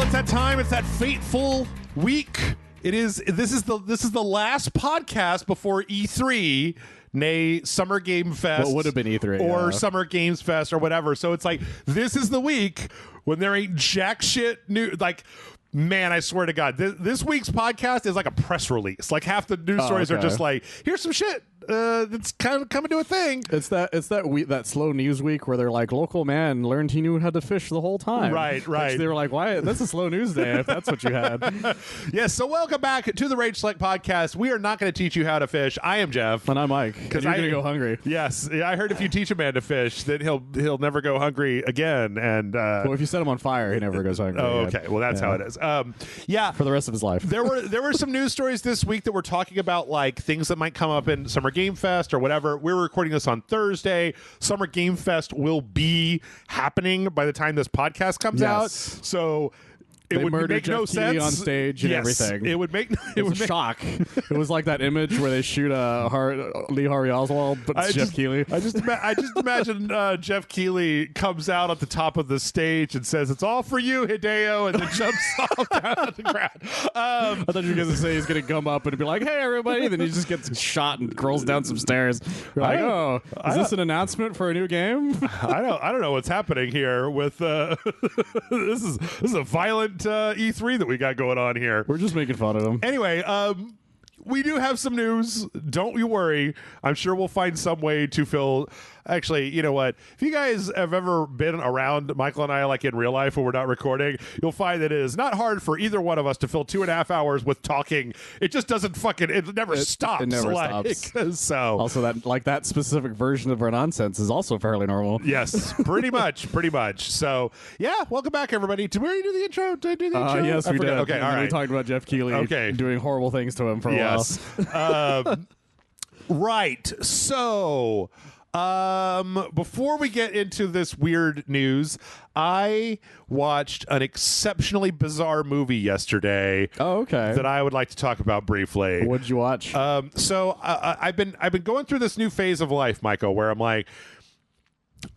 it's that time. It's that fateful week. This is the last podcast before E3, nay Summer Game Fest. What would have been E3 or Summer Games Fest or whatever. So it's like this is the week when there ain't jack shit new. Like, man, I swear to God, this week's podcast is like a press release. Like half the news stories are just like, here's some shit that's kind of coming to a thing. It's that slow news week where they're like, local man learned he knew how to fish the whole time. Right. Which they were like, why? That's a slow news day if that's what you had. Yes. So welcome back to the RageSelect podcast. We are not going to teach you how to fish. I am Jeff, and I'm Mike. Because you're going to go hungry. Yes, I heard if you teach a man to fish, that he'll never go hungry again. And well, if you set him on fire, he never goes hungry. Oh, again. okay. Well, that's how it is. Yeah, for the rest of his life. There were some news stories this week that were talking about like things that might come up in Summer Game Fest or whatever. We're recording this on Thursday. Summer Game Fest will be happening by the time this podcast comes out. So it would make Jeff no Keighley sense on stage and everything. It would make it was a shock. It was like that image where they shoot Lee Harvey Oswald, but it's Jeff Keighley. I just imagine Jeff Keighley comes out at the top of the stage and says, "It's all for you, Hideo," and then jumps off down to the ground. I thought you were going to say he's going to come up and be like, "Hey, everybody!" Then he just gets shot and crawls down some stairs. You're like, "Oh, is this an announcement for a new game?" I don't know what's happening here with this is a violent E3 that we got going on here. We're just making fun of them. Anyway, we do have some news. Don't you worry. I'm sure we'll find some way to fill. Actually, you know what? If you guys have ever been around Michael and I, like in real life when we're not recording, you'll find that it is not hard for either one of us to fill 2.5 hours with talking. It just doesn't it never stops. It never stops. So also that specific version of our nonsense is also fairly normal. Yes, pretty much. So yeah, welcome back, everybody. Did we already do the intro? Did I do the intro? Yes, we did. Okay, all right. We talked about Jeff Keighley doing horrible things to him for a while. Right. So before we get into this weird news, I watched an exceptionally bizarre movie yesterday. Oh, okay. That I would like to talk about briefly. What'd you watch? So I've been going through this new phase of life, Michael, where I'm like,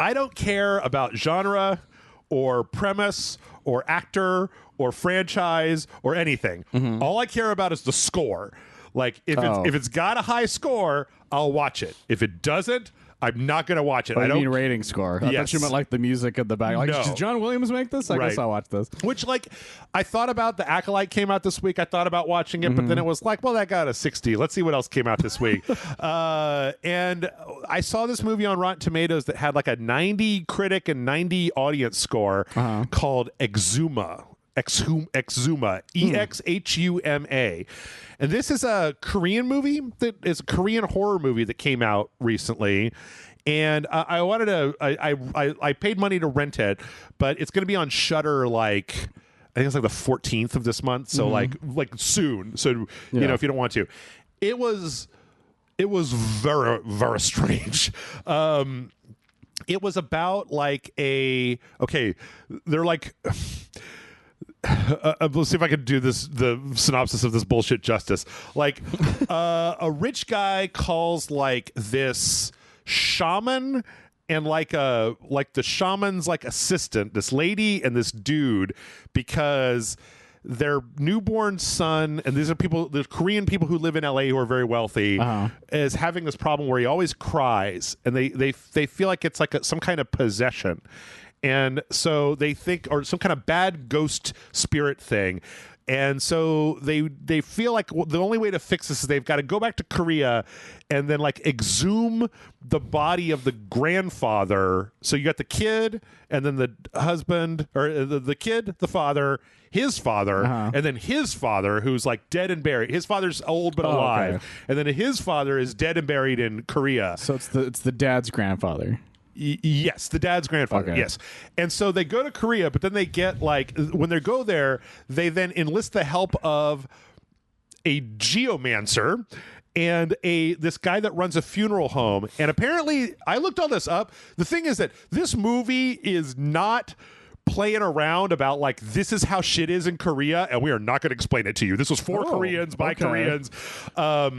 I don't care about genre or premise or actor or franchise or anything. Mm-hmm. All I care about is the score. Like if it's got a high score, I'll watch it. If it doesn't, I'm not going to watch it. I don't mean rating score. I thought you meant like the music in the back. Like, did John Williams make this? I guess I'll watch this. Which, like, I thought about The Acolyte came out this week. I thought about watching it, but then it was like, well, that got a 60. Let's see what else came out this week. And I saw this movie on Rotten Tomatoes that had like a 90 critic and 90 audience score called Exhuma. Exhuma, E-X-H-U-M-A. And this is a Korean movie that is a Korean horror movie that came out recently. And I wanted to, I paid money to rent it, but it's going to be on Shudder like, I think it's like the 14th of this month. So like soon. So, you know, if you don't want to. It was very, very strange. It was about like they're like... let's see if I can do the synopsis of this bullshit justice. Like, a rich guy calls like this shaman and like the shaman's like assistant, this lady and this dude, because their newborn son, and these are people, the Korean people who live in LA who are very wealthy, is having this problem where he always cries, and they feel like it's like some kind of possession. And so they think, or some kind of bad ghost spirit thing. And so they feel like the only way to fix this is they've got to go back to Korea and then like exhume the body of the grandfather. So you got the kid and then the husband, or the kid, the father, his father, and then his father who's like dead and buried. His father's old but alive. Okay. And then his father is dead and buried in Korea. So it's the dad's grandfather. Yes, the dad's grandfather. Okay. Yes. And so they go to Korea, but then they get like, when they go there, they then enlist the help of a geomancer and this guy that runs a funeral home. And apparently, I looked all this up. The thing is that this movie is not playing around about like, this is how shit is in Korea, and we are not going to explain it to you. This was for Koreans by Koreans. So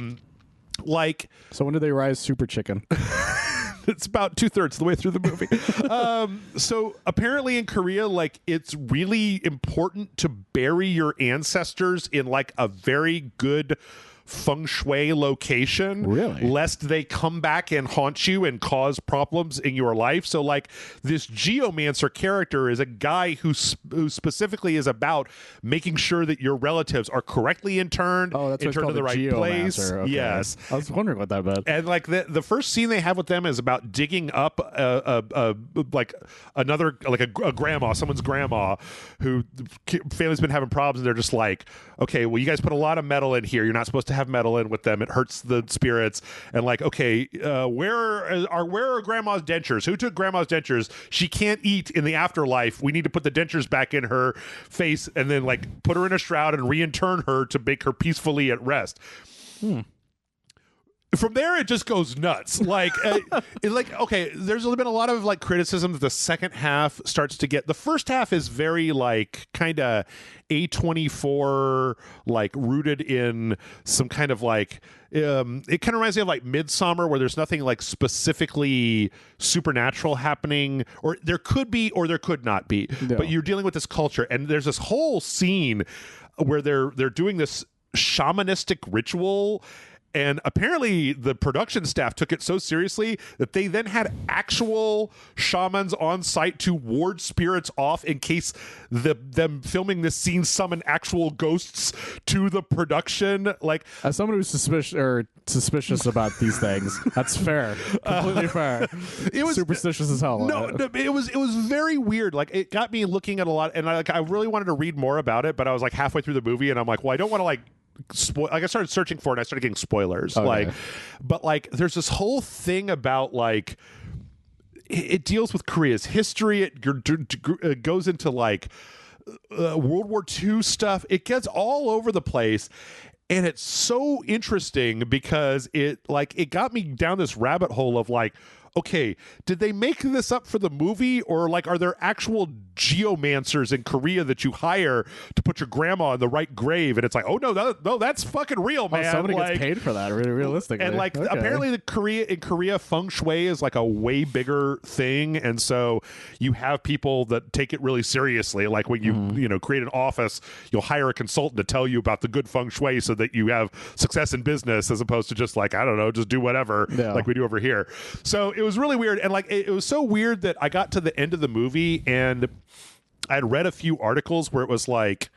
when did they rise Super Chicken? It's about 2/3 of the way through the movie. So apparently in Korea, like, it's really important to bury your ancestors in like a very good feng shui location, really, lest they come back and haunt you and cause problems in your life. So like, this geomancer character is a guy who specifically is about making sure that your relatives are correctly interned, interned to the right place. Okay. Yes, I was wondering what that meant. and like the first scene they have with them is about digging up like a grandma, someone's grandma, who family's been having problems, and they're just like, okay, well, you guys put a lot of metal in here. You're not supposed to have metal in with them. It hurts the spirits. And like, okay, where are grandma's dentures? Who took grandma's dentures? She can't eat in the afterlife. We need to put the dentures back in her face and then like put her in a shroud and reintern her to make her peacefully at rest. From there, it just goes nuts. Like, okay, there's been a lot of like criticism that the second half starts to get. The first half is very like kind of A24, like rooted in some kind of like. It kind of reminds me of like Midsummer, where there's nothing like specifically supernatural happening, or there could be, or there could not be. No. But you're dealing with this culture, and there's this whole scene where they're doing this shamanistic ritual. And apparently the production staff took it so seriously that they then had actual shamans on site to ward spirits off in case them filming this scene summon actual ghosts to the production. Like, as someone who's suspicious about these things, that's fair, completely fair. It was superstitious as hell. No, it was very weird. Like, it got me looking at a lot, and I really wanted to read more about it, but I was like halfway through the movie, and I'm like, well, I don't want to like. I started searching for it and I started getting spoilers. Okay. Like, but like, there's this whole thing about like, it deals with Korea's history. It goes into like World War II stuff. It gets all over the place. And it's so interesting because it got me down this rabbit hole of like, okay, did they make this up for the movie, or like, are there actual geomancers in Korea that you hire to put your grandma in the right grave? And it's like, oh no, that's fucking real, man. Somebody like, gets paid for that, really realistically. And like, apparently in Korea, feng shui is like a way bigger thing, and so you have people that take it really seriously. Like when you create an office, you'll hire a consultant to tell you about the good feng shui so that you have success in business, as opposed to just like, I don't know, just do whatever like we do over here. So it was really weird, and like it was so weird that I got to the end of the movie and I had read a few articles where it was like,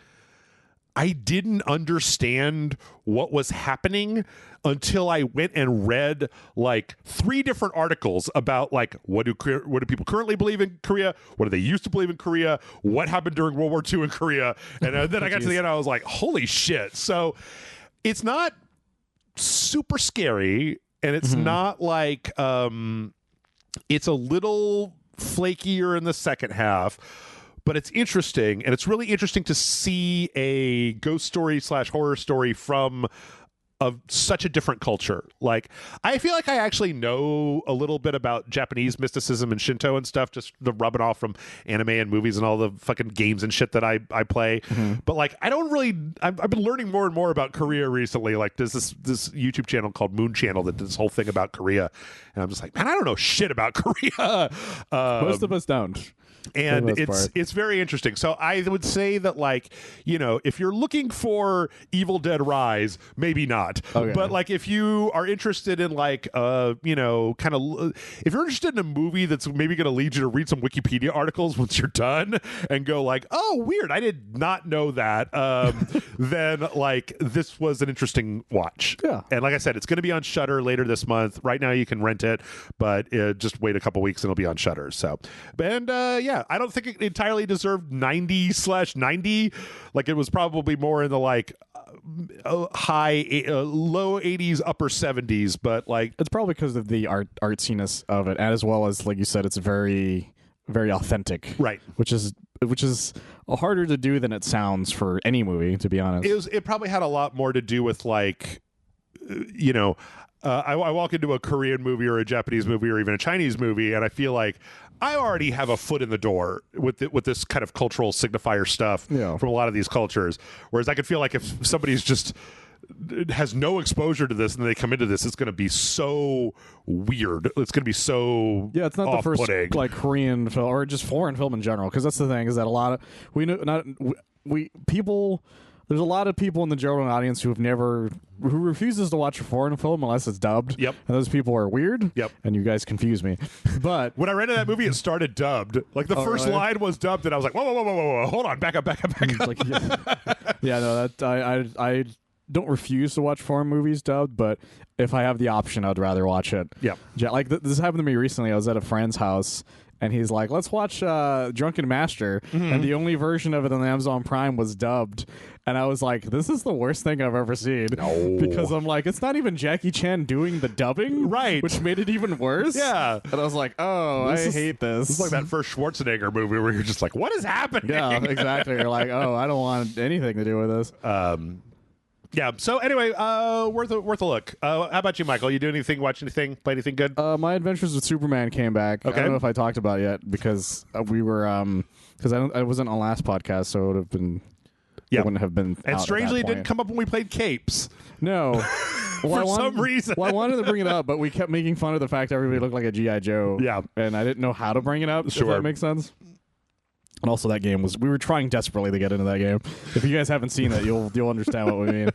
I didn't understand what was happening until I went and read like 3 different articles about like what do people currently believe in Korea, what do they used to believe in Korea, what happened during World War II in Korea, and then I got to the end, I was like, holy shit. So it's not super scary, and it's not like it's a little flakier in the second half, but it's interesting, and it's really interesting to see a ghost story / horror story from such a different culture. Like, I feel like I actually know a little bit about Japanese mysticism and Shinto and stuff, just the rubbing off from anime and movies and all the fucking games and shit that I play. But like, I don't really, I've been learning more and more about Korea recently. Like, there's this YouTube channel called Moon Channel that did this whole thing about Korea, and I'm just like, man, I don't know shit about Korea. Most of us don't. And it's very interesting. So I would say that, like, you know, if you're looking for Evil Dead Rise, maybe not. Okay. But like, if you are interested in like, you know, kind of, if you're interested in a movie that's maybe going to lead you to read some Wikipedia articles once you're done and go like, oh, weird, I did not know that. Then like, this was an interesting watch. Yeah. And like I said, it's going to be on Shudder later this month. Right now you can rent it, but just wait a couple weeks and it'll be on Shudder. So, and yeah, I don't think it entirely deserved 90/90. Like, it was probably more in the like low 80s, upper 70s, but like, it's probably because of the artsiness of it, as well as, like you said, it's very, very authentic, right? Which is harder to do than it sounds for any movie, to be honest. It probably had a lot more to do with like, you know, I walk into a Korean movie or a Japanese movie or even a Chinese movie, and I feel like I already have a foot in the door with this kind of cultural signifier stuff from a lot of these cultures. Whereas I could feel like if somebody's just has no exposure to this and they come into this, it's going to be so weird. It's going to be so it's not the first off-putting. like Korean film or just foreign film in general, because that's the thing, is that a lot of people. There's a lot of people in the general audience who refuses to watch a foreign film unless it's dubbed. Yep. And those people are weird. Yep. And you guys confuse me. But when I rented that movie, it started dubbed. Like the first really? line was dubbed, and I was like, whoa, hold on, back up. like, no, that I don't refuse to watch foreign movies dubbed, but if I have the option, I'd rather watch it. Yeah. Like this happened to me recently. I was at a friend's house. And he's like, let's watch Drunken Master. Mm-hmm. And the only version of it on Amazon Prime was dubbed. And I was like, this is the worst thing I've ever seen. No. Because I'm like, it's not even Jackie Chan doing the dubbing. Right. Which made it even worse. Yeah. And I was like, I hate this. It's like that first Schwarzenegger movie where you're just like, what is happening? Yeah, exactly. You're like, I don't want anything to do with this. Yeah. So anyway, worth a look. How about you, Michael? You do anything? Watch anything? Play anything good? My Adventures with Superman came back. Okay. I don't know if I talked about it yet because we were because I wasn't on last podcast, so it would have been. Yeah. It wouldn't have been. And out strangely, at it that didn't come up when we played Capes. No. For some reason. Well, I wanted to bring it up, but we kept making fun of the fact everybody looked like a G.I. Joe. Yeah. And I didn't know how to bring it up. Sure. If that makes sense. And also, that game we were trying desperately to get into that game. If you guys haven't seen it, you'll understand what we mean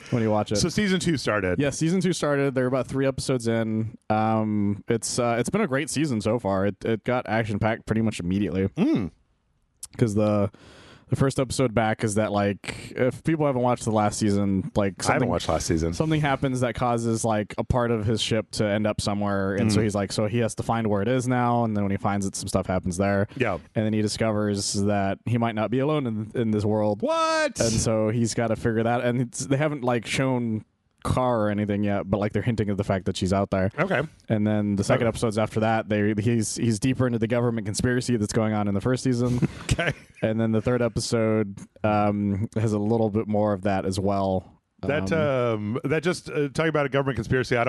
when you watch it. So season 2 started. Yeah, season 2 started. They're about 3 episodes in. It's been a great season so far. It got action packed pretty much immediately. Because the first episode back is that, like, if people haven't watched the last season, like, I haven't watched last season. Something happens that causes, like, a part of his ship to end up somewhere, and so he's like, so he has to find where it is now, and then when he finds it, some stuff happens there. Yeah. And then he discovers that he might not be alone in this world. What? And so he's got to figure that, and they haven't, like, shown Car or anything yet, but like they're hinting at the fact that she's out there. Okay. And then the second episodes after that, he's deeper into the government conspiracy that's going on in the first season. Okay. And then the third episode has a little bit more of that as well. That just talking about a government conspiracy. I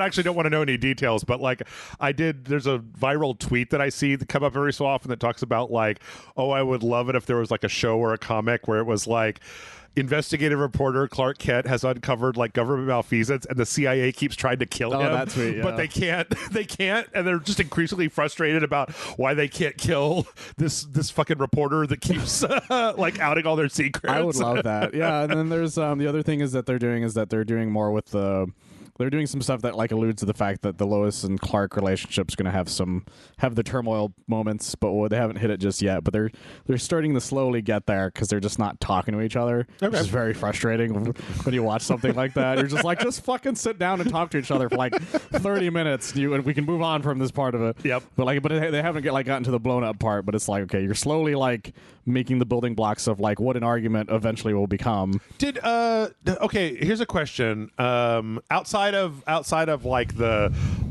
actually don't want to know any details, but like there's a viral tweet that I see that come up every so often that talks about like, oh, I would love it if there was like a show or a comic where it was like, investigative reporter Clark Kent has uncovered like government malfeasance, and the CIA keeps trying to kill him. That tweet, yeah. But they can't, and they're just increasingly frustrated about why they can't kill this fucking reporter that keeps like outing all their secrets. I would love that. Yeah, and then there's the other thing is that they're doing more with they're doing some stuff that like alludes to the fact that the Lois and Clark relationship's going to have the turmoil moments, but they haven't hit it just yet. But they're starting to slowly get there because they're just not talking to each other, which is very frustrating when you watch something like that. You're just like, just fucking sit down and talk to each other for like 30 minutes, and we can move on from this part of it. Yep. But they haven't gotten to the blown up part. But it's like, okay, you're slowly like making the building blocks of like what an argument eventually will become. Okay, here's a question. Outside of like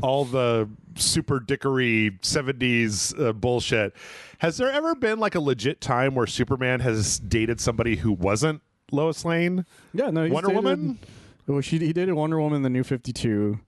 all the super dickery 70s bullshit, has there ever been like a legit time where Superman has dated somebody who wasn't Lois Lane? Yeah, no, Wonder Woman? Well, he dated Wonder Woman in the New 52.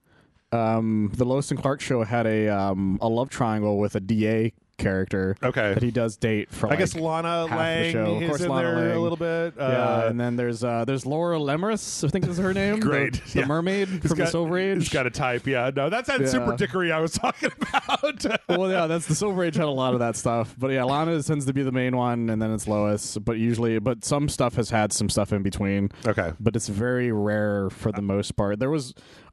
The Lois and Clark show had a love triangle with a DA character that he does date for like, I guess Lana Lang of is course, in Lana there Lang. a little bit. Yeah, and then there's Laura Lemris, I think is her name. Great. The mermaid from the Silver Age. He's got a type, yeah. No, that's that super dickery I was talking about. Well, yeah, that's the Silver Age had a lot of that stuff. But yeah, Lana tends to be the main one, and then it's Lois. But some stuff has had some stuff in between. Okay. But it's very rare for the most part.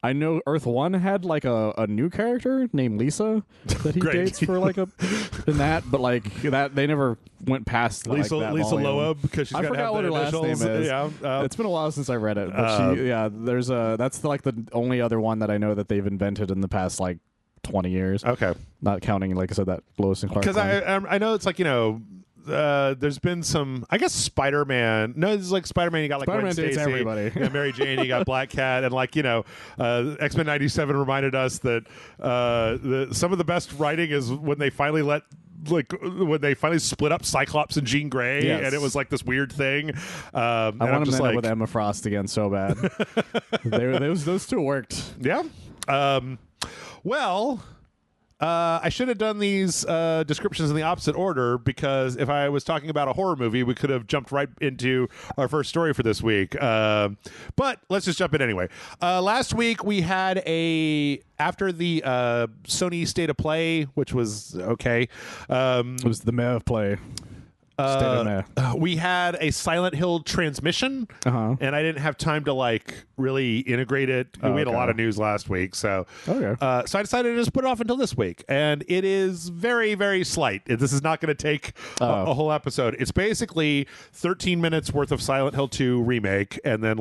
I know Earth 1 had like a new character named Lisa that he dates for like in that, but like that they never went past Lisa Lisa Loeb because she's I forgot what her last name is. Yeah, it's been a while since I read it, but that's like the only other one that I know that they've invented in the past like 20 years. Okay, not counting like I said that Lois and Clark. Because I know it's like there's been some, I guess Spider-Man. No, it's like Spider-Man. You got like Spider-Man Gwen dates Stacy, everybody. Mary Jane. You got Black Cat, and like X-Men '97 reminded us that some of the best writing is when they finally split up Cyclops and Jean Grey, and it was like this weird thing. I want to end up with Emma Frost again so bad. Those two worked. Yeah. Well. I should have done these descriptions in the opposite order, because if I was talking about a horror movie, we could have jumped right into our first story for this week. But let's just jump in anyway. Last week we had after the Sony State of Play, which was okay. It was the Meh of Play. We had a Silent Hill transmission, and I didn't have time to really integrate it. We had a lot of news last week, so so I decided to just put it off until this week. And it is very, very slight. This is not going to take a whole episode. It's basically 13 minutes worth of Silent Hill 2 remake, and then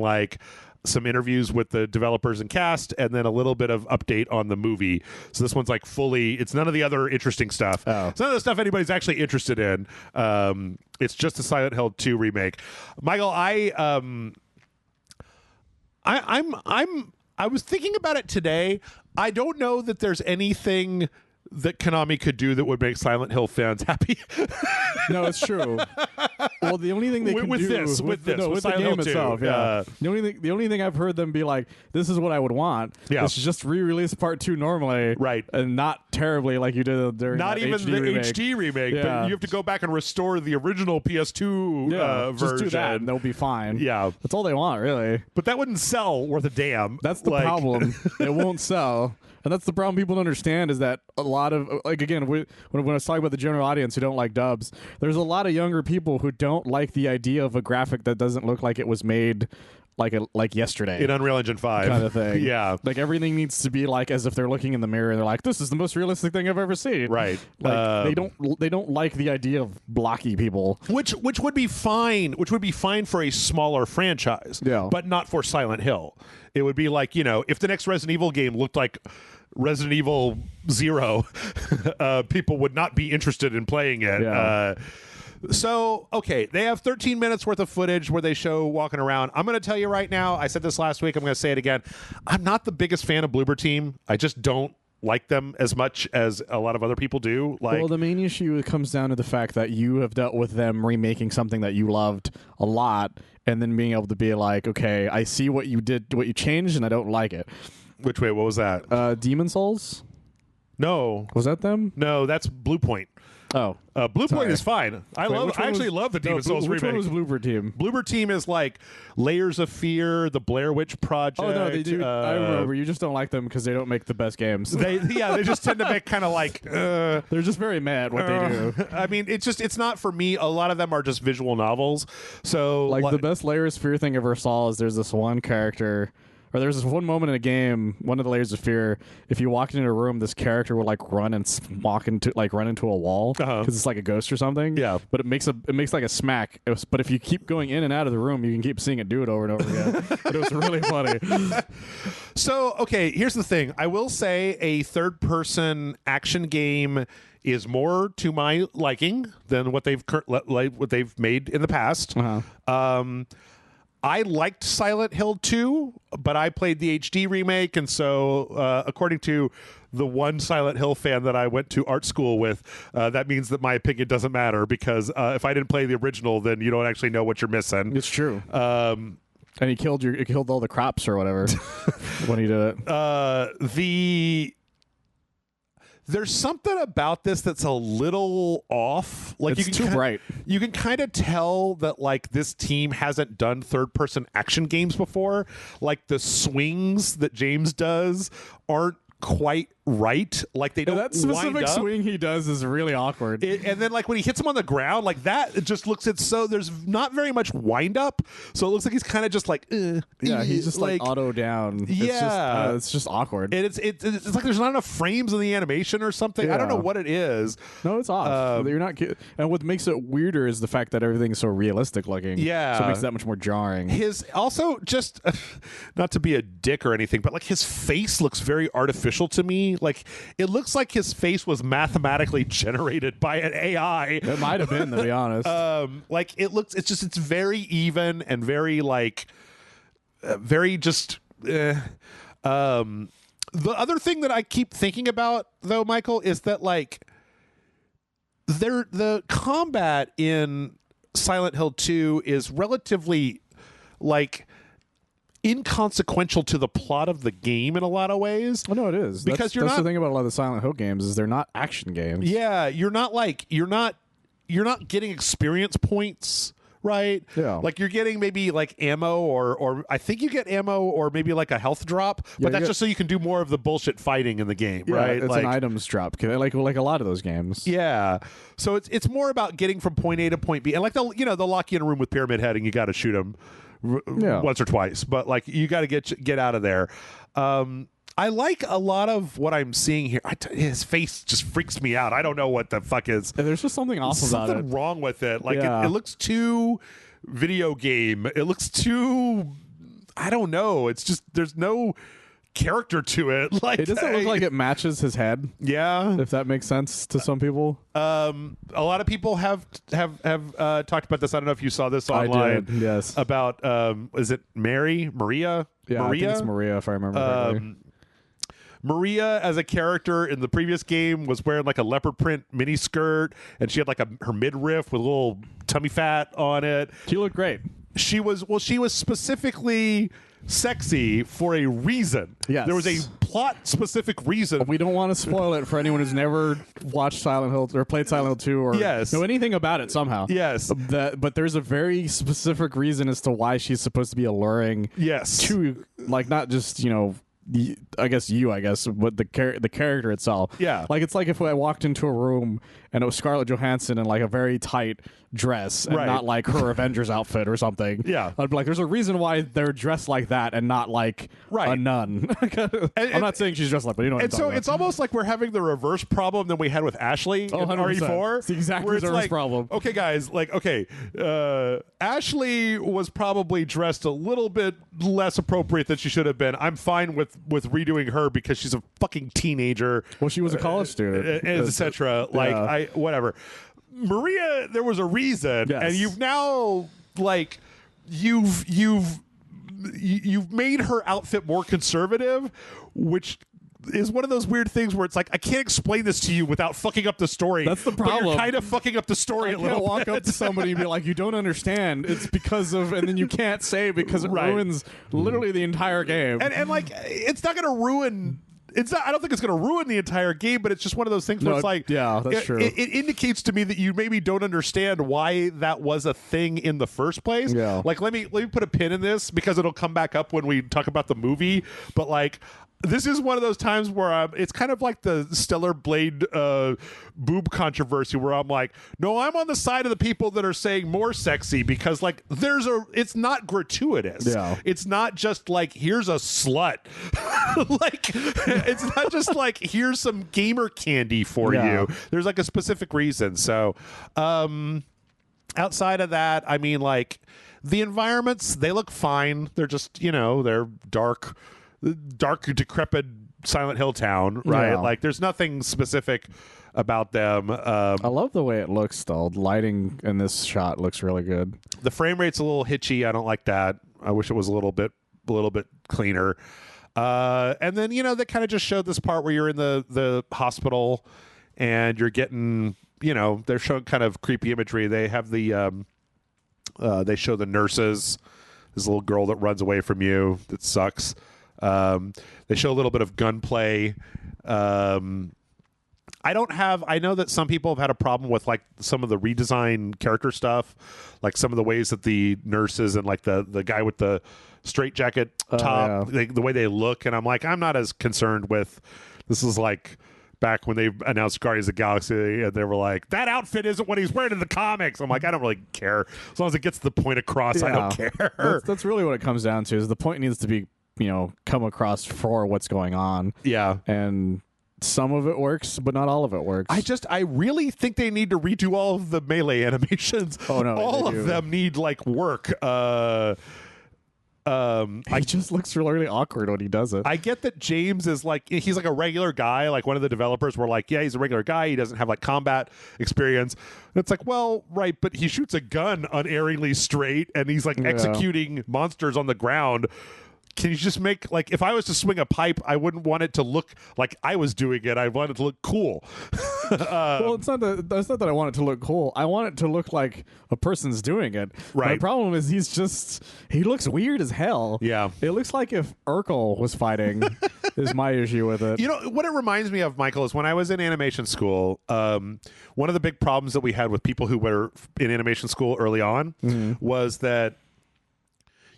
some interviews with the developers and cast, and then a little bit of update on the movie. So this one's fully, it's none of the other interesting stuff. It's none of the stuff anybody's actually interested in. It's just a Silent Hill 2 remake. Michael, I was thinking about it today. I don't know that there's anything that Konami could do that would make Silent Hill fans happy. No, it's true. Well, the only thing they can with do with the game Hill itself, 2, the only thing I've heard them be like, this is what I would want. Yeah. Is just re-release part 2 normally, right, and not terribly like you did during not even HD the remake. HD remake, but you have to go back and restore the original PS2 version. Just do that, and they'll be fine. Yeah, that's all they want, really. But that wouldn't sell worth a damn. That's the problem. It won't sell. And that's the problem people don't understand, is that a lot of, again, when I was talking about the general audience who don't like dubs, there's a lot of younger people who don't like the idea of a graphic that doesn't look like it was made like yesterday. In Unreal Engine 5. Kind of thing. Yeah. Everything needs to be as if they're looking in the mirror and they're like, this is the most realistic thing I've ever seen. Right. They don't like the idea of blocky people. Which would be fine. Which would be fine for a smaller franchise. Yeah. But not for Silent Hill. It would be if the next Resident Evil game looked like Resident Evil 0, people would not be interested in playing it. Yeah. So, okay, they have 13 minutes worth of footage where they show walking around. I'm going to tell you right now, I said this last week, I'm going to say it again. I'm not the biggest fan of Bloober Team. I just don't like them as much as a lot of other people do. Well, the main issue comes down to the fact that you have dealt with them remaking something that you loved a lot, and then being able to be like, okay, I see what you did, what you changed, and I don't like it. Which way? What was that? Demon Souls? No. Was that them? No, that's Blue Point. Oh. Blue Point is fine. I actually love the Demon Souls remake. Which one was Bloober Team? Bloober Team is Layers of Fear, the Blair Witch Project. Oh, no, they do. I remember. You just don't like them because they don't make the best games. They just tend to make kind of they're just very mad what they do. I mean, it's not for me. A lot of them are just visual novels. So the best Layers of Fear thing I ever saw is there's this one character, or there's this one moment in a game, one of the Layers of Fear, if you walk into a room, this character will run into a wall because it's like a ghost or something. Yeah. But it makes like a smack. But if you keep going in and out of the room, you can keep seeing it do it over and over again. But it was really funny. So, okay, here's the thing. I will say a third-person action game is more to my liking than what they've made in the past. I liked Silent Hill 2, but I played the HD remake, and so according to the one Silent Hill fan that I went to art school with, that means that my opinion doesn't matter, because if I didn't play the original, then you don't actually know what you're missing. It's true. And he killed all the crops or whatever when he did it. There's something about this that's a little off. It's too bright. You can kind of tell that this team hasn't done third-person action games before. The swings that James does aren't quite right. They don't that specific wind up. swing he does is really awkward. And then when he hits him on the ground that, it just looks so there's not very much wind up, so it looks like he's kind of just he's just auto down. It's just awkward. And it's there's not enough frames in the animation or something. I don't know what it is. No, it's off. You're not and what makes it weirder is the fact that everything's so realistic looking. Yeah, so it makes it that much more jarring. His also just not to be a dick or anything, but his face looks very artificial to me. It looks like his face was mathematically generated by an AI. It might have been, to be honest. It's very even and very very just. The other thing that I keep thinking about, though, Michael, is that the combat in Silent Hill 2 is relatively inconsequential to the plot of the game in a lot of ways. Oh, no, it is. Because that's the thing about a lot of the Silent Hill games is they're not action games. Yeah, you're not getting experience points, right? Yeah. Like you're getting maybe like ammo or I think you get ammo or maybe like a health drop, but that's just so you can do more of the bullshit fighting in the game, right? It's like, an items drop, like a lot of those games. Yeah. So it's more about getting from point A to point B. And like they'll lock you in a room with pyramid head and you got to shoot them once or twice, but like you got to get out of there. I like a lot of what I'm seeing here. His face just freaks me out. I don't know what the fuck is. And there's just something off about it. Something wrong with it. Like it looks too video game. It looks too. I don't know. It's just there's no character to it. Like it doesn't look like it matches his head. Yeah, if that makes sense to some people. A lot of people have talked about this. I don't know if you saw this online. I did, yes. About is it Maria? Yeah, I think it's Maria if I remember correctly. Maria as a character in the previous game was wearing like a leopard print mini skirt, and she had like her midriff with a little tummy fat on it. She looked great. She was specifically sexy for a reason. Yes. There was a plot specific reason. We don't want to spoil it for anyone who's never watched Silent Hill or played Silent Hill 2 or know anything about it somehow. Yes. But there's a very specific reason as to why she's supposed to be alluring. Yes. To like not just, I guess, but the character itself. Yeah. Like it's like if I walked into a room and it was Scarlett Johansson in like a very tight dress and not like her Avengers outfit or something. Yeah. I'd be like, there's a reason why they're dressed like that and not like a nun. I'm not saying she's dressed like, but you know what I'm talking about. It's almost like we're having the reverse problem than we had with Ashley in RE4. It's the exact reverse problem. Okay, guys, Ashley was probably dressed a little bit less appropriate than she should have been. I'm fine with redoing her because she's a fucking teenager. Well, she was a college student, etc. Whatever. Maria, there was a reason, and you've now you've made her outfit more conservative, which is one of those weird things where it's like I can't explain this to you without fucking up the story. That's the problem. But you're kind of fucking up the story a little bit. Walk up to somebody and be like, "You don't understand. It's because of," and then you can't say because it ruins literally the entire game. And like, it's not going to ruin. It's not. I don't think it's going to ruin the entire game, but it's just one of those things where it's like, that's true. It indicates to me that you maybe don't understand why that was a thing in the first place. Yeah. Like, let me put a pin in this because it'll come back up when we talk about the movie. But like, this is one of those times where it's kind of like the Stellar Blade boob controversy where I'm like, no, I'm on the side of the people that are saying more sexy because like it's not gratuitous. Yeah. It's not just like, here's a slut. Like, it's not just like, here's some gamer candy for you. There's like a specific reason. So outside of that, I mean, like the environments, they look fine. They're just, they're dark, decrepit Silent Hill town, right? Yeah. Like there's nothing specific about them. I love the way it looks though. The lighting in this shot looks really good. The frame rate's a little hitchy. I don't like that. I wish it was a little bit cleaner. And then they kind of just showed this part where you're in the hospital and you're getting, they're showing kind of creepy imagery. They have they show the nurses, this little girl that runs away from you that sucks. They show a little bit of gunplay. I know that some people have had a problem with like some of the redesigned character stuff, like some of the ways that the nurses and like the guy with the straight jacket top, the way they look. And I'm like, I'm not as concerned with, this is like back when they announced Guardians of the Galaxy and they were like, that outfit isn't what he's wearing in the comics. I'm like, I don't really care. As long as it gets the point across, I don't care. That's really what it comes down to, is the point needs to be, come across for what's going on. Yeah. And some of it works, but not all of it works. I really think they need to redo all of the melee animations. Oh no, all of them need like work. He just looks really awkward when he does it. I get that James is like, he's like a regular guy. Like one of the developers were like, yeah, he's a regular guy. He doesn't have like combat experience. And it's like, well, right, but he shoots a gun unerringly straight and he's like executing monsters on the ground. Can you just make, like, if I was to swing a pipe, I wouldn't want it to look like I was doing it. I want it to look cool. Well, it's not that's not that I want it to look cool. I want it to look like a person's doing it. Right. My problem is he looks weird as hell. Yeah. It looks like if Urkel was fighting is my issue with it. You know, what it reminds me of, Michael, is when I was in animation school, one of the big problems that we had with people who were in animation school early on was that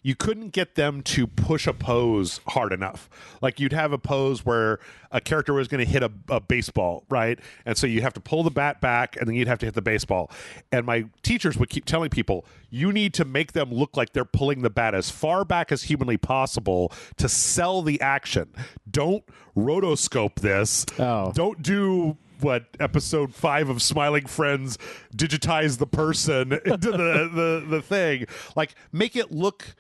you couldn't get them to push a pose hard enough. Like, you'd have a pose where a character was going to hit a baseball, right? And so you have to pull the bat back, and then you'd have to hit the baseball. And my teachers would keep telling people, you need to make them look like they're pulling the bat as far back as humanly possible to sell the action. Don't rotoscope this. Oh. Don't do what episode 5 of Smiling Friends digitize the person into the thing. Like, make it look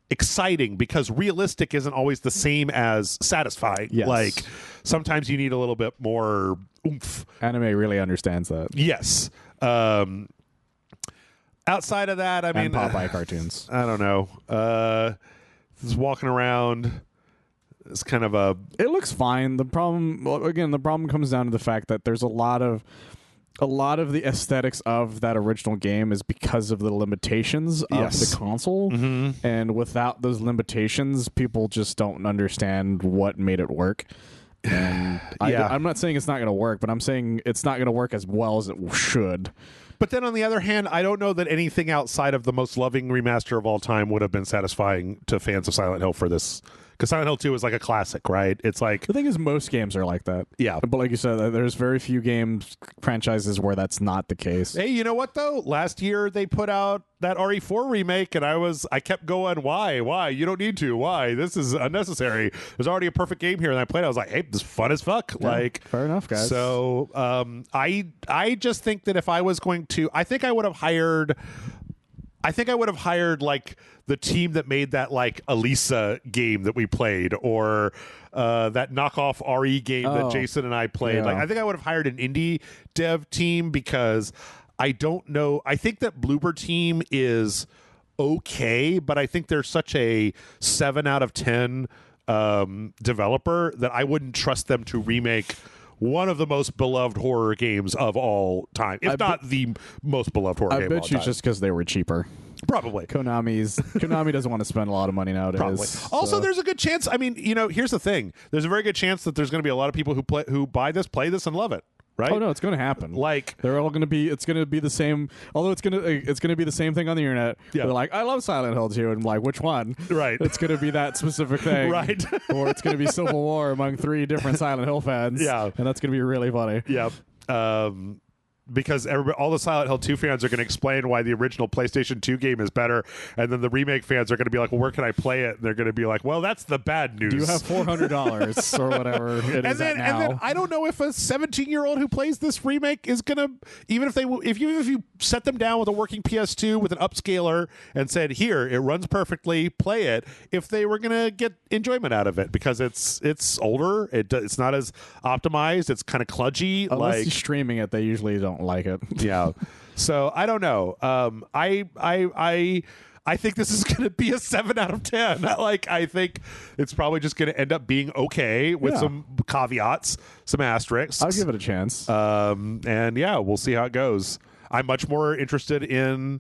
exciting, because realistic isn't always the same as satisfying. Yes. Like, sometimes you need a little bit more oomph. Anime really understands that. Yes. Outside of that, I mean, Popeye cartoons. I don't know. Just walking around, it's kind of a... It looks fine. The problem comes down to the fact that there's a lot of the aesthetics of that original game is because of the limitations of the console. And without those limitations, people just don't understand what made it work. And I'm not saying it's not going to work, but I'm saying it's not going to work as well as it should. But then on the other hand, I don't know that anything outside of the most loving remaster of all time would have been satisfying to fans of Silent Hill for this. Because Silent Hill 2 is like a classic, right? It's like... The thing is, most games are like that. Yeah. But like you said, there's very few franchises where that's not the case. Hey, you know what, though? Last year, they put out that RE4 remake, and I kept going, why? You don't need to. Why? This is unnecessary. There's already a perfect game here. And I played it. I was like, hey, this is fun as fuck. Yeah, like, fair enough, guys. So I just think that if I was going to... I think I would have hired like the team that made that like Elisa game that we played, or that knockoff RE game that Jason and I played. Yeah. Like, I think I would have hired an indie dev team, because I don't know. I think that Bloober team is okay, but I think they're such a 7 out of 10 developer that I wouldn't trust them to remake one of the most beloved horror games of all time, if not the most beloved horror game of all time. I bet you just because they were cheaper. Probably. Konami doesn't want to spend a lot of money nowadays. Probably. Also, there's a good chance. I mean, you know, here's the thing. There's a very good chance that there's going to be a lot of people who buy this, play this, and love it. Right? Oh no, it's going to happen. Like, they're all going to be. It's going to be the same. Although it's going to be the same thing on the internet. Yeah. They're like, I love Silent Hill 2, and I'm like, which one? Right. It's going to be that specific thing. Right. Or it's going to be Civil War among 3 different Silent Hill fans. Yeah. And that's going to be really funny. Yeah. Because all the Silent Hill 2 fans are going to explain why the original PlayStation 2 game is better, and then the remake fans are going to be like, well, where can I play it? And they're going to be like, well, that's the bad news. Do you have $400 or whatever it is now? And then I don't know if a 17-year-old who plays this remake is going to, even if you set them down with a working PS2 with an upscaler and said, here, it runs perfectly, play it, if they were going to get enjoyment out of it, because it's older, it's not as optimized, it's kind of kludgy. Unless like, you're streaming it, they usually don't like it. Yeah. So I don't know. I think this is going to be a 7 out of 10. Like, I think it's probably just going to end up being okay with some caveats, some asterisks. I'll give it a chance. And yeah, we'll see how it goes. I'm much more interested in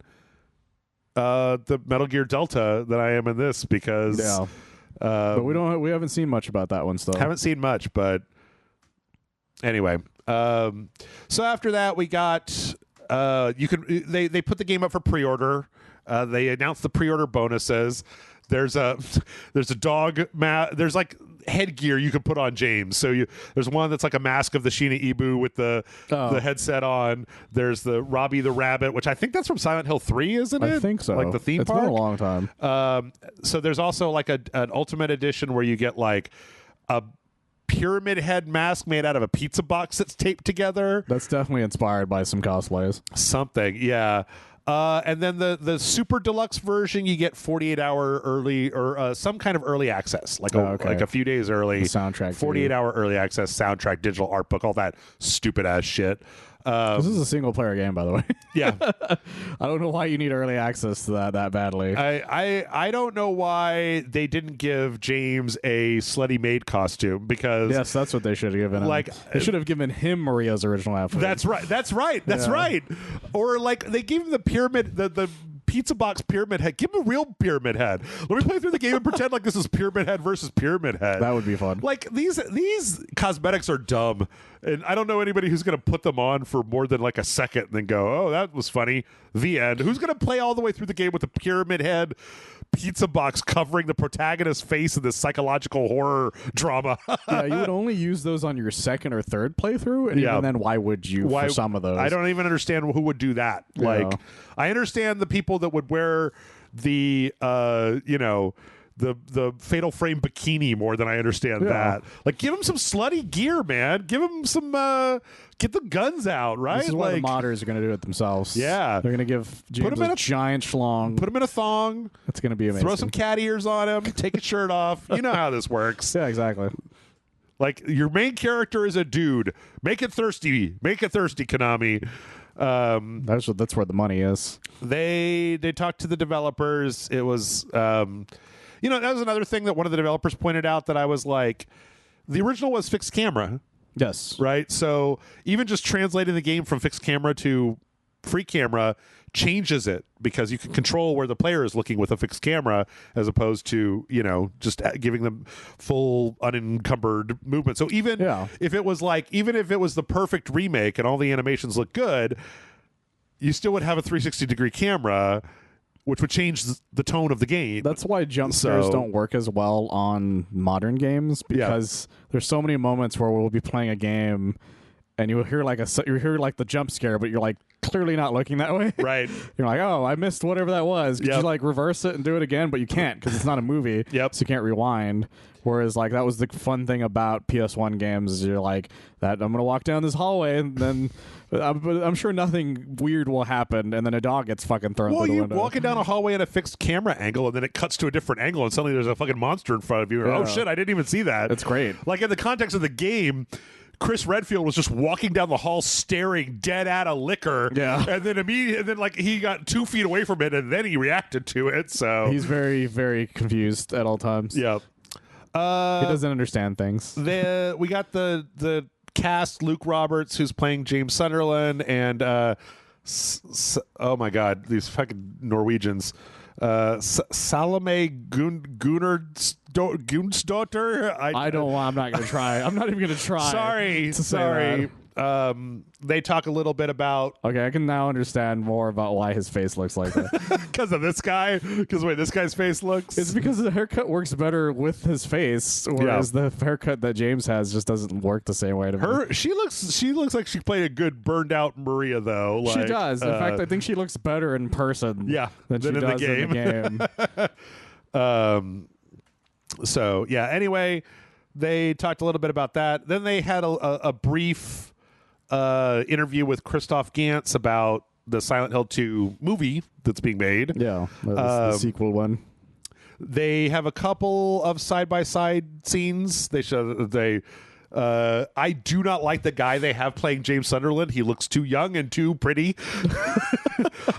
the Metal Gear Delta than I am in this, because but we haven't seen much about that one still. Haven't seen much, but anyway. So after that, we got they put the game up for pre-order. They announced the pre-order bonuses. There's a dog there's like headgear you can put on James. So there's one that's like a mask of the Sheena Ibu with the headset on. There's the Robbie the Rabbit, which I think that's from Silent Hill 3, isn't it? I think so. Like the theme park. It's been a long time. So there's also like an Ultimate Edition where you get like a pyramid head mask made out of a pizza box that's taped together. That's definitely inspired by some cosplays. Something, yeah. And then the super deluxe version, you get 48-hour early or some kind of early access, like a few days early. The soundtrack, 48-hour early access soundtrack, digital art book, all that stupid ass shit. This is a single player game, by the way. Yeah. I don't know why you need early access to that badly. I don't know why they didn't give James a slutty maid costume, because yes, that's what they should have given him. Like, they should have given him Maria's original outfit. That's right. Or like they gave him the pyramid, the pizza box pyramid head. Give him a real pyramid head. Let me play through the game and pretend like this is Pyramid Head versus Pyramid Head. That would be fun. Like these cosmetics are dumb, and I don't know anybody who's going to put them on for more than like a second and then go, "Oh, that was funny." The end. Who's going to play all the way through the game with a pyramid head pizza box covering the protagonist's face in this psychological horror drama? Yeah, you would only use those on your second or third playthrough, and even then, why would you for some of those? I don't even understand who would do that. Yeah. Like, I understand the people that would wear the the fatal frame bikini more than I understand that. Like, give him some slutty gear, man. Give him some get the guns out, right? This is why the modders are going to do it themselves. Yeah. They're going to give James a giant schlong. Put him in a thong. That's going to be amazing. Throw some cat ears on him. Take his shirt off. You know how this works. Yeah, exactly. Like, your main character is a dude. Make it thirsty. Make it thirsty, Konami. That's where the money is. They talked to the developers. It was that was another thing that one of the developers pointed out that I was like, the original was fixed camera. Yes. Right? So even just translating the game from fixed camera to free camera changes it, because you can control where the player is looking with a fixed camera as opposed to, just giving them full unencumbered movement. So even if it was the perfect remake and all the animations look good, you still would have a 360-degree camera, which would change the tone of the game. That's why jump scares don't work as well on modern games, because there's so many moments where we'll be playing a game and you hear like the jump scare, but you're like clearly not looking that way. Right. You're like, oh, I missed whatever that was. Could you like reverse it and do it again? But you can't, because it's not a movie. Yep. So you can't rewind. Whereas like that was the fun thing about PS1 games, is you're like, that I'm gonna walk down this hallway and then I'm sure nothing weird will happen, and then a dog gets fucking thrown through the window. Well, you're walking down a hallway at a fixed camera angle, and then it cuts to a different angle, and suddenly there's a fucking monster in front of you. Oh shit, I didn't even see that. It's great. Like, in the context of the game, Chris Redfield was just walking down the hall staring dead at a liquor. Yeah. And then like he got 2 feet away from it, and then he reacted to it. So he's very, very confused at all times. Yeah. He doesn't understand things. We got the cast, Luke Roberts, who's playing James Sunderland, and oh my god, these fucking Norwegians. Salome Gunsdotter. I'm not going to try. I'm not even going to try. Sorry. They talk a little bit about. Okay, I can now understand more about why his face looks like that. Because of this guy. Because the way this guy's face looks. It's because the haircut works better with his face, whereas the haircut that James has just doesn't work the same way to me. She looks like she played a good burned out Maria though. Like, she does. In fact, I think she looks better in person. Than she in does in the game. So yeah. Anyway, they talked a little bit about that. Then they had a brief interview with Christoph Gans about the Silent Hill 2 movie that's being made. Yeah, the sequel one. They have a couple of side-by-side scenes. I do not like the guy they have playing James Sunderland. He looks too young and too pretty.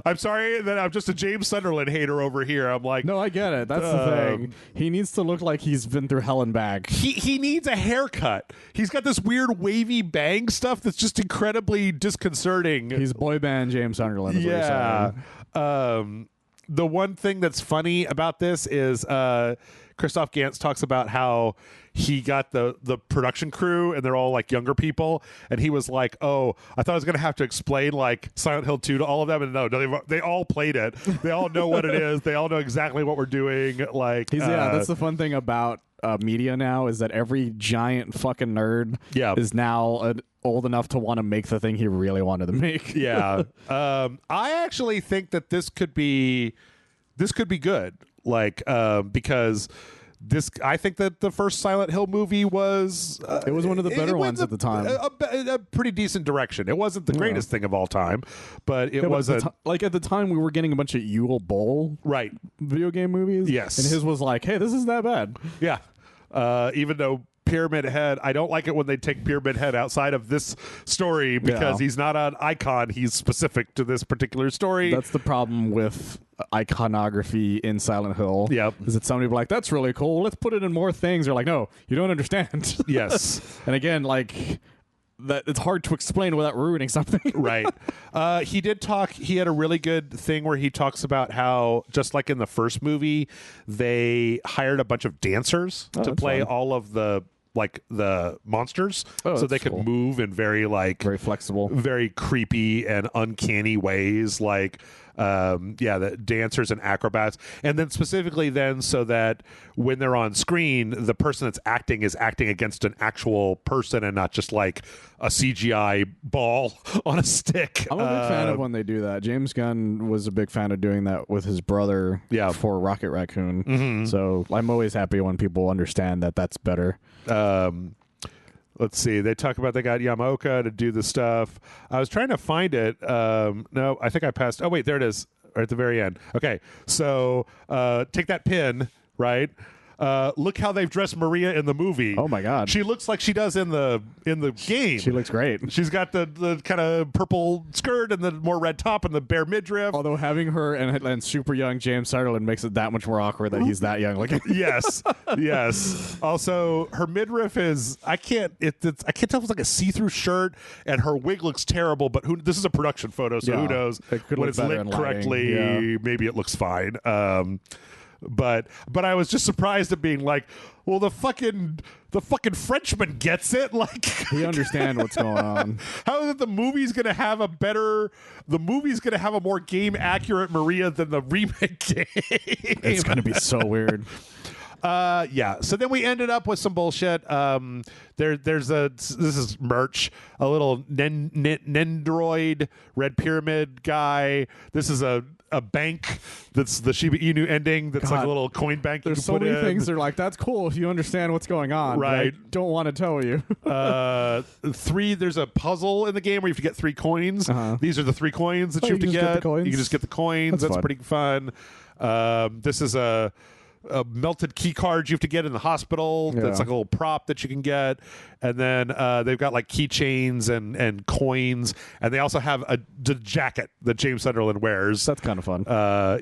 I'm sorry that I'm just a James Sunderland hater over here. I'm like, no, I get it. That's the thing. He needs to look like he's been through hell and back. He needs a haircut. He's got this weird wavy bang stuff that's just incredibly disconcerting. He's boy band James Sunderland. Yeah. The one thing that's funny about this is Christoph Gans talks about how he got the production crew, and they're all like younger people, and he was like, oh, I thought I was going to have to explain like Silent Hill 2 to all of them, and no, they all played it. They all know what it is. They all know exactly what we're doing. Like, that's the fun thing about media now, is that every giant fucking nerd is now old enough to want to make the thing he really wanted to make. Yeah. I actually think that this could be good. Like, because I think that the first Silent Hill movie was it was one of the better ones at the time. A pretty decent direction. It wasn't the greatest thing of all time, but it was like at the time we were getting a bunch of Yule Bowl video game movies. Yes, and his was like, hey, this isn't that bad. Yeah, even though Pyramid Head. I don't like it when they take Pyramid Head outside of this story because he's not an icon. He's specific to this particular story. That's the problem with iconography in Silent Hill. Yep. Is that somebody be like, that's really cool, let's put it in more things. They're like, no, you don't understand. Yes. And again, like, that it's hard to explain without ruining something. Right. He did talk. He had a really good thing where he talks about how, just like in the first movie, they hired a bunch of dancers to play all of the monsters, so they could move in very flexible, very creepy and uncanny ways, like the dancers and acrobats, and then specifically then so that when they're on screen, the person that's acting is acting against an actual person and not just like a CGI ball on a stick. I'm a big fan of when they do that. James Gunn was a big fan of doing that with his brother for Rocket Raccoon. So I'm always happy when people understand that that's better. Let's see. They talk about they got Yamaoka to do the stuff. I was trying to find it. No, I think I passed. Oh, wait, there it is. Right at the very end. Okay, so take that pin, right? Look how they've dressed Maria in the movie. Oh my God, she looks like she does in the game. She looks great. She's got the kind of purple skirt and the more red top and the bare midriff. Although having her and super young James Sutherland makes it that much more awkward that he's that young looking. Yes. Also, her midriff is I can't tell if it's like a see-through shirt, and her wig looks terrible. But this is a production photo, so who knows? When it's lit correctly, maybe it looks fine. But I was just surprised at being like, well, the fucking Frenchman gets it. Like, he understands what's going on. How is it the movie's going to have a more game accurate Maria than the remake game? It's going to be so weird. So then we ended up with some bullshit. This is merch, a little Nendroid Red Pyramid guy. This is a bank that's the Shiba Inu ending. That's like a little coin bank. There's so many things. They're like, that's cool if you understand what's going on. Right. I don't want to tell you. There's a puzzle in the game where you have to get 3 coins. These are the 3 coins that you have to get. You can just get the coins. That's pretty fun. This is a melted key card you have to get in the hospital. That's like a little prop that you can get. And then they've got like keychains and coins, and they also have the jacket that James Sunderland wears. That's kind of fun.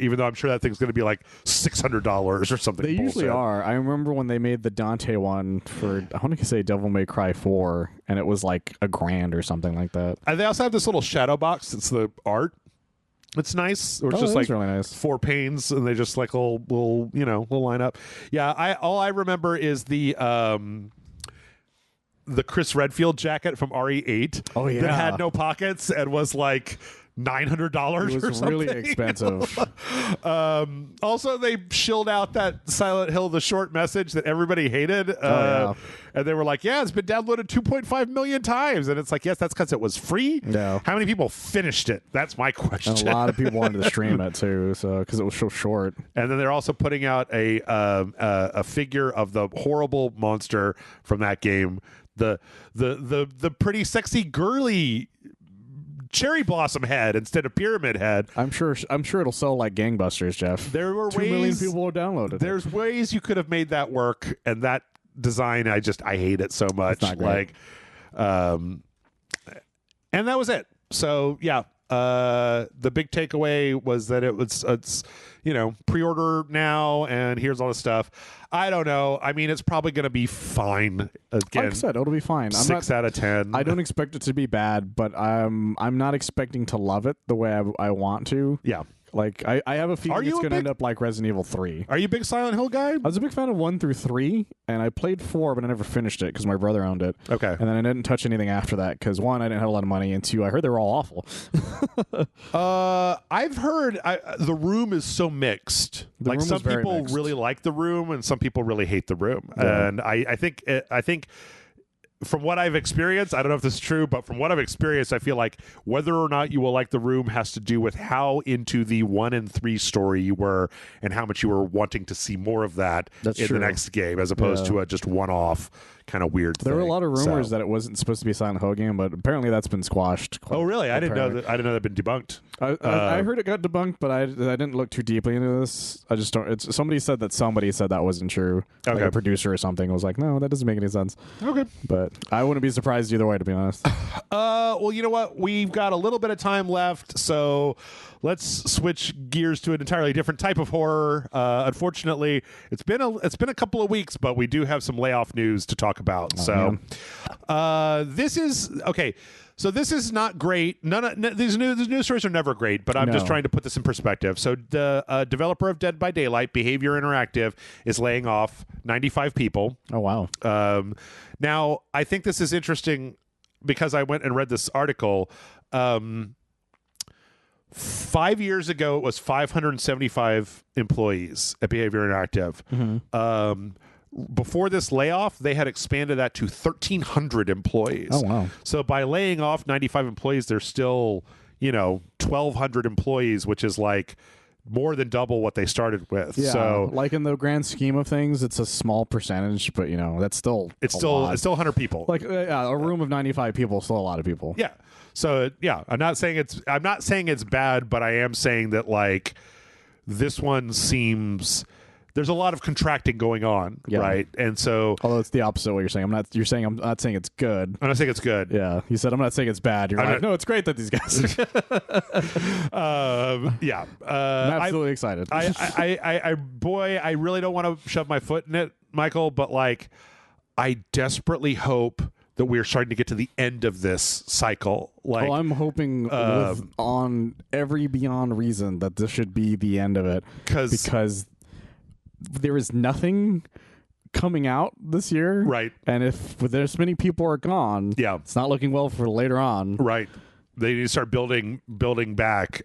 Even though I'm sure that thing's going to be like $600 or something. They usually are. I remember when they made the Dante one for, I want to say Devil May Cry 4, and it was like $1,000 or something like that. And they also have this little shadow box. It's the art. It's nice. Or it's just like really nice. 4 panes, and they just like little line up. Yeah, all I remember is the Chris Redfield jacket from RE8. Oh yeah, that had no pockets and was like $900 or something. It was really expensive. Also, they shilled out that Silent Hill the short message that everybody hated. And they were like, yeah, it's been downloaded 2.5 million times. And it's like, yes, that's because it was free. No. How many people finished it? That's my question. And a lot of people wanted to stream it too, so because it was so short. And then they're also putting out a figure of the horrible monster from that game, the pretty sexy girly cherry blossom head instead of pyramid head. I'm sure it'll sell like gangbusters, Jeff. There were 2 million people will download it. There's ways you could have made that work, and that design, I hate it so much. It's not great. And that was it. So yeah, the big takeaway was that it's pre-order now, and here's all the stuff. I don't know. I mean, it's probably going to be fine. Again, like I said, it'll be fine. 6 out of 10. I don't expect it to be bad, but I'm not expecting to love it the way I want to. Yeah. Like, I have a feeling it's going to end up like Resident Evil 3. Are you a big Silent Hill guy? I was a big fan of 1 through 3, and I played 4, but I never finished it because my brother owned it. Okay. And then I didn't touch anything after that because 1, I didn't have a lot of money, and 2, I heard they were all awful. I've heard the Room is so mixed. Like, some people really like the Room, and some people really hate the Room. Yeah. And I think from what I've experienced, I don't know if this is true, but from what I've experienced, I feel like whether or not you will like The Room has to do with how into the 1 and 3 story you were and how much you were wanting to see more of that in the next game, as opposed to a just one-off kind of weird thing. There were a lot of rumors that it wasn't supposed to be a Silent Hill game, but apparently that's been squashed. Oh, really? I didn't know that. I didn't know that had been debunked. I heard it got debunked, but I didn't look too deeply into this. I just don't. Somebody said that wasn't true. Okay. Like a producer or something was like, no, that doesn't make any sense. Okay. But I wouldn't be surprised either way, to be honest. Well, you know what? We've got a little bit of time left, so let's switch gears to an entirely different type of horror. Unfortunately, it's been a couple of weeks, but we do have some layoff news to talk about. This is okay. So this is not great. These news stories are never great, but I'm just trying to put this in perspective. So the developer of Dead by Daylight, Behavior Interactive, is laying off 95 people. Oh, wow. Now, I think this is interesting because I went and read this article. 5 years ago, it was 575 employees at Behavior Interactive. Mm-hmm. Before this layoff, they had expanded that to 1,300 employees. Oh, wow. So by laying off 95 employees, there's still, 1,200 employees, which is like more than double what they started with. Yeah, so like in the grand scheme of things, it's a small percentage, but that's still it's still 100 people. Like a room of 95 people is still a lot of people. Yeah. So I'm not saying it's bad, but I am saying that like this one seems there's a lot of contracting going on, right? And so, although it's the opposite of what you're saying. I'm not saying it's good. I'm not saying it's good. Yeah, you said I'm not saying it's bad. You're like, no, it's great that these guys. Yeah, I'm absolutely excited. I really don't want to shove my foot in it, Michael, but like, I desperately hope that we're starting to get to the end of this cycle. Like, I'm hoping on every beyond reason that this should be the end of it, because there is nothing coming out this year, right? And if this many people are gone, it's not looking well for later on, right? They need to start building back,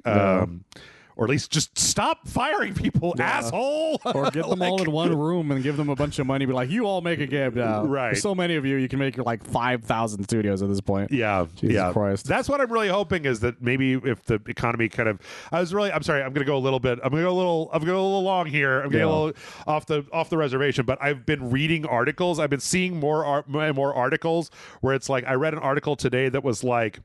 or at least just stop firing people, asshole. Or get them all in one room and give them a bunch of money. Be like, you all make a game now. Right. There's so many of you can make your like 5,000 studios at this point. Yeah. Jesus Christ. That's what I'm really hoping is that maybe if the economy kind of, I'm sorry, I'm going to go a little long here. I'm getting a little off the reservation, but I've been reading articles. I've been seeing more articles where it's like, I read an article today that was like,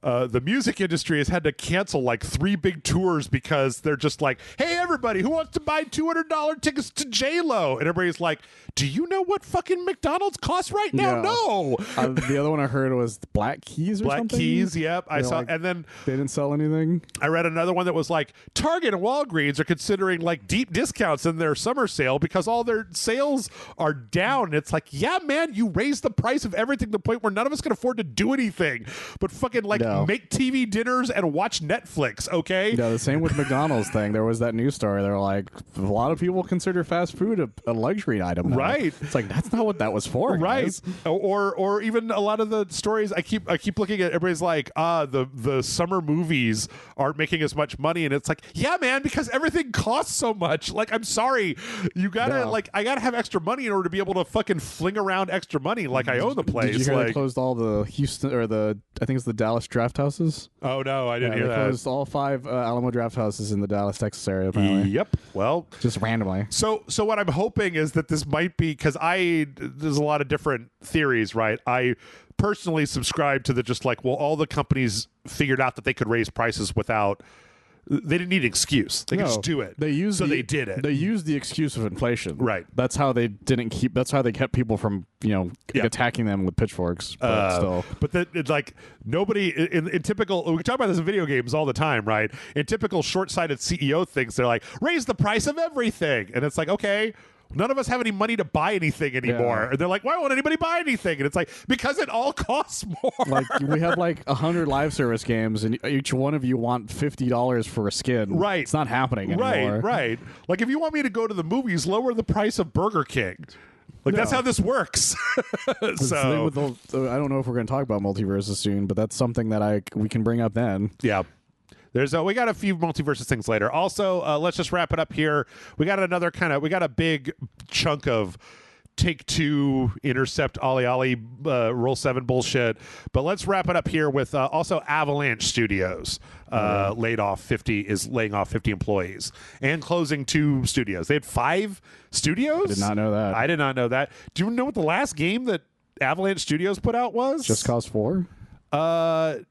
the music industry has had to cancel like 3 big tours because they're just like, hey, everybody, who wants to buy $200 tickets to J-Lo? And everybody's like, do you know what fucking McDonald's costs right now? No. The other one I heard was Black Keys or something. Black Keys, yep. I saw, and then they didn't sell anything. I read another one that was like, Target and Walgreens are considering like deep discounts in their summer sale because all their sales are down. And it's like, yeah, man, you raised the price of everything to the point where none of us can afford to do anything but fucking like make TV dinners and watch Netflix, okay? Yeah, the same with McDonald's thing. There was that news story. They're like, a lot of people consider fast food a luxury item now. Right. It's like, that's not what that was for. Right. Guys. Or even a lot of the stories I keep looking at, everybody's like, the summer movies aren't making as much money, and it's like, yeah, man, because everything costs so much. Like, I'm sorry. You gotta I gotta have extra money in order to be able to fucking fling around extra money like I own the place. Did you hear they closed all the Houston or I think it's the Dallas draft houses? Oh no, I didn't hear they that. Closed all 5 Alamo draft houses in the Dallas, Texas area, apparently. Yep. Well, just randomly. So what I'm hoping is that this might be, because there's a lot of different theories, right? I personally subscribe to the just like, well, all the companies figured out that they could raise prices without. They didn't need an excuse. They could just do it. They did it. They used the excuse of inflation. Right. That's how they That's how they kept people from attacking them with pitchforks. But still. But it's like nobody in typical. We talk about this in video games all the time, right? In typical short-sighted CEO things, they're like, raise the price of everything, and it's like, okay. None of us have any money to buy anything anymore. Yeah. And they're like, why won't anybody buy anything? And it's like, because it all costs more. Like, we have like 100 live service games, and each one of you want $50 for a skin. Right. It's not happening anymore. Right. Like, if you want me to go to the movies, lower the price of Burger King. Like, that's how this works. So I don't know if we're going to talk about Multiversus soon, but that's something that we can bring up then. Yeah. We got a few Multiversus things later. Also, let's just wrap it up here. We got a big chunk of Take-Two, Intercept, Ollie, Roll 7 bullshit. But let's wrap it up here with also Avalanche Studios laying off 50 employees and closing 2 studios. They had 5 studios? I did not know that. I did not know that. Do you know what the last game that Avalanche Studios put out was? Just Cause 4? God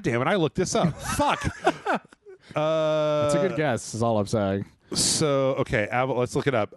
damn it! I looked this up. Fuck. That's a good guess. Is all I'm saying. So okay, let's look it up.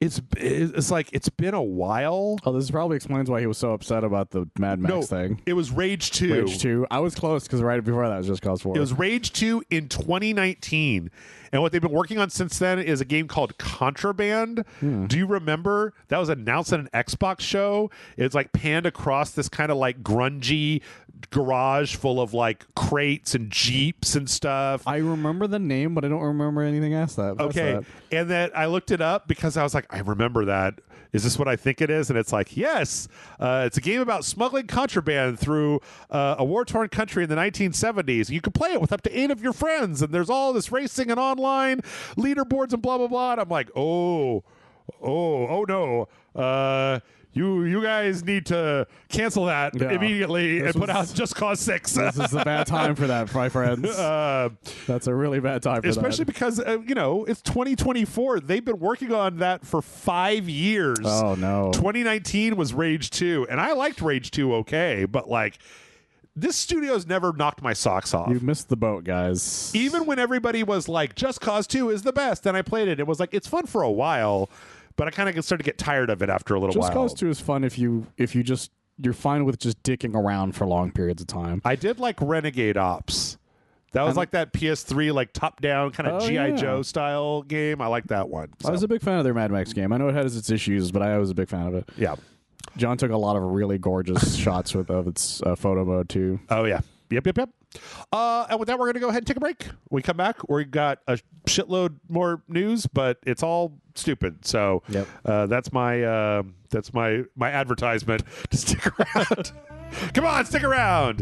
It's like it's been a while. Oh, this probably explains why he was so upset about the Mad Max thing. It was Rage 2. Rage 2. I was close because right before that was Just Cause 4. It was Rage 2 in 2019. And what they've been working on since then is a game called Contraband. Do you remember? That was announced at an Xbox show. It's like panned across this kind of like grungy garage full of like crates and Jeeps and stuff. I remember the name, but I don't remember anything else that. Okay. And then I looked it up because I was like, I remember that. Is this what I think it is? And it's like, yes. It's a game about smuggling contraband through a war-torn country in the 1970s. You can play it with up to 8 of your friends, and there's all this racing and online leaderboards and blah, blah, blah. And I'm like, oh no. You guys need to cancel that immediately and put out Just Cause 6. This is a bad time for that, my friends. That's a really bad time for especially that. because, it's 2024. They've been working on that for 5 years. Oh, no. 2019 was Rage 2, and I liked Rage 2 okay, but, like, this studio's never knocked my socks off. You missed the boat, guys. Even when everybody was like, Just Cause 2 is the best, and I played it, it was like, it's fun for a while. But I kind of started to get tired of it after a little while. Just Cause 2 is fun if you're fine with just dicking around for long periods of time. I did like Renegade Ops. That was like that PS3 like top down kind of G.I. Joe style game. I like that one. So. I was a big fan of their Mad Max game. I know it has its issues, but I was a big fan of it. Yeah. John took a lot of really gorgeous shots of its photo mode too. Oh yeah. Yep. And with that, we're going to go ahead and take a break. When we come back, we got a shitload more news, but it's all stupid. So that's my advertisement to stick around. Come on, stick around.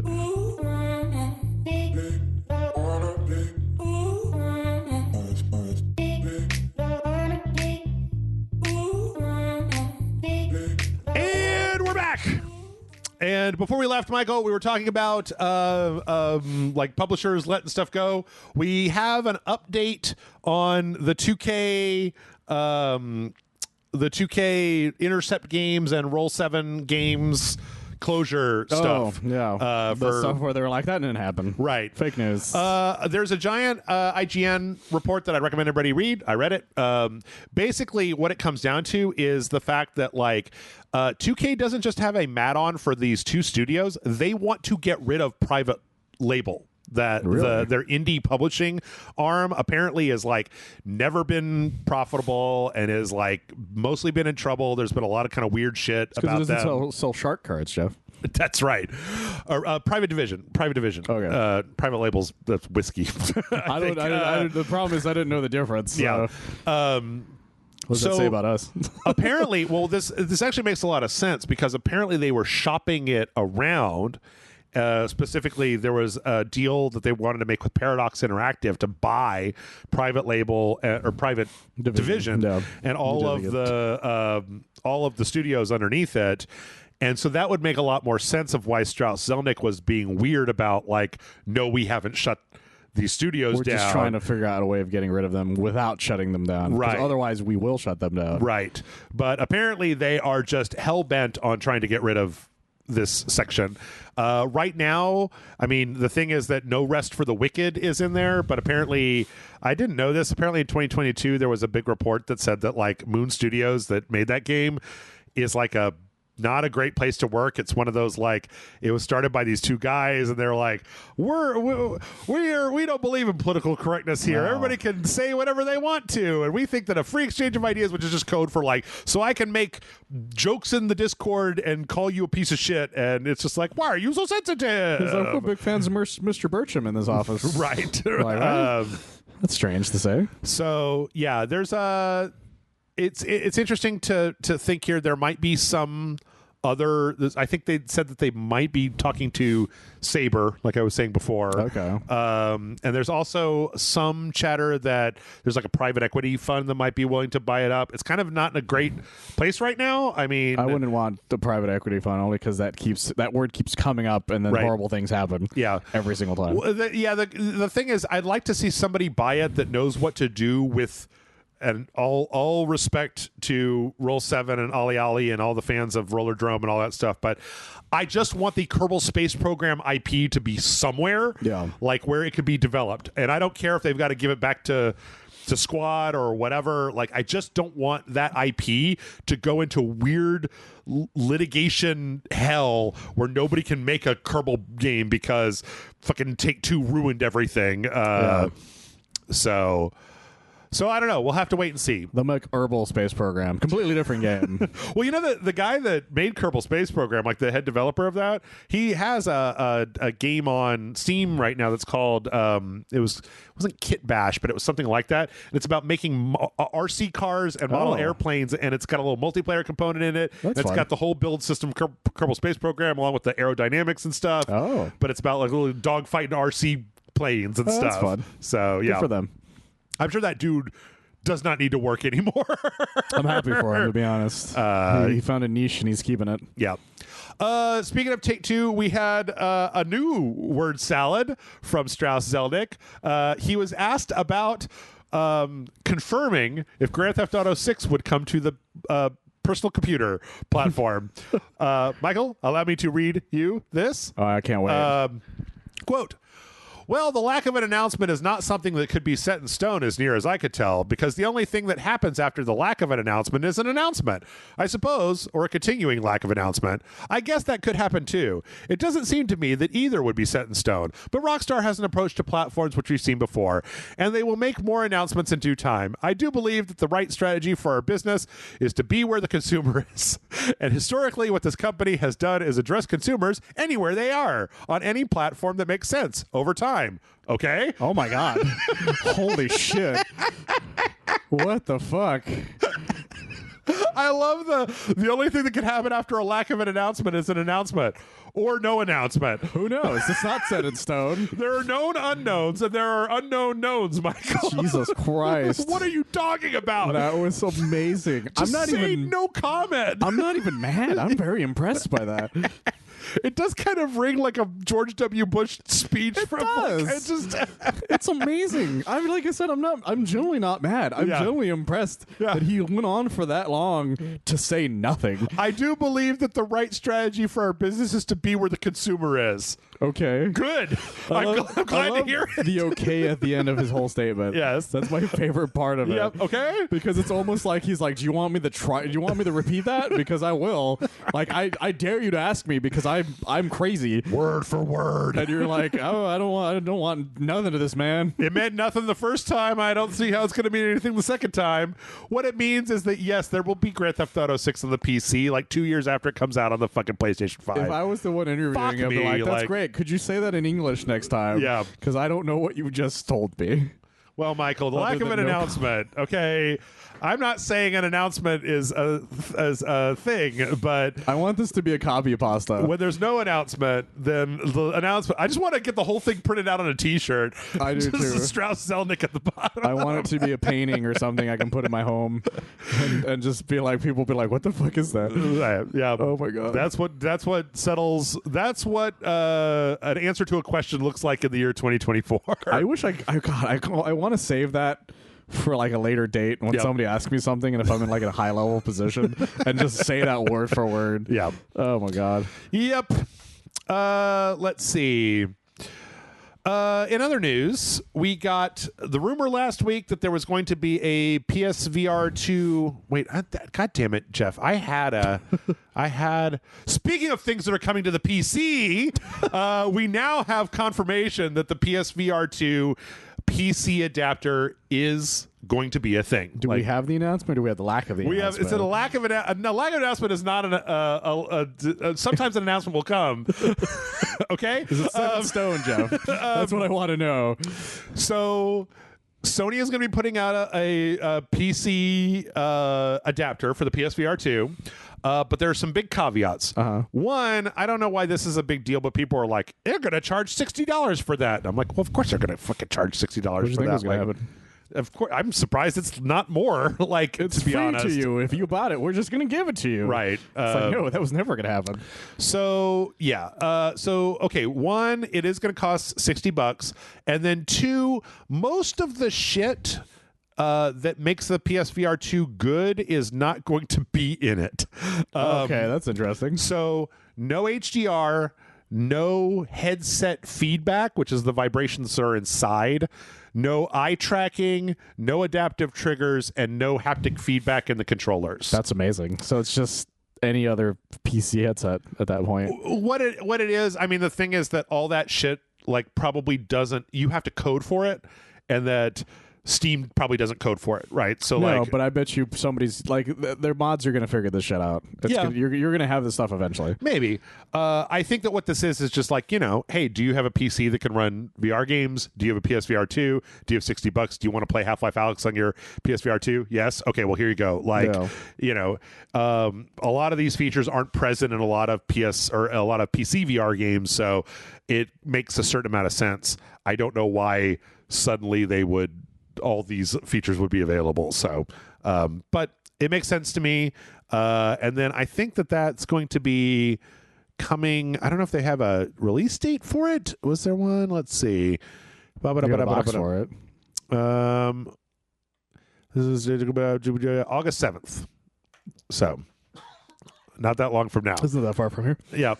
And we're back. And before we left, Michael, we were talking about like publishers letting stuff go. We have an update on the 2K Intercept games and Roll7 games closure stuff. Yeah. The stuff where they were like, that didn't happen. Right. Fake news. There's a giant IGN report that I'd recommend everybody read. I read it. Basically, what it comes down to is the fact that, like, 2K doesn't just have a mat-on for these two studios. They want to get rid of private label. That their indie publishing arm apparently is like never been profitable and is like mostly been in trouble. There's been a lot of kind of weird shit about that. It doesn't sell shark cards, Jeff. That's right. Private division. Okay. Private labels. That's whiskey. The problem is I didn't know the difference. So. Yeah. What does that say about us? Apparently, well, this actually makes a lot of sense because apparently they were shopping it around. Specifically, there was a deal that they wanted to make with Paradox Interactive to buy private label or private division and all of the studios underneath it. And so that would make a lot more sense of why Strauss Zelnick was being weird about, like, no, we haven't shut these studios down. We're just trying to figure out a way of getting rid of them without shutting them down. Right. Otherwise, we will shut them down. Right. But apparently they are just hell-bent on trying to get rid of this section. Right now, I mean, the thing is that No Rest for the Wicked is in there, but apparently, I didn't know this. Apparently in 2022, there was a big report that said that, like, Moon Studios that made that game is like not a great place to work. It's one of those, like, it was started by these two guys and they're like, we don't believe in political correctness here. No. Everybody can say whatever they want to, and we think that a free exchange of ideas, which is just code for, like, so I can make jokes in the Discord and call you a piece of shit, and it's just like, why are you so sensitive? Because we're big fans of Mr. Bircham in this office. Right. Right? That's strange to say. So yeah, there's it's interesting to think here. There might be some other. I think they said that they might be talking to Saber, like I was saying before. Okay. And there's also some chatter that there's like a private equity fund that might be willing to buy it up. It's kind of not in a great place right now. I mean, I wouldn't want the private equity fund only because that word keeps coming up, and then horrible things happen. Yeah, every single time. Well, the thing is, I'd like to see somebody buy it that knows what to do with and all respect to Roll 7 and Ollie Ollie and all the fans of Roller Drome and all that stuff, but I just want the Kerbal Space Program IP to be somewhere, like where it could be developed. And I don't care if they've got to give it back to Squad or whatever. Like, I just don't want that IP to go into weird litigation hell where nobody can make a Kerbal game because fucking Take-Two ruined everything. So I don't know. We'll have to wait and see. The Kerbal Space Program, completely different game. Well, you know, the guy that made Kerbal Space Program, like the head developer of that, he has a game on Steam right now that's called it wasn't Kit Bash, but it was something like that. And it's about making RC cars and model airplanes, and it's got a little multiplayer component in it. That's it's fun. got the whole build system Kerbal Space Program along with the aerodynamics and stuff. But it's about like little dogfighting RC planes and stuff. That's fun. So yeah, Good for them. I'm sure that dude does not need to work anymore. I'm happy for him, to be honest. He found a niche and he's keeping it. Yeah. Speaking of Take-Two, we had a new word salad from Strauss Zelnick. He was asked about confirming if Grand Theft Auto 6 would come to the personal computer platform. Michael, allow me to read you this. Oh, I can't wait. Quote, "Well, the lack of an announcement is not something that could be set in stone as near as I could tell, because the only thing that happens after the lack of an announcement is an announcement, I suppose, or a continuing lack of announcement. I guess that could happen too. It doesn't seem to me that either would be set in stone, but Rockstar has an approach to platforms which we've seen before, and they will make more announcements in due time. I do believe that the right strategy for our business is to be where the consumer is. And historically, what this company has done is address consumers anywhere they are, on any platform that makes sense, over time. Okay?" Oh my god. Holy shit. What the fuck? I love the only thing that could happen after a lack of an announcement is an announcement or no announcement. Who knows? It's not set in stone. There are known unknowns and there are unknown knowns, Michael. Jesus Christ. What are you talking about? That was amazing. Just I'm not say even no comment. I'm not even mad. I'm very impressed by that. It does kind of ring like a George W. Bush speech. It from does. Like, it just It's amazing. Like I said, I'm genuinely not mad. I'm genuinely impressed that he went on for that long to say nothing. I do believe that the right strategy for our business is to be where the consumer is. Okay. Good. I'm glad to hear it. The okay at the end of his whole statement. Yes. That's my favorite part of it. Yep. Okay. Because it's almost like he's like, do you want me to repeat that? Because I will. Like, I dare you to ask me because I'm crazy. Word for word. And you're like, oh, I don't want nothing of this, man. It meant nothing the first time. I don't see how it's going to mean anything the second time. What it means is that, yes, there will be Grand Theft Auto 6 on the PC like 2 years after it comes out on the fucking PlayStation 5. If I was the one interviewing Fuck him, I'd be me, like, that's like- great. Could you say that in English next time? Yeah. Because I don't know what you just told me. Well, Michael, the lack of an than no announcement, okay? I'm not saying an announcement is a thing, but I want this to be a copy pasta. when there's no announcement, then the announcement... I just want to get the whole thing printed out on a T-shirt. I do just too. Strauss Zelnick at the bottom. I want it to be a painting or something I can put in my home and just be like, people be like, what the fuck is that? Yeah. Oh my god. That's what settles. That's what an answer to a question looks like in the year 2024. I wish I want to save that for like a later date when somebody asks me something and if I'm in like a high level position and just say that word for word. Yeah. Oh my god. Yep. Let's see. In other news, we got the rumor last week that there was going to be a PSVR2. Wait, God damn it, Jeff! I had. Speaking of things that are coming to the PC, we now have confirmation that the PSVR2 PC adapter is going to be a thing. Do we have the announcement or do we have the lack of the announcement? It's a lack of lack of announcement is not sometimes an announcement will come. Okay? Is it set in stone, Jeff? That's what I want to know. So Sony is going to be putting out a PC adapter for the PSVR 2. But there are some big caveats. One, I don't know why this is a big deal, but people are like, they're going to charge $60 for that. And I'm like, well, of course they're going to fucking charge $60 for that. What do you think was going to happen? Of course, I'm surprised it's not more. Like, It's to be free honest, to you. If you bought it, we're just going to give it to you. right? It's like, no, that was never going to happen. So yeah. So okay. One, it is going to cost $60, and then two, most of the shit that makes the PSVR2 good is not going to be in it. Okay, that's interesting. So no HDR, no headset feedback, which is the vibrations that are inside, no eye tracking, no adaptive triggers, and no haptic feedback in the controllers. That's amazing. So it's just any other PC headset at that point. What it is, I mean, the thing is that all that shit like probably doesn't, you have to code for it, and that Steam probably doesn't code for it, right? So no, like, but I bet you somebody's like their mods are going to figure this shit out. You're going to have this stuff eventually. Maybe. I think that what this is just like, hey, do you have a PC that can run VR games? Do you have a PSVR 2? Do you have $60? Do you want to play Half-Life Alyx on your PSVR 2? Yes. Okay, well, here you go. Like, a lot of these features aren't present in a lot of PC VR games, so it makes a certain amount of sense. I don't know why suddenly all these features would be available. So, but it makes sense to me. And then I think that's going to be coming. I don't know if they have a release date for it. Was there one? Let's see. Box for it. This is August 7th. So, not that long from now. Isn't that far from here? Yeah.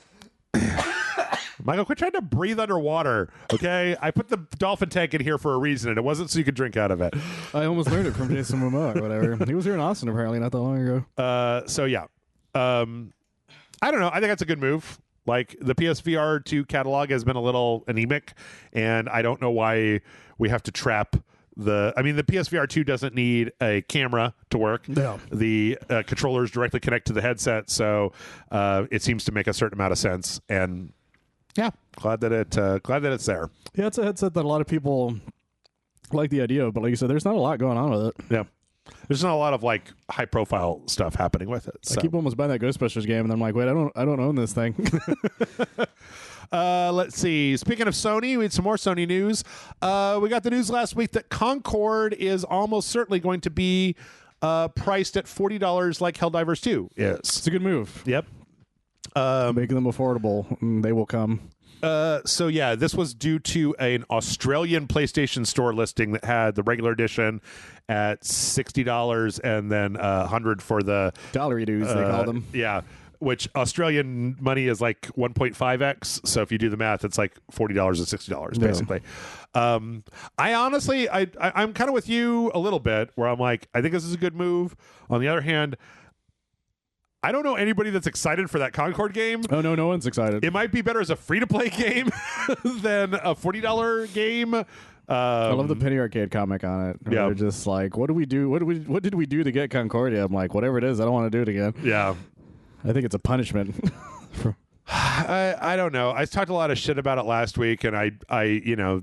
Michael, quit trying to breathe underwater, okay? I put the dolphin tank in here for a reason, and it wasn't so you could drink out of it. I almost learned it from Jason Momoa or whatever. He was here in Austin apparently not that long ago. So yeah. I don't know. I think that's a good move. Like, the PSVR 2 catalog has been a little anemic, and I don't know why we have to trap the PSVR 2 doesn't need a camera to work. No. The controllers directly connect to the headset, so it seems to make a certain amount of sense. And yeah, glad that it's there. Yeah, it's a headset that a lot of people like the idea of, but like you said, there's not a lot going on with it. Yeah. There's not a lot of like high profile stuff happening with it. So. I keep almost buying that Ghostbusters game, and then I'm like, wait, I don't own this thing. Let's see. Speaking of Sony, we had some more Sony news. We got the news last week that Concord is almost certainly going to be priced at $40 like Helldivers 2 is. It's a good move. Yep. Making them affordable, and they will come. So yeah, this was due to an Australian PlayStation Store listing that had the regular edition at $60 and then $100 for the Dollary dues, they call them. Yeah, which Australian money is like 1.5x. So if you do the math, it's like $40 and $60 basically. I honestly, I'm kind of with you a little bit, where I'm like, I think this is a good move. On the other hand, I don't know anybody that's excited for that Concord game. Oh, no one's excited. It might be better as a free-to-play game than a $40 game. I love the Penny Arcade comic on it. Yeah. They're just like, what do we do? What did we do to get Concordia? I'm like, whatever it is, I don't want to do it again. Yeah. I think it's a punishment. I don't know. I talked a lot of shit about it last week, and I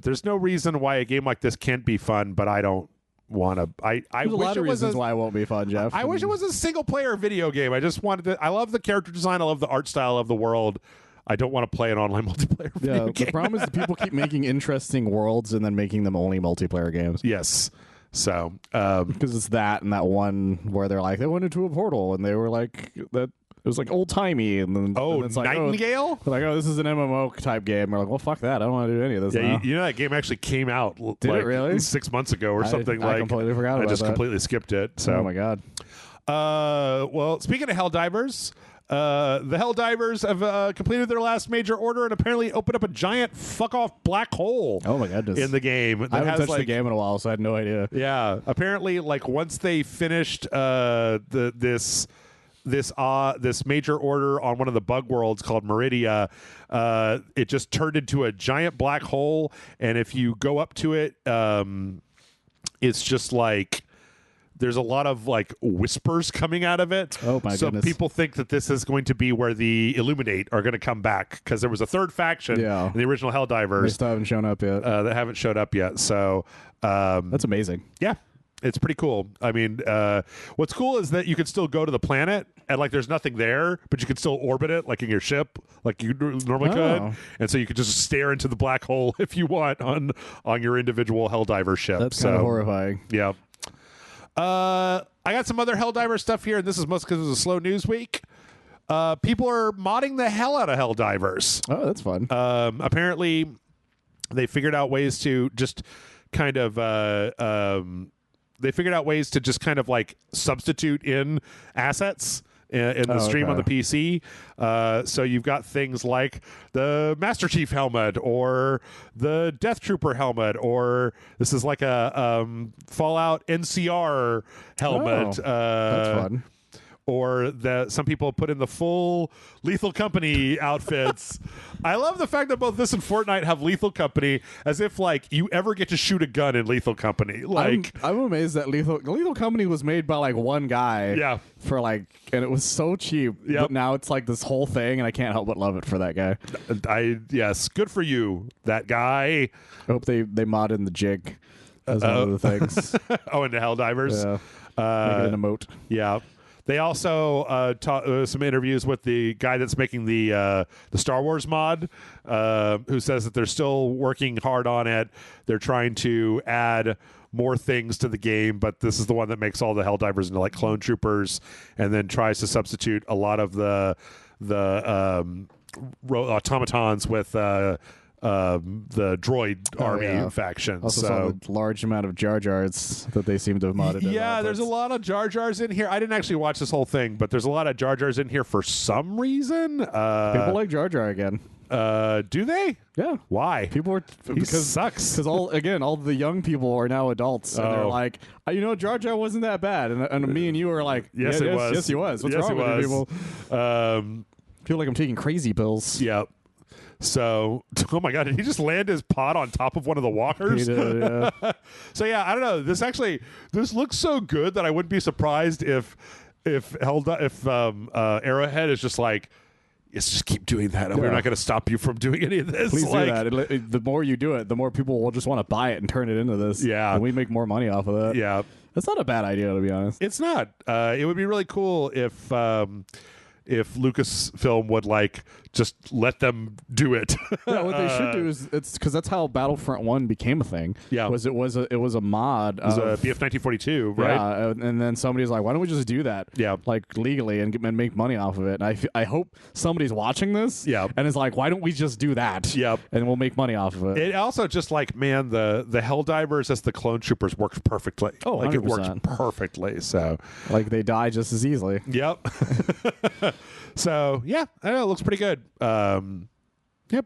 there's no reason why a game like this can't be fun, but I don't want to. I There's wish a lot of reasons why it won't be fun, Jeff. I wish it was a single player video game. I just wanted to. I love the character design. I love the art style of the world. I don't want to play an online multiplayer video game. The problem is that people keep making interesting worlds and then making them only multiplayer games. Yes. So because it's that and that one where they're like, they went into a portal and they were like that. It was like old timey, and then and it's like, Nightingale. They're like, this is an MMO type game. We're like, well, fuck that. I don't want to do any of this. Yeah, now. you know that game actually came out Did it really? 6 months ago or something. I completely forgot about I just that. completely skipped it. So. Oh my god. Well, speaking of Helldivers, the Helldivers have completed their last major order and apparently opened up a giant fuck off black hole. Oh my goodness. In the game. I haven't touched the game in a while, so I had no idea. Yeah, apparently, like once they finished this major order on one of the bug worlds called Meridia, it just turned into a giant black hole, and if you go up to it, it's just like there's a lot of like whispers coming out of it. Oh my goodness. So people think that this is going to be where the Illuminate are going to come back, because there was a third faction in the original Helldivers. They still haven't shown up yet. That haven't showed up yet. So that's amazing. Yeah. It's pretty cool. I mean, what's cool is that you can still go to the planet and like there's nothing there, but you can still orbit it like in your ship, like you normally could. And so you could just stare into the black hole if you want on your individual Helldiver ship. That's kind of horrifying. Yeah. I got some other Helldiver stuff here, and this is mostly because it was a slow news week. People are modding the hell out of Helldivers. Oh, that's fun. Apparently, they figured out ways to just kind of they figured out ways to just kind of like substitute in assets in the stream on the PC. So you've got things like the Master Chief helmet or the Death Trooper helmet, or this is like a Fallout NCR helmet. That's fun. Or that some people put in the full Lethal Company outfits. I love the fact that both this and Fortnite have Lethal Company, as if like you ever get to shoot a gun in Lethal Company. Like I'm amazed that Lethal Company was made by like one guy. Yeah. For like, and it was so cheap. Yep. But now it's like this whole thing, and I can't help but love it for that guy. Yes, good for you, that guy. I hope they mod in the jig as one of the things. Oh, and the Helldivers. Yeah. Make it an emote. Yeah. They also taught some interviews with the guy that's making the Star Wars mod, who says that they're still working hard on it. They're trying to add more things to the game, but this is the one that makes all the Helldivers into like clone troopers, and then tries to substitute a lot of the automatons with the droid army faction. Also so saw the large amount of Jar Jars that they seem to have modded. Yeah, there's a lot of Jar Jars in here. I didn't actually watch this whole thing, but there's a lot of Jar Jars in here for some reason. People like Jar Jar again. Do they? Yeah. Why? People are because sucks. Because all the young people are now adults, and they're like, Jar Jar wasn't that bad, and me and you are like, yes, it was. Yes, he was. What's wrong with you people? Feel like I'm taking crazy pills. Yeah. So, oh my God, did he just land his pod on top of one of the walkers? He did, yeah. So yeah, I don't know. This looks so good that I wouldn't be surprised if Arrowhead is just like, let's just keep doing that. We're not going to stop you from doing any of this. Please do that. The more you do it, the more people will just want to buy it and turn it into this. Yeah. And we make more money off of that. Yeah. That's not a bad idea, to be honest. It's not. It would be really cool if Lucasfilm would like just let them do it. Yeah, what they should do is it's because that's how Battlefront 1 became a thing. Yeah, it was a mod. It was a BF 1942, right? Yeah, and then somebody's like, why don't we just do that? Yeah, like legally and make money off of it. And I hope somebody's watching this. Yeah, and is like, why don't we just do that? Yeah, and we'll make money off of it. It also just like, man, the Helldivers as the clone troopers works perfectly. Oh, like 100%. It works perfectly. So like they die just as easily. Yep. So yeah, I know it looks pretty good. Yep.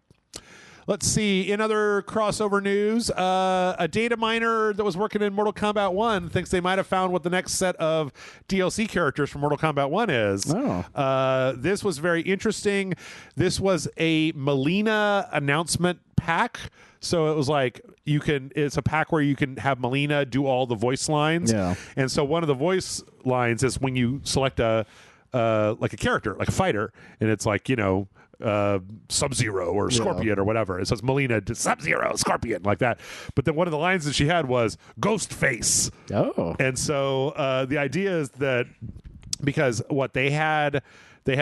Let's see. In other crossover news, a data miner that was working in Mortal Kombat 1 thinks they might have found what the next set of DLC characters from Mortal Kombat 1 is. Oh. This was very interesting. This was a Melina announcement pack. So it was like it's a pack where you can have Melina do all the voice lines. Yeah. And so one of the voice lines is when you select like a character, like a fighter, and it's like, Sub-Zero or Scorpion or whatever. It says Melina Sub-Zero, Scorpion, like that. But then one of the lines that she had was Ghostface. Oh. And so the idea is that because they had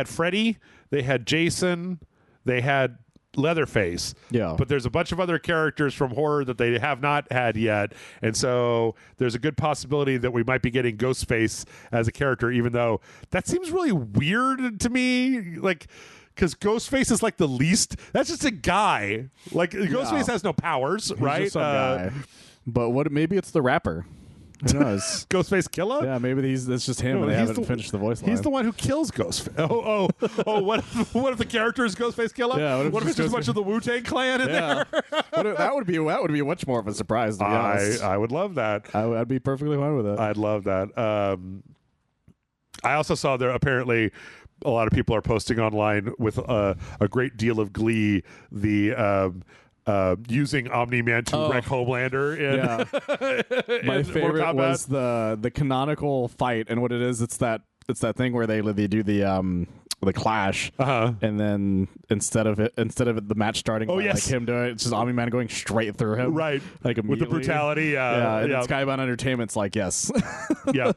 Freddy, they had Jason, they had Leatherface. Yeah. But there's a bunch of other characters from horror that they have not had yet. And so there's a good possibility that we might be getting Ghostface as a character, even though that seems really weird to me. Like, because Ghostface is like the least. That's just a guy. Like, Ghostface has no powers, He's right? Just some guy. But maybe it's the rapper. Who knows? Ghostface Killer? Yeah, maybe that's just him, and they haven't finished the voice line. He's the one who kills Ghostface. Oh! What if the character is Ghostface Killer? Yeah. What if it's just a bunch of the Wu-Tang Clan in there? That would be much more of a surprise. To be honest, I would love that. I'd be perfectly fine with that. I'd love that. I also saw there apparently a lot of people are posting online with a great deal of glee using Omni-Man to wreck Homelander in My in favorite was the canonical fight, and what it is, it's that thing where they do the clash, and then instead of the match starting like him doing it, it's just Omni-Man going straight through him, right? Like immediately. With the brutality, and Skybound Entertainment's like, yes, yeah.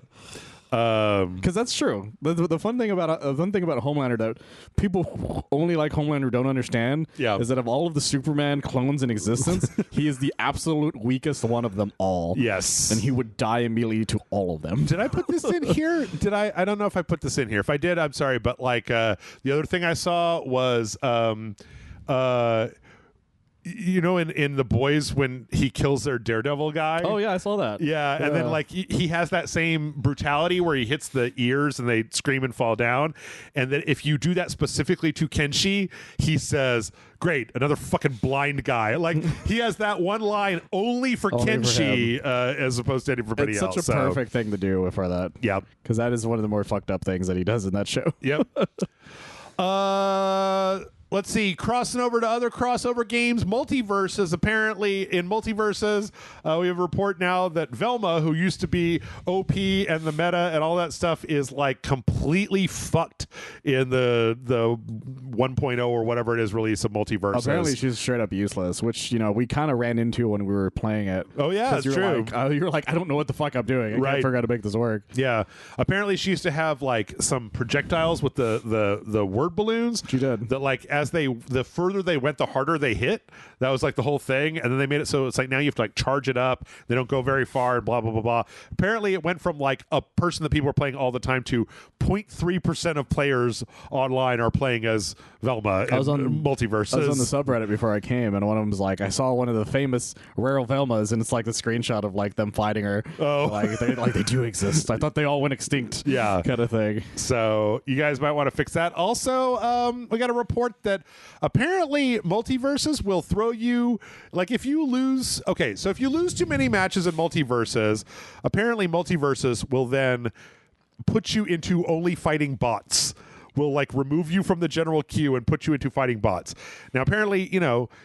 Because that's true. The fun thing about Homelander that people only like Homelander don't understand is that of all of the Superman clones in existence, he is the absolute weakest one of them all. Yes, and he would die immediately to all of them. Did I put this in here? Did I? I don't know if I put this in here. If I did, I'm sorry. But like the other thing I saw was you know, in The Boys when he kills their Daredevil guy. Oh yeah, I saw that. Yeah, and then like he has that same brutality where he hits the ears and they scream and fall down. And then if you do that specifically to Kenshi, he says, "Great, another fucking blind guy." Like he has that one line only for Kenshi, as opposed to anybody else. It's such a perfect thing to do for that. Yeah, because that is one of the more fucked up things that he does in that show. Yep. Let's see, crossing over to other crossover games, Multiversus. Apparently, in Multiversus, we have a report now that Velma, who used to be OP and the meta and all that stuff, is like completely fucked in the 1.0 or whatever it is release of Multiversus. Apparently, she's straight up useless, which we kind of ran into when we were playing it. Oh yeah, that's true. You're like, I don't know what the fuck I'm doing. I can't figure out how to make this work. Yeah, apparently she used to have like some projectiles with the word balloons. She did that, like, as the further they went, the harder they hit. That was like the whole thing, and then they made it so it's like now you have to like charge it up. They don't go very far, and blah blah blah blah. Apparently, it went from like a person that people are playing all the time to 0.3% of players online are playing as Velma. I was on Multiversus. I was on the subreddit before I came, and one of them was like, I saw one of the famous rare Velmas, and it's like the screenshot of like them fighting her. Oh, they do exist. I thought they all went extinct. Yeah, kind of thing. So you guys might want to fix that. Also, we got a report that apparently Multiversus will throw you, like, if you lose. Okay, so if you lose too many matches in Multiversus, apparently Multiversus will then put you into only fighting bots. Will like remove you from the general queue and put you into fighting bots. Now, apparently,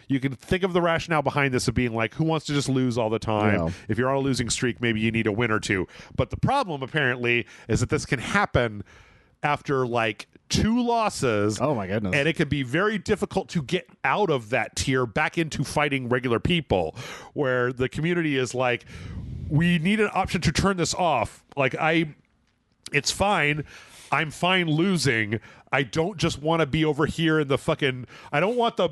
you can think of the rationale behind this of being like, who wants to just lose all the time? Yeah. If you're on a losing streak, maybe you need a win or two. But the problem, apparently, is that this can happen after like 2 losses. Oh my goodness. And it can be very difficult to get out of that tier back into fighting regular people, where the community is like, we need an option to turn this off. Like, it's fine. I'm fine losing. I don't just want to be over here in the fucking. I don't want the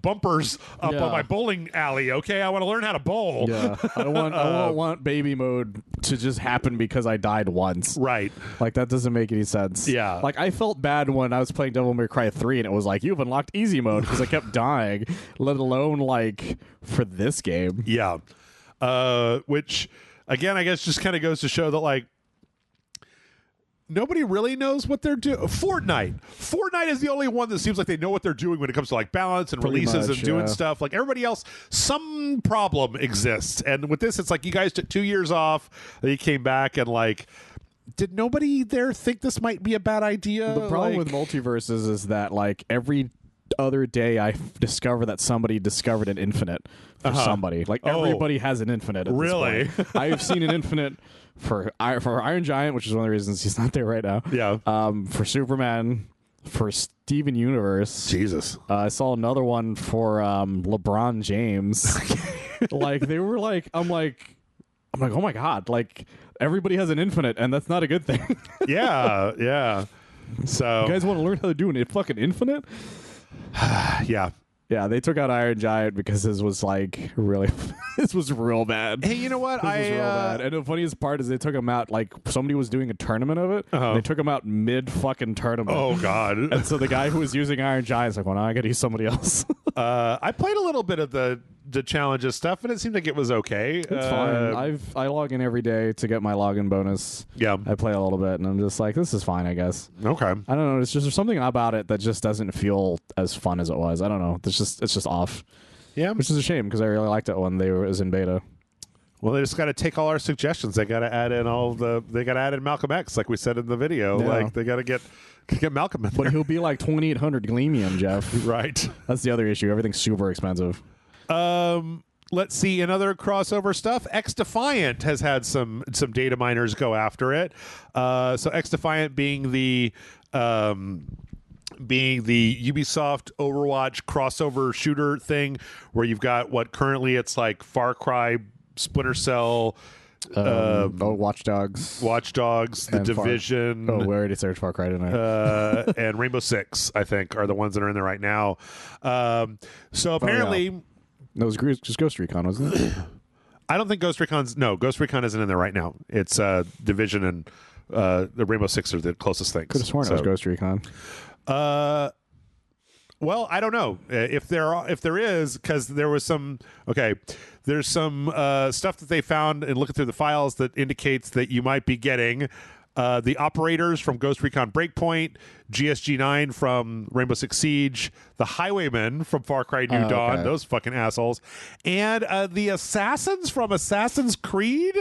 bumpers up on my bowling alley. Okay, I want to learn how to bowl. Yeah, I don't want baby mode to just happen because I died once. Right, like that doesn't make any sense. Yeah, like I felt bad when I was playing Devil May Cry 3 and it was like, you've unlocked easy mode because I kept dying. Let alone like for this game. Yeah, which again I guess just kind of goes to show that like, nobody really knows what they're doing. Fortnite is the only one that seems like they know what they're doing when it comes to like balance and releases and doing stuff. Like everybody else, some problem exists. And with this, it's like you guys took 2 years off. Then you came back and like, did nobody there think this might be a bad idea? The problem with Multiverses is that like every other day I discover that somebody discovered an infinite for somebody. Like everybody has an infinite. At really? This point. I've seen an infinite for Iron Giant, which is one of the reasons he's not there right now. Yeah. For Superman, for Steven Universe. Jesus. I saw another one for LeBron James. Like they were like, I'm like, oh my god, like everybody has an infinite, and that's not a good thing. Yeah. So you guys want to learn how to do an fucking infinite? Yeah, they took out Iron Giant because this was like really, this was real bad. Hey, you know what? This was real bad. And the funniest part is they took him out like somebody was doing a tournament of it. And they took him out mid fucking tournament. Oh god! And so the guy who was using Iron Giant's like, well, now I got to use somebody else. I played a little bit of the challenges stuff, and it seemed like it was okay. It's fine. I log in every day to get my login bonus. Yeah, I play a little bit, and I'm just like, this is fine, I guess. Okay. I don't know. It's just there's something about it that just doesn't feel as fun as it was. I don't know. It's just off. Yeah, which is a shame because I really liked it when it was in beta. Well, they just got to take all our suggestions. They got to add in They got to add in Malcolm X, like we said in the video. Yeah. Like they got to get Malcolm in there. But he'll be like 2,800 Gleamium, Jeff. Right. That's the other issue. Everything's super expensive. Let's see another crossover stuff. XDefiant has had some data miners go after it. So XDefiant being the Ubisoft Overwatch crossover shooter thing, where you've got what currently it's like Far Cry, Splinter Cell, Watch Dogs, The Division. we already searched Far Cry tonight. And Rainbow Six, I think, are the ones that are in there right now. So apparently. No, it was just Ghost Recon, wasn't it? I don't think Ghost Recon isn't in there right now. It's Division and the Rainbow Six are the closest things. Could have sworn it was Ghost Recon. Well, I don't know if there is, because there was some. Okay, there's some stuff that they found and looking through the files that indicates that you might be getting the operators from Ghost Recon Breakpoint, GSG-9 from Rainbow Six Siege, the Highwaymen from Far Cry New Dawn, okay. those fucking assholes, and the assassins from Assassin's Creed,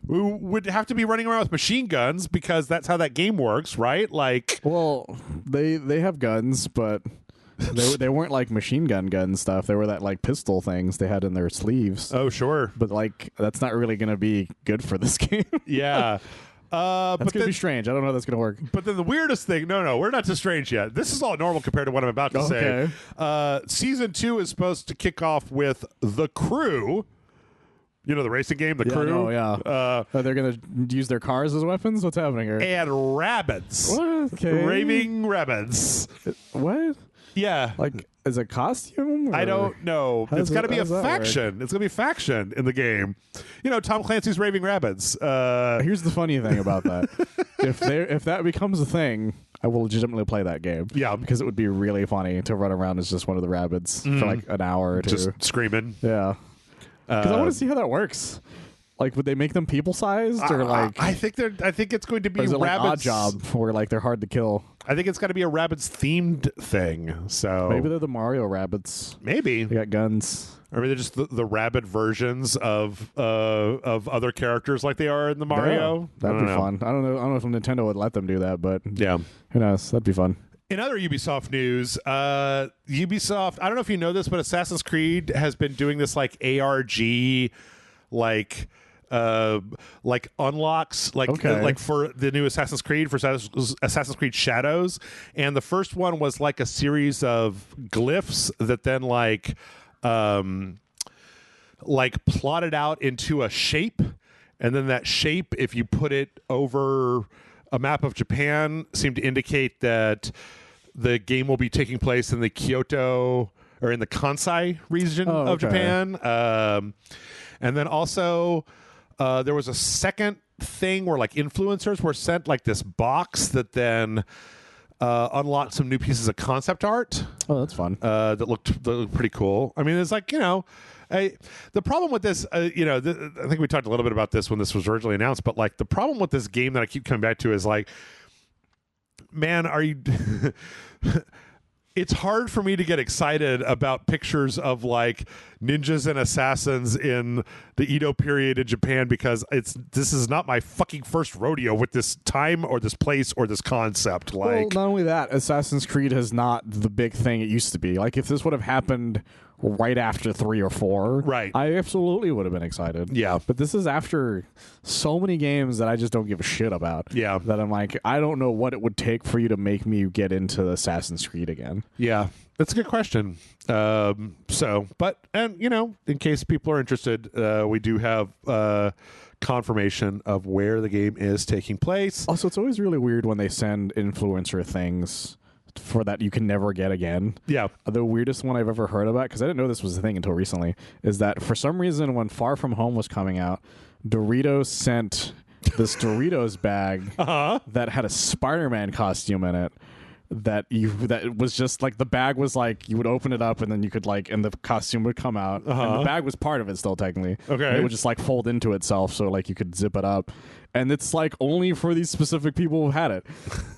who would have to be running around with machine guns because that's how that game works, right? Like, well, they have guns, but they weren't like machine gun stuff. They were that like pistol things they had in their sleeves. oh sure, But like that's not really going to be good for this game. yeah. That's But going to be strange. I don't know how that's going to work. But then the weirdest thing, no, we're not to strange yet. This is all normal compared to what I'm about to Okay. say. Season 2 is supposed to kick off with The Crew. You know, the racing game, The Crew? No, yeah. They're going to use their cars as weapons? What's happening here? And rabbits. What? Okay. Raving rabbits. What? Yeah. Like, is it costume? I or- don't know. How It's does got to it- be how a does that work? faction. It's going to be a faction in the game. You know, Tom Clancy's Raving Rabbits. Here's the funny thing about that. if that becomes a thing, I will legitimately play that game. Yeah. Because it would be really funny to run around as just one of the rabbits for like an hour or two. Just screaming. Yeah. Because I want to see how that works. Like, would they make them people sized or like? I think it's going to be or is it like rabbits. Odd Job where like they're hard to kill? I think it's got to be a rabbits themed thing. So Maybe they're the Mario rabbits. maybe. They got guns. Or maybe they're just the rabbit versions of other characters like they are in the Mario. Yeah, that'd be know. fun. I don't know if Nintendo would let them do that, but Yeah. who knows? That'd be fun. In other Ubisoft news, Ubisoft, I don't know if you know this, but Assassin's Creed has been doing this like ARG like unlocks like for the new Assassin's Creed, for Assassin's Creed Shadows, and the first one was like a series of glyphs that then like plotted out into a shape, and then that shape, if you put it over a map of Japan, seemed to indicate that the game will be taking place in the Kyoto or in the Kansai region of Japan. And then also there was a second thing where like influencers were sent like this box that then unlocked some new pieces of concept art. Oh, that's fun. That looked pretty cool. I mean, it's like, you know, the problem with this, you know, I think we talked a little bit about this when this was originally announced, but like the problem with this game that I keep coming back to is like, man, are you... It's hard for me to get excited about pictures of like ninjas and assassins in the Edo period in Japan because this is not my fucking first rodeo with this time or this place or this concept. Like, well, not only that, Assassin's Creed is not the big thing it used to be. Like, if this would have happened right after 3 or 4, right, I absolutely would have been excited. Yeah. But this is after so many games that I just don't give a shit about. Yeah. That I'm like, I don't know what it would take for you to make me get into Assassin's Creed again. Yeah, that's a good question. And you know, in case people are interested, we do have confirmation of where the game is taking place. Also, it's always really weird when they send influencer things for that you can never get again. Yeah. The weirdest one I've ever heard about, because I didn't know this was a thing until recently, is that for some reason when Far From Home was coming out, Doritos sent this Doritos bag that had a Spider-Man costume in it. That was just like, the bag was like, you would open it up and then you could like, and the costume would come out, and the bag was part of it still technically. Okay. And it would just like fold into itself, so like you could zip it up, and it's like only for these specific people who had it,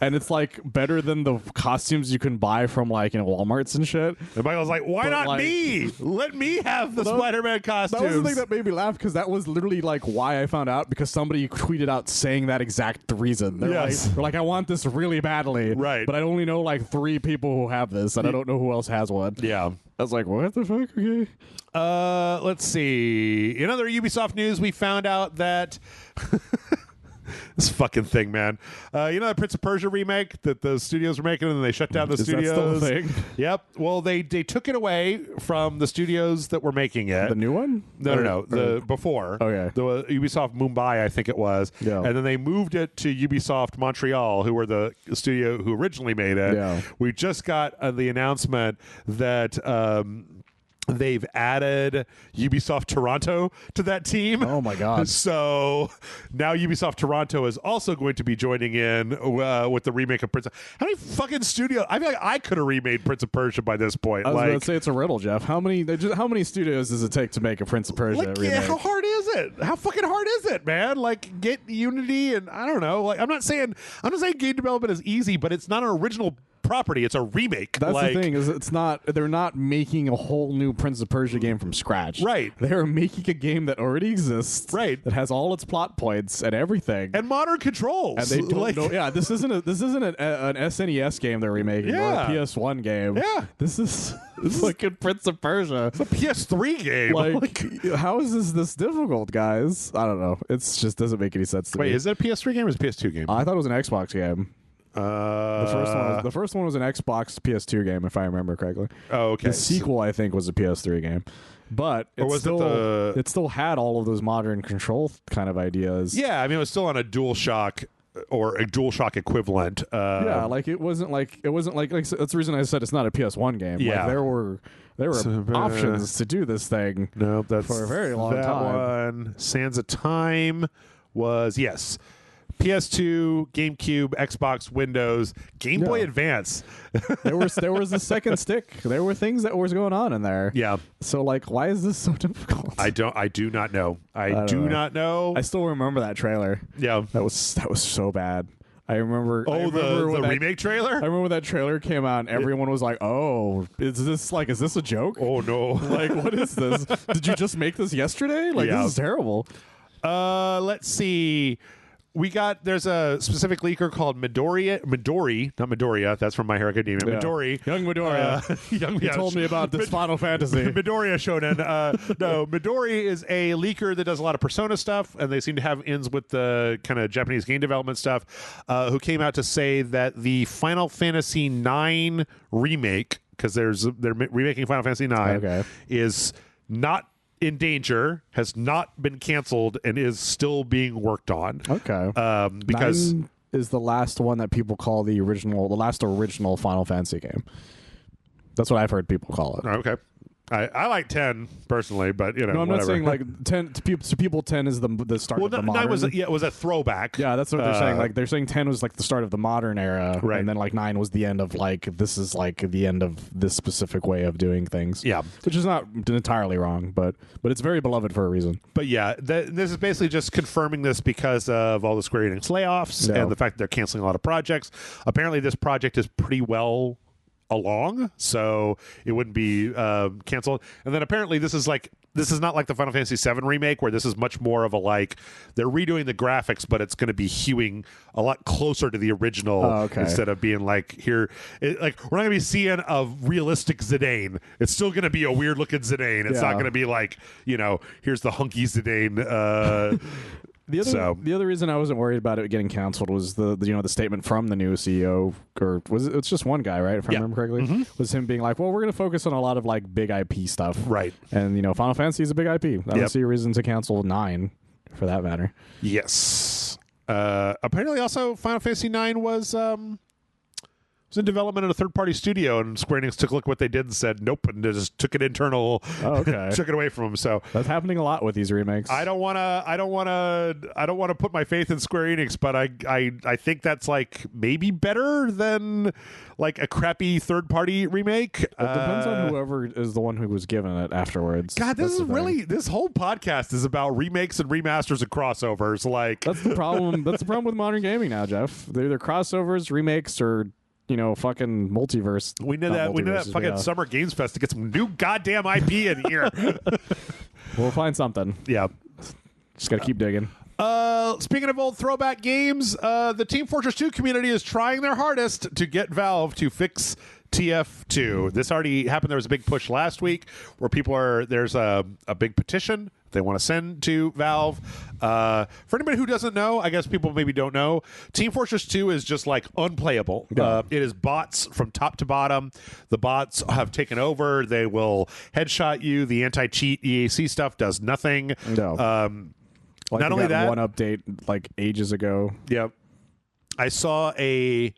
and it's like better than the costumes you can buy from like Walmarts and shit. And Michael's like, why But, not like- me? Let me have the Well, Spider-Man costumes. That was the thing that made me laugh, because that was literally like why I found out, because somebody tweeted out saying that exact reason. Yes. They're like, I want this really badly, Right. but I only know like 3 people who have this, and I don't know who else has one. Yeah. I was like, what the fuck? Okay. Let's see. In other Ubisoft news, we found out that this fucking thing, man. You know that Prince of Persia remake that the studios were making, and then they shut down the Is that studios. still a thing? Yep. Well, they took it away from the studios that were making it. The new one? No. The before. Okay. The Ubisoft Mumbai, I think it was. Yeah. And then they moved it to Ubisoft Montreal, who were the studio who originally made it. Yeah. We just got the announcement that They've added Ubisoft Toronto to that team. Oh my god! So now Ubisoft Toronto is also going to be joining in with the remake of Prince. How many fucking studios? I feel like I could have remade Prince of Persia by this point. I was about to say it's a riddle, Jeff. How many studios does it take to make a Prince of Persia remake? Yeah, how hard is it? How fucking hard is it, man? Like, get Unity, and I don't know. Like, I'm not saying game development is easy, but it's not an original property. It's a remake. That's the thing, is it's not. They're not making a whole new Prince of Persia game from scratch. Right. They're making a game that already exists. Right. That has all its plot points and everything. And modern controls. And they don't know. Yeah, this isn't an SNES game they're remaking or a PS1 game. Yeah. This is fucking Prince of Persia. It's a PS3 game. Like, how is this difficult, guys? I don't know. It's just doesn't make any sense to me. Wait, is it a PS3 game or is it a PS2 game? I thought it was an Xbox game. The first one was an Xbox PS2 game, if I remember correctly. Oh, okay. The sequel, I think, was a PS3 game, but it still had all of those modern control kind of ideas. Yeah, I mean, it was still on a DualShock or a DualShock equivalent. Yeah, like it wasn't like that's the reason I said it's not a PS1 game. Yeah, like, there were options to do this thing. No, that's for a very long that time. One Sands of Time was PS2, GameCube, Xbox, Windows, Game Boy Advance. there was a second stick. There were things that was going on in there. Yeah. So like, why is this so difficult? I do not know. I do not know. I still remember that trailer. Yeah. That was so bad. I remember. The remake trailer? I remember when that trailer came out and everyone was like, "Oh, is this a joke? Oh no. Like, what is this? Did you just make this yesterday? Like, this is terrible." Let's see. There's a specific leaker called Midori, not Midoriya. That's from My Hero Academia. Yeah. Midori. Young Midoriya. He told me about this Final Fantasy. Midoriya Shonen. No, Midori is a leaker that does a lot of Persona stuff, and they seem to have ins with the kind of Japanese game development stuff, who came out to say that the Final Fantasy IX remake, because they're remaking Final Fantasy IX, is not in danger, has not been canceled, and is still being worked on. Okay. Because 9 is the last one that people call the last original Final Fantasy game. That's what I've heard people call it. Okay. I like 10 personally, but no, I'm whatever. not saying like 10 to people. 10 is the start of the modern. 9 was a throwback. Yeah, that's what they're saying. Like they're saying 10 was like the start of the modern era, right? And then like 9 was the end of this is like the end of this specific way of doing things. Yeah, which is not entirely wrong, but it's very beloved for a reason. But yeah, this is basically just confirming this because of all the Square Enix layoffs and the fact that they're canceling a lot of projects. Apparently, this project is pretty well along, so it wouldn't be canceled. And then apparently this is not like the Final Fantasy VII remake, where this is much more of a they're redoing the graphics, but it's going to be hewing a lot closer to the original instead of being we're not going to be seeing a realistic Zidane. It's still going to be a weird looking Zidane. It's not going to be here's the hunky Zidane. The other reason I wasn't worried about it getting canceled was the statement from the new CEO, or it's just one guy, right? If I remember correctly, was him being like, "Well, we're going to focus on a lot of big IP stuff, right?" And Final Fantasy is a big IP. I don't see a reason to cancel 9, for that matter. Yes. Apparently, also Final Fantasy IX was in development at a third-party studio, and Square Enix took a look at what they did and said nope, and they just took it internal. Took it away from them. So that's happening a lot with these remakes. I don't want to put my faith in Square Enix, but I think that's maybe better than a crappy third-party remake. It depends on whoever is the one who was given it afterwards. God, this whole podcast is about remakes and remasters and crossovers. That's the problem. That's the problem with modern gaming now, Jeff. They're either crossovers, remakes, or fucking multiverse. We need that fucking Summer Games Fest to get some new goddamn IP in here. We'll find something. Yeah. Just got to keep digging. Speaking of old throwback games, the Team Fortress 2 community is trying their hardest to get Valve to fix TF2. This already happened. There was a big push last week where there's a big petition they want to send to Valve. For anybody who doesn't know, I guess people maybe don't know, Team Fortress 2 is just unplayable. Yeah. It is bots from top to bottom. The bots have taken over. They will headshot you. The anti-cheat EAC stuff does nothing. No. Not only that, one update ages ago. Yep. I saw a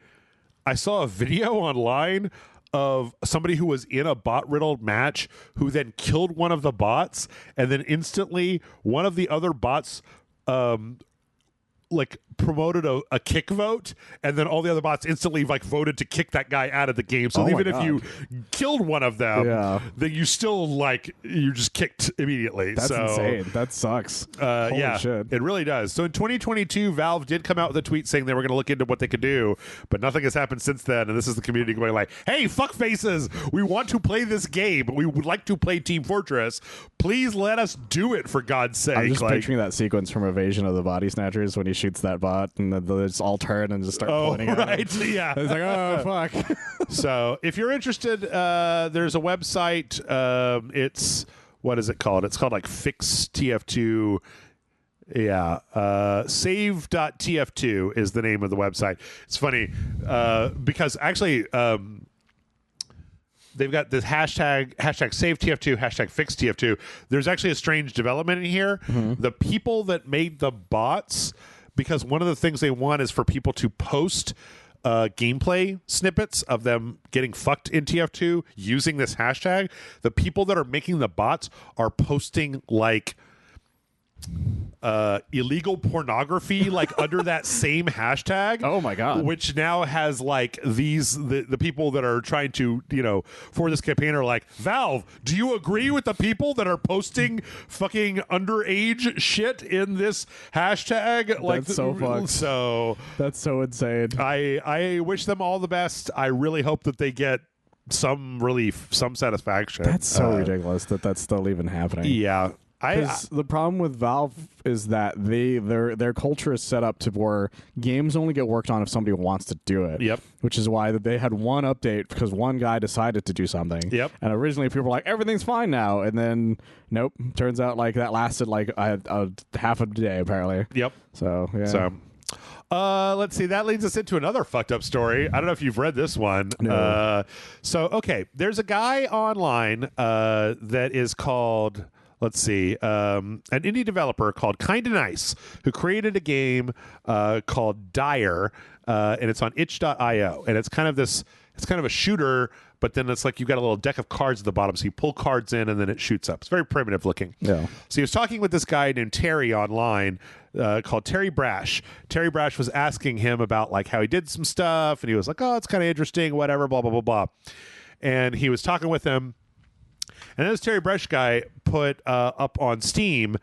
video online of somebody who was in a bot riddled match who then killed one of the bots, and then instantly one of the other bots like promoted a kick vote, and then all the other bots instantly like voted to kick that guy out of the game. So even if you killed one of them, then you still like you just kicked immediately. That's insane. That sucks. Yeah, shit. It really does. So in 2022, Valve did come out with a tweet saying they were going to look into what they could do, but nothing has happened since then. And this is the community going like, "Hey, fuck faces, we want to play this game, but we would like to play Team Fortress. Please let us do it for God's sake." I'm just picturing that sequence from Invasion of the Body Snatchers when he shoots that bot and then they just all turn and just start pointing at him. Yeah. It's like, oh, fuck. So if you're interested, there's a website. It's, what is it called? It's called like Fix TF2. Yeah. Save.tf2 is the name of the website. It's funny because actually they've got this hashtag save TF2, hashtag fix TF2. There's actually a strange development in here. The people that made the bots, because one of the things they want is for people to post gameplay snippets of them getting fucked in TF2 using this hashtag. The people that are making the bots are posting like illegal pornography like under that same hashtag. Oh my god. Which now has like the people that are trying to, you know, for this campaign are like, Valve, do you agree with the people that are posting fucking underage shit in this hashtag? Like, that's so fucked. So that's so insane. I wish them all the best. I really hope that they get some relief, some satisfaction. That's so ridiculous that that's still even happening. Yeah. The problem with Valve is that their culture is set up to where games only get worked on if somebody wants to do it. Yep. Which is why they had one update because one guy decided to do something. Yep. And originally people were like, everything's fine now, and then nope. Turns out like that lasted like a half of the day apparently. Yep. So yeah. So. Let's see. That leads us into another fucked up story. I don't know if you've read this one. No. Okay. There's a guy online that is called, let's see, an indie developer called Kinda Nice, who created a game called Dire, and it's on itch.io. And it's kind of a shooter, but then it's like you've got a little deck of cards at the bottom, so you pull cards in and then it shoots up. It's very primitive looking. Yeah. So he was talking with this guy named Terry online, called Terry Brash. Terry Brash was asking him about like how he did some stuff, and he was like, "Oh, it's kind of interesting, whatever, blah blah blah blah." And he was talking with him, and this Terry Brash guy put up on Steam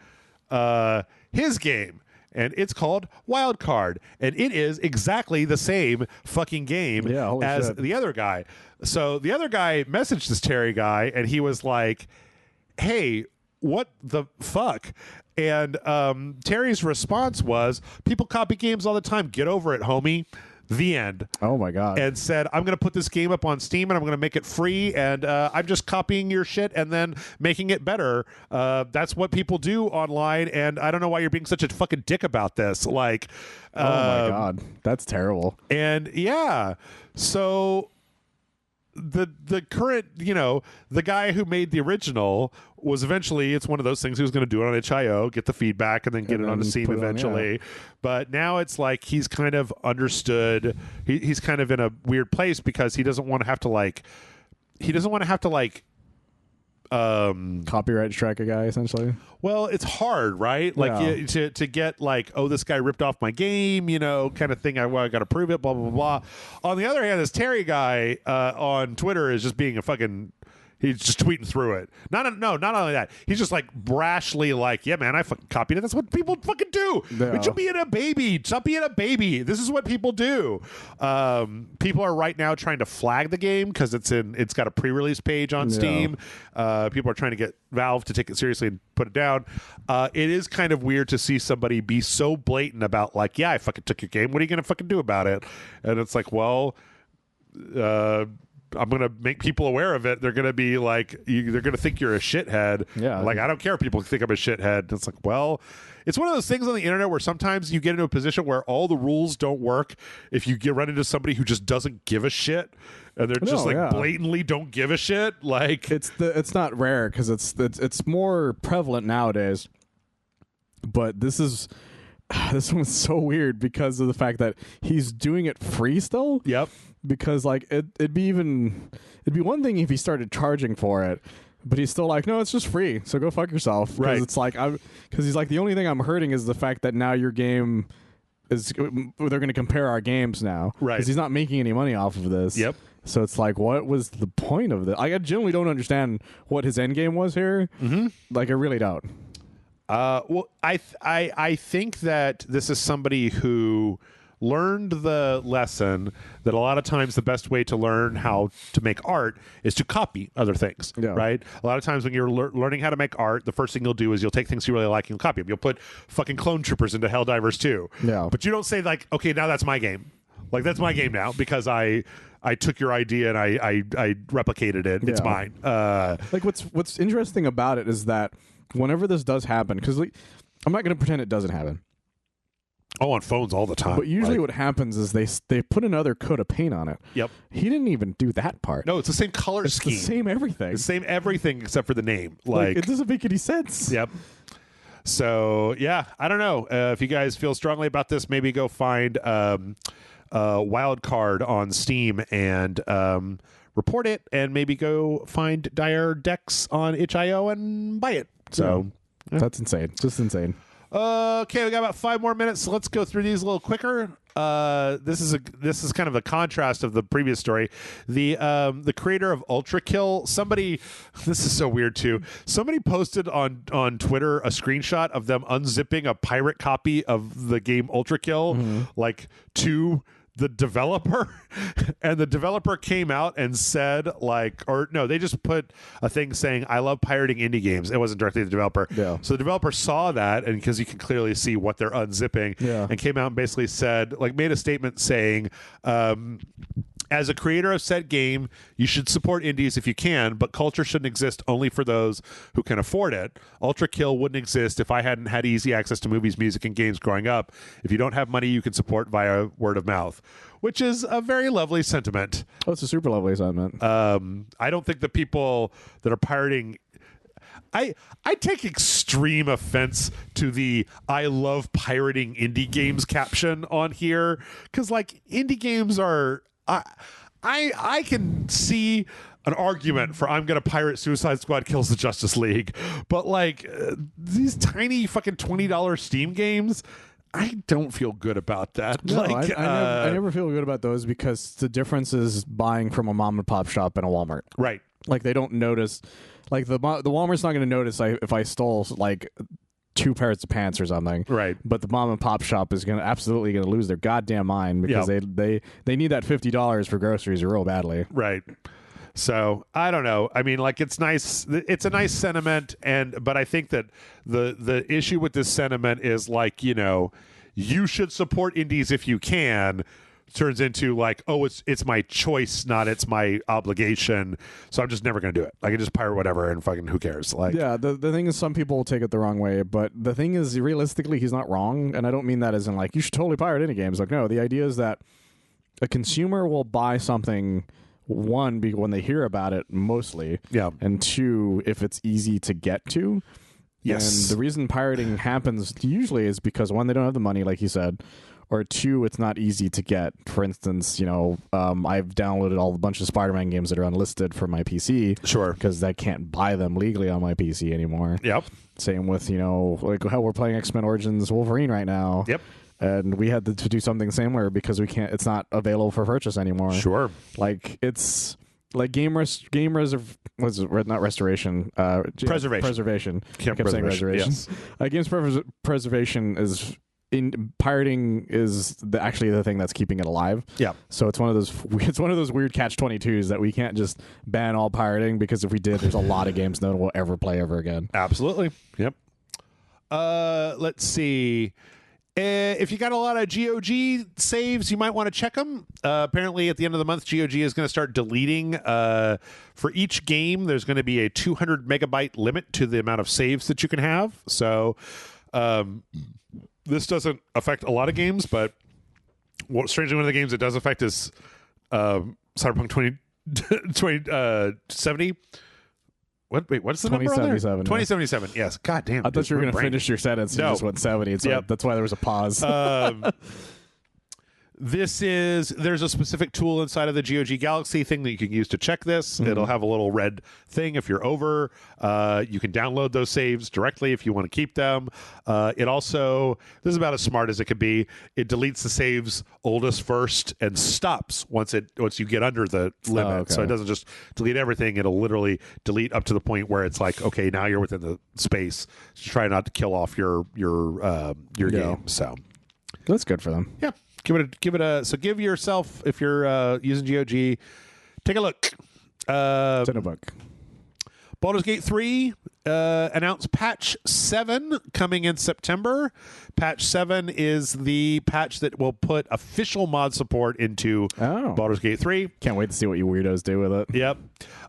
his game. And it's called Wild Card, and it is exactly the same fucking game as the other guy. So the other guy messaged this Terry guy, and he was like, "Hey, what the fuck?" And Terry's response was, "People copy games all the time. Get over it, homie." The end. Oh my god. And said, "I'm going to put this game up on Steam and I'm going to make it free, and I'm just copying your shit and then making it better. That's what people do online, and I don't know why you're being such a fucking dick about this." Like, oh my god, that's terrible. And yeah, so the current, you know, the guy who made the original was eventually, it's one of those things he was going to do it on itch.io, get the feedback, and then get it onto Steam eventually. But now it's like he's kind of understood. He's kind of in a weird place because he doesn't want to have to like copyright strike a guy essentially. Well, it's hard, right? Like to get like, oh, this guy ripped off my game, you know, kind of thing. I got to prove it, blah blah blah. On the other hand, this Terry guy on Twitter is just being a fucking. He's just tweeting through it. Not only that. He's just like brashly like, "Yeah, man, I fucking copied it. That's what people fucking do. Yeah. Stop being a baby. This is what people do." People are right now trying to flag the game because it's got a pre-release page on Steam. People are trying to get Valve to take it seriously and put it down. It is kind of weird to see somebody be so blatant about like, "Yeah, I fucking took your game. What are you gonna fucking do about it?" And it's like, well, I'm going to make people aware of it. They're going to be like, they're going to think you're a shithead. Yeah. Like, I don't care if people think I'm a shithead. It's like, well, it's one of those things on the internet where sometimes you get into a position where all the rules don't work if you run into somebody who just doesn't give a shit. And they're just blatantly don't give a shit. Like, it's not rare because it's more prevalent nowadays. But this one's so weird because of the fact that he's doing it free still. Yep. because like it'd be one thing if he started charging for it, but he's still like, no, it's just free, so go fuck yourself. Right. It's like because he's like, the only thing I'm hurting is the fact that now your game is, they're going to compare our games now, right? Because he's not making any money off of this. Yep. So it's like, what was the point of this? I genuinely don't understand what his end game was here. Mm-hmm. Like, I really don't. Well, I think that this is somebody who learned the lesson that a lot of times the best way to learn how to make art is to copy other things, right? A lot of times when you're learning how to make art, the first thing you'll do is you'll take things you really like and you'll copy them. You'll put fucking Clone Troopers into Helldivers 2. Yeah. But you don't say like, okay, now that's my game. Like, that's my game now because I took your idea and I replicated it. It's mine. Like, what's interesting about it is that whenever this does happen, because like, I'm not going to pretend it doesn't happen. Oh, on phones all the time. But usually what happens is they put another coat of paint on it. Yep. He didn't even do that part. No, it's the same color scheme. It's the same everything. The same everything except for the name. Like, it doesn't make any sense. Yep. So, yeah, I don't know. If you guys feel strongly about this, maybe go find Wild Card on Steam and report it, and maybe go find Dire Decks on itch.io and buy it. So that's insane. Just insane. Okay, we got about 5 more minutes, so let's go through these a little quicker. This is kind of a contrast of the previous story. The creator of Ultra Kill, somebody, this is so weird too. Somebody posted on Twitter a screenshot of them unzipping a pirate copy of the game Ultra Kill, like to the developer, and the developer came out and said they just put a thing saying, I love pirating indie games. It wasn't directly the developer. Yeah. So the developer saw that, and because you can clearly see what they're unzipping, and came out and basically said, made a statement saying, as a creator of said game, you should support indies if you can, but culture shouldn't exist only for those who can afford it. Ultra Kill wouldn't exist if I hadn't had easy access to movies, music, and games growing up. If you don't have money, you can support via word of mouth, which is a very lovely sentiment. Oh, it's a super lovely sentiment. I don't think the people that are pirating... I take extreme offense to the I love pirating indie games caption on here, because indie games are... I can see an argument for I'm going to pirate Suicide Squad Kills the Justice League, but these tiny fucking $20 Steam games, I don't feel good about that. No, I never feel good about those, because the difference is buying from a mom and pop shop and a Walmart. Right. They don't notice. The Walmart's not going to notice if I stole 2 pairs of pants or something, right? But the mom and pop shop is absolutely going to lose their goddamn mind, because they need that $50 for groceries real badly, right? So I don't know. I mean, it's nice. It's a nice sentiment, but I think that the issue with this sentiment is you should support indies if you can. Turns into it's my choice, not it's my obligation, so I'm just never gonna do it. I can just pirate whatever and fucking who cares. The thing is, some people will take it the wrong way, but the thing is, realistically, he's not wrong, and I don't mean that as in you should totally pirate any games. No, the idea is that a consumer will buy something, one, when they hear about it mostly, and two, if it's easy to get to. Yes. And the reason pirating happens usually is because, one, they don't have the money, like you said, or two, it's not easy to get. For instance, I've downloaded a bunch of Spider-Man games that are unlisted for my PC. Sure. Because I can't buy them legally on my PC anymore. Yep. Same with, how we're playing X-Men Origins Wolverine right now. Yep. And we had to do something similar because it's not available for purchase anymore. Sure. It's... not restoration. Preservation. I kept saying restoration. Yes. Games preservation is... pirating is actually the thing that's keeping it alive. Yeah. So it's one of those weird catch-22s that we can't just ban all pirating, because if we did, there's a lot of games no one will ever play ever again. Absolutely. Yep. Let's see. If you got a lot of GOG saves, you might want to check them. Apparently, at the end of the month, GOG is going to start deleting. For each game, there's going to be a 200 megabyte limit to the amount of saves that you can have. So, this doesn't affect a lot of games, but strangely, one of the games it does affect is Cyberpunk 2070. What's the number on there? 2077. Yes. God damn. I thought you were going to finish your sentence and just went 70. So that's why there was a pause. there's a specific tool inside of the GOG Galaxy thing that you can use to check this. It'll have a little red thing if you're over. You can download those saves directly if you want to keep them. It also, this is about as smart as it could be. It deletes the saves oldest first and stops once you get under the limit. Oh, okay. So it doesn't just delete everything. It'll literally delete up to the point where it's like, okay, now you're within the space. So try not to kill off your game. So that's good for them. yeah. So give yourself, if you're using GOG, take a look. It's in a book. Baldur's Gate 3 announced patch 7 coming in September. Patch 7 is the patch that will put official mod support into Baldur's Gate 3. Can't wait to see what you weirdos do with it. Yep.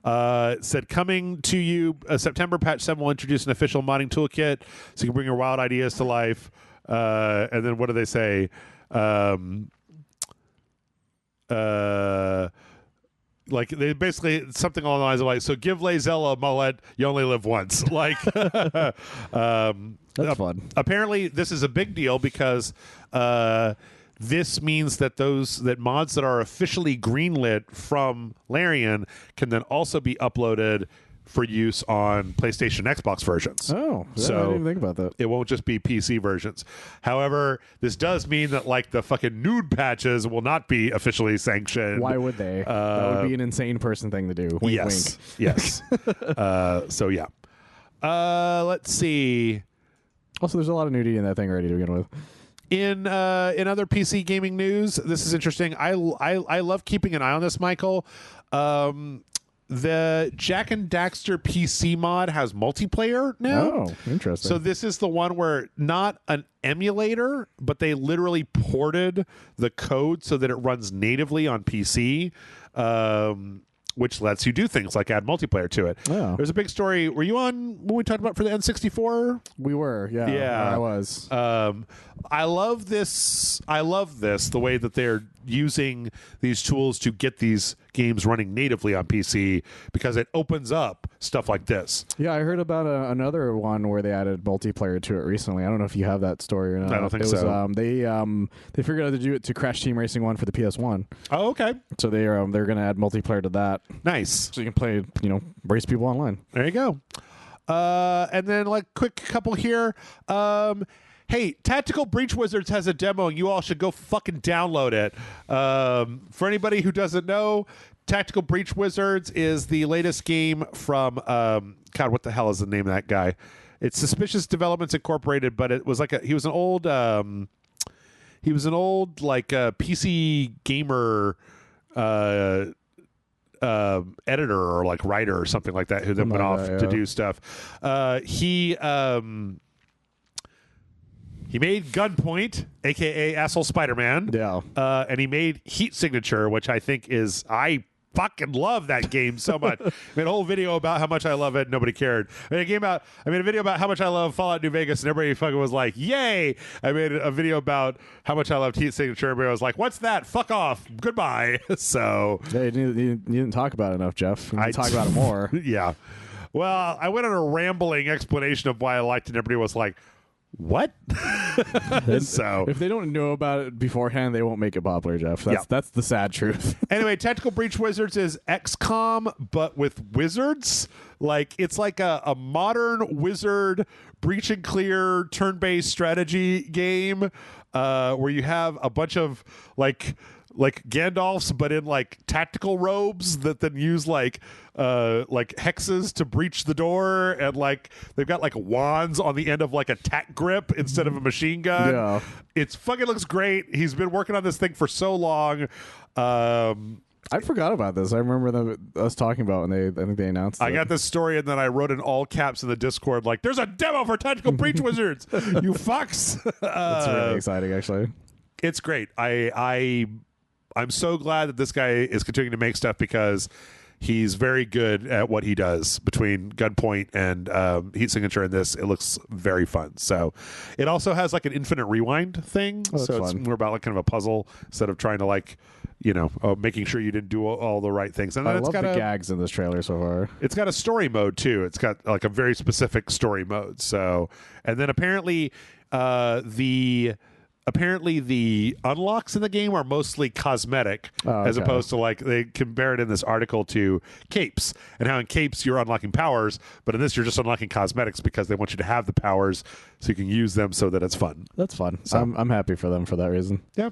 It said coming to you September, patch 7 will introduce an official modding toolkit so you can bring your wild ideas to life. And then what do they say? Like they basically something along the lines of like, so give Lazella a mullet, you only live once. Like That's fun. apparently this is a big deal because this means that mods that are officially greenlit from Larian can then also be uploaded for use on PlayStation, Xbox versions. Oh, yeah, so I didn't even think about that. It won't just be PC versions. However, this does mean that like the fucking nude patches will not be officially sanctioned. Why would they? That would be an insane person thing to do. Wink, yes. wink. Yes. So yeah. Let's see. Also, there's a lot of nudity in that thing already to begin with. In other PC gaming news, this is interesting. I love keeping an eye on this, Michael. The Jack and Daxter PC mod has multiplayer now. Oh, interesting. So this is the one where not an emulator, but they literally ported the code so that it runs natively on PC, which lets you do things like add multiplayer to it. Oh. There's a big story. Were you on when we talked about for the N64? We were, yeah. Yeah. I was. I love this. The way that they're using these tools to get these games running natively on PC because it opens up stuff like this. Yeah, I heard about another one where they added multiplayer to it recently. I don't know if you have that story or not. I don't think so. They figured out to do it to Crash Team Racing 1 for the PS1. Oh, okay. So they're going to add multiplayer to that. Nice. So you can play, race people online. There you go. And then like quick couple here. Hey, Tactical Breach Wizards has a demo, and you all should go fucking download it. For anybody who doesn't know, Tactical Breach Wizards is the latest game from God, what the hell is the name of that guy? It's Suspicious Developments Incorporated, but it was like he was an old like PC gamer editor or like writer or something like that who then went off to do stuff. He made Gunpoint, aka Asshole Spider-Man. Yeah. And he made Heat Signature, which I think I fucking love that game so much. I made a whole video about how much I love it. Nobody cared. I made a video about how much I love Fallout New Vegas, and everybody fucking was like, "Yay!" I made a video about how much I loved Heat Signature. Everybody was like, "What's that? Fuck off! Goodbye." So yeah, you didn't talk about it enough, Jeff. You talk about it more. Yeah. Well, I went on a rambling explanation of why I liked it, and everybody was like, what? So if they don't know about it beforehand, they won't make it popular, Jeff. That's the sad truth. Anyway, Tactical Breach Wizards is XCOM but with wizards. Like it's like a modern wizard breach and clear turn-based strategy game where you have a bunch of like Gandalfs, but in like tactical robes that then use like hexes to breach the door, and like they've got like wands on the end of like a tack grip instead of a machine gun. Yeah. It's fucking looks great. He's been working on this thing for so long. I forgot about this. I remember us talking about when I think they announced it. I got this story, and then I wrote in all caps in the Discord like, "There's a demo for Tactical Breach Wizards, you fucks!" It's really exciting, actually. It's great. I'm so glad that this guy is continuing to make stuff because he's very good at what he does. Between Gunpoint and Heat Signature and this, it looks very fun. So it also has like an infinite rewind thing. So it's more about like kind of a puzzle instead of trying to like, making sure you didn't do all the right things. And then I love the gags in this trailer so far. It's got a story mode too. It's got like a very specific story mode. So, and then apparently the apparently the unlocks in the game are mostly cosmetic, as opposed to like they compare it in this article to capes, and how in capes you're unlocking powers, but in this you're just unlocking cosmetics because they want you to have the powers so you can use them so that it's fun. That's fun. So, I'm happy for them for that reason. Yeah.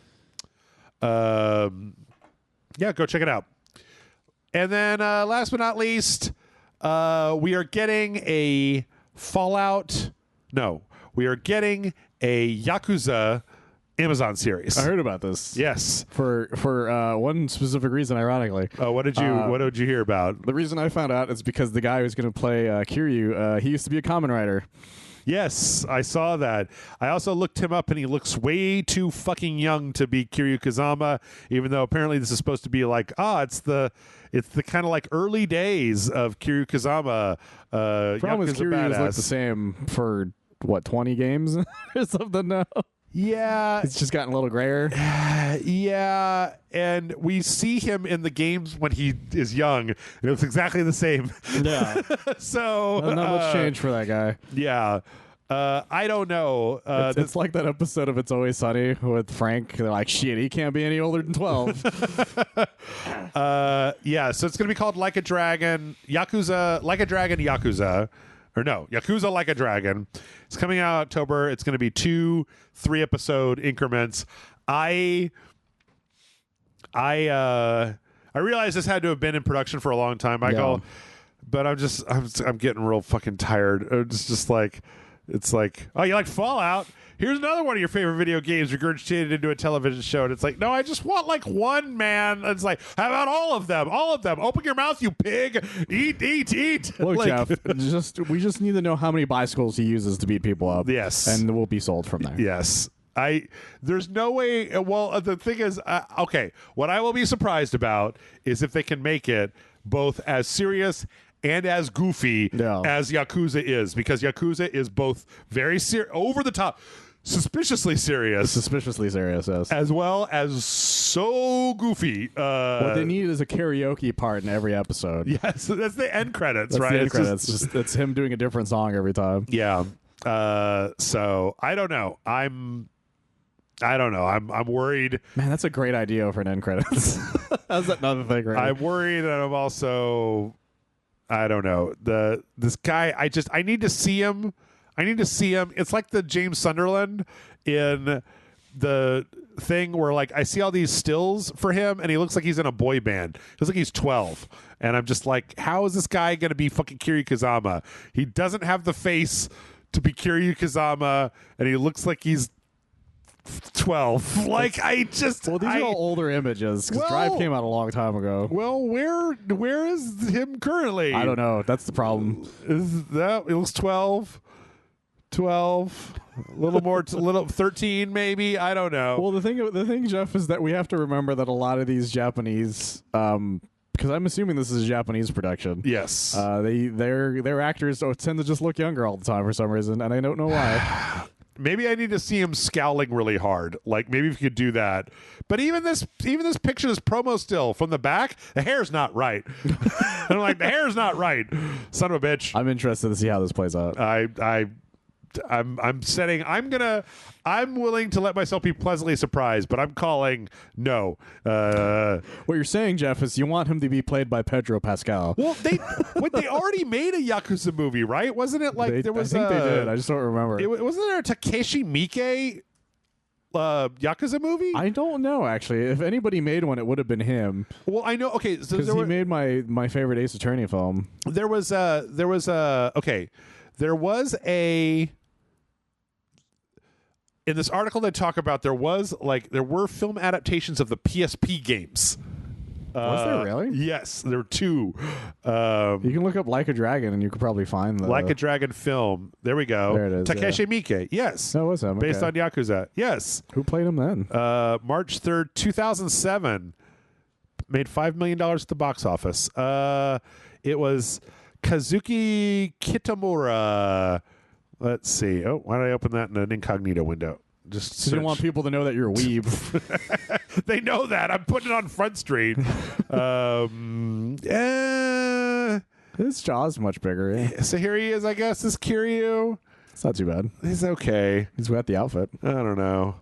Yeah, go check it out. And then last but not least, we are getting a Fallout. No, we are getting a Yakuza Amazon series. I heard about this. Yes, for one specific reason, ironically. What did you hear about? The reason I found out is because the guy who's going to play Kiryu, he used to be a Kamen Rider. Yes, I saw that. I also looked him up, and he looks way too fucking young to be Kiryu Kazama, even though apparently this is supposed to be like, it's the kind of like early days of Kiryu Kazama. Problem is Kiryu has looked the same for, 20 games or something now? Yeah. It's just gotten a little grayer. Yeah, and we see him in the games when he is young, and it looks exactly the same. Yeah. So not much change for that guy. Yeah. I don't know. It's like that episode of It's Always Sunny with Frank. They're like, shit, he can't be any older than 12. Yeah, so it's going to be called Like a Dragon, Yakuza, Like a Dragon, Yakuza. Or no, Yakuza Like a Dragon. It's coming out October. It's going to be 2 3-episode increments. I realize this had to have been in production for a long time, Michael. Yeah. But I'm getting real fucking tired. It's just like, it's like, oh, you like Fallout? Here's another one of your favorite video games regurgitated into a television show. And it's like, no, I just want like one, man. And it's like, how about all of them? All of them. Open your mouth, you pig. Eat. Look, like, Jeff, we just need to know how many bicycles he uses to beat people up. Yes. And we'll be sold from there. Yes. There's no way. Well, the thing is, okay, what I will be surprised about is if they can make it both as serious and as goofy as Yakuza is, because Yakuza is both very over the top, suspiciously serious, yes, as well as so goofy. What they need is a karaoke part in every episode. Yes, that's the end credits, right? The end credits. It's him doing a different song every time. Yeah. So I don't know. I'm worried. Man, that's a great idea for an end credits. That's another thing, right? I'm worried, and I'm also, I don't know. This guy, I need to see him. It's like the James Sunderland in the thing where like I see all these stills for him, and he looks like he's in a boy band. He looks like he's 12, and I'm just like, how is this guy going to be fucking Kiryu Kazama? He doesn't have the face to be Kiryu Kazama, and he looks like he's 12. Like, these are all older images because Drive came out a long time ago. Well, where is him currently? I don't know. That's the problem. Is that it looks 12, a little more, little 13 maybe. I don't know. Well, the thing, Jeff, is that we have to remember that a lot of these Japanese, because I'm assuming this is a Japanese production. Yes. Their actors tend to just look younger all the time for some reason, and I don't know why. Maybe I need to see him scowling really hard. Like, maybe if you could do that. But even this picture, this promo still from the back, the hair's not right. I'm like, the hair's not right. Son of a bitch. I'm interested to see how this plays out. I'm willing to let myself be pleasantly surprised, but I'm calling no. What you're saying, Jeff, is you want him to be played by Pedro Pascal. Well, they already made a Yakuza movie, right? Wasn't it like there was? I think they did. I just don't remember. Wasn't there a Takeshi Miike Yakuza movie? I don't know, actually. If anybody made one, it would have been him. Well, I know. Okay, so because he made my favorite Ace Attorney film. There was a in this article they talk about there were film adaptations of the PSP games. Was there really? Yes, there were 2. You can look up Like a Dragon and you could probably find the Like a Dragon film. There we go. There it is. Takeshi Miike. Yes. That was him. Based on Yakuza. Yes. Who played him then? March 3rd, 2007. Made $5 million at the box office. It was Kazuki Kitamura. Let's see. Oh, why did I open that in an incognito window? Just you don't want people to know that you're a weeb. They know that. I'm putting it on Front Street. His jaw's much bigger. Yeah. So here he is, I guess, this Kiryu. It's not too bad. He's okay. He's got the outfit. I don't know.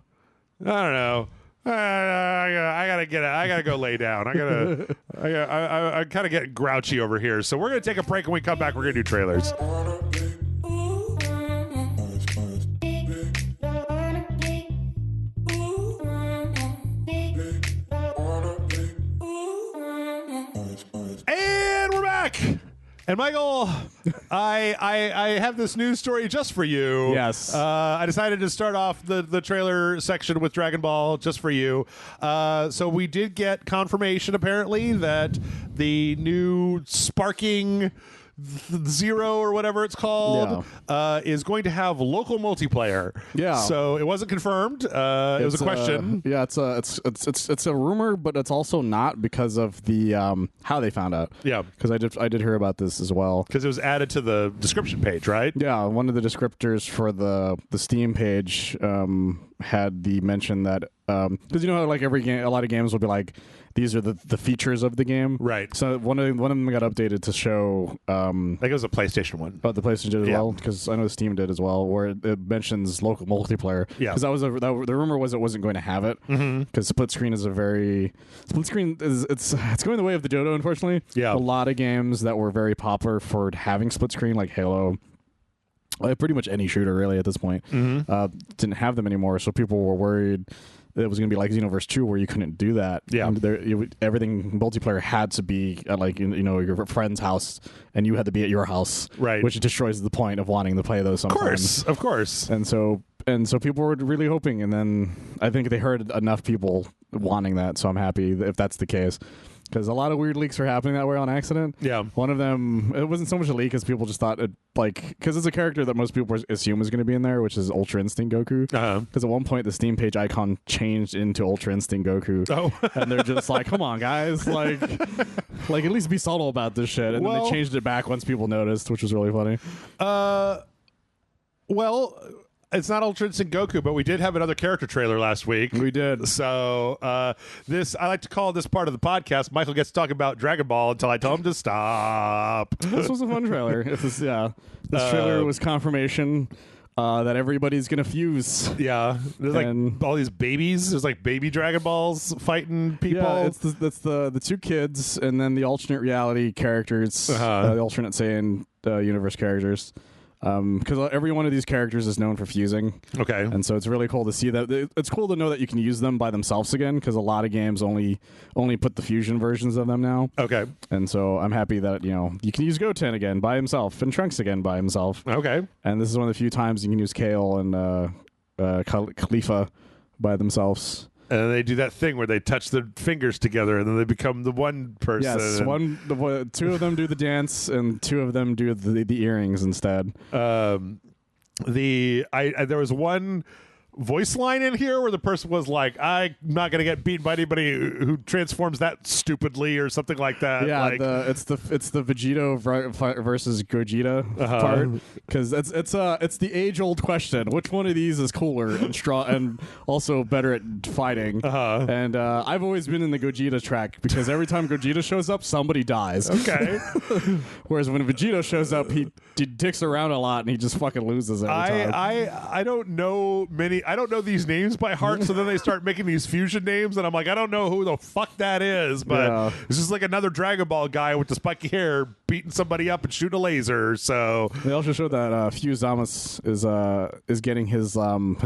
don't know. I gotta get it. I gotta go lay down. I kind of get grouchy over here. So we're gonna take a break. When we come back, we're gonna do trailers. And we're back. And Michael, I have this news story just for you. Yes. I decided to start off the trailer section with Dragon Ball just for you. So we did get confirmation, apparently, that the new Sparking Zero or whatever it's called is going to have local multiplayer. Yeah. So it wasn't confirmed. It was a question. It's a rumor, but it's also not because of the how they found out. Yeah. Because I did hear about this as well. Because it was added to the description page, right? Yeah, one of the descriptors for the Steam page had the mention that because you know how like every game, a lot of games will be like, these are the features of the game, right? So one of them got updated to show. I think it was a PlayStation one. Oh, the PlayStation did as well, because I know Steam did as well, where it mentions local multiplayer. Yeah, because the rumor was it wasn't going to have it because split screen is it's going the way of the dodo, unfortunately. Yeah, a lot of games that were very popular for having split screen, like Halo. Pretty much any shooter really at this point didn't have them anymore, so people were worried it was going to be like Xenoverse 2 where you couldn't do that. Yeah, everything multiplayer had to be at like your friend's house, and you had to be at your house, right? Which destroys the point of wanting to play those sometimes. Of course. And so people were really hoping, and then I think they heard enough people wanting that, so I'm happy if that's the case. Because a lot of weird leaks are happening that way on accident. Yeah. One of them, it wasn't so much a leak as people just thought it, because it's a character that most people assume is going to be in there, which is Ultra Instinct Goku. Because at one point the Steam page icon changed into Ultra Instinct Goku. Oh. And they're just like, come on, guys. Like at least be subtle about this shit. And then they changed it back once people noticed, which was really funny. It's not Ultra Instinct Goku, but we did have another character trailer last week. We did. So I like to call this part of the podcast, Michael gets to talk about Dragon Ball until I tell him to stop. This was a fun trailer. This trailer was confirmation that everybody's going to fuse. Yeah. There's like all these babies. There's like baby Dragon Balls fighting people. Yeah, it's the two kids and then the alternate reality characters, the alternate Saiyan universe characters. Because every one of these characters is known for fusing. Okay. And so it's really cool to see that. It's cool to know that you can use them by themselves again, because a lot of games only put the fusion versions of them now. Okay. And so I'm happy that, you can use Goten again by himself and Trunks again by himself. Okay. And this is one of the few times you can use Kale and Khalifa by themselves. And they do that thing where they touch their fingers together, and then they become the one person. Yes, two of them do the dance, and two of them do the earrings instead. There was one voice line in here where the person was like, "I'm not going to get beaten by anybody who transforms that stupidly," or something like that. Yeah, it's the Vegito versus Gogeta part, because it's the age-old question: which one of these is cooler and strong and also better at fighting? And I've always been in the Gogeta track, because every time Gogeta shows up, somebody dies. Okay. Whereas when Vegito shows up, he dicks around a lot and he just fucking loses every time. I don't know these names by heart, so then they start making these fusion names, and I'm like, I don't know who the fuck that is, but it's just like another Dragon Ball guy with the spiky hair beating somebody up and shooting a laser. So they also showed that Fuse Zamas is getting his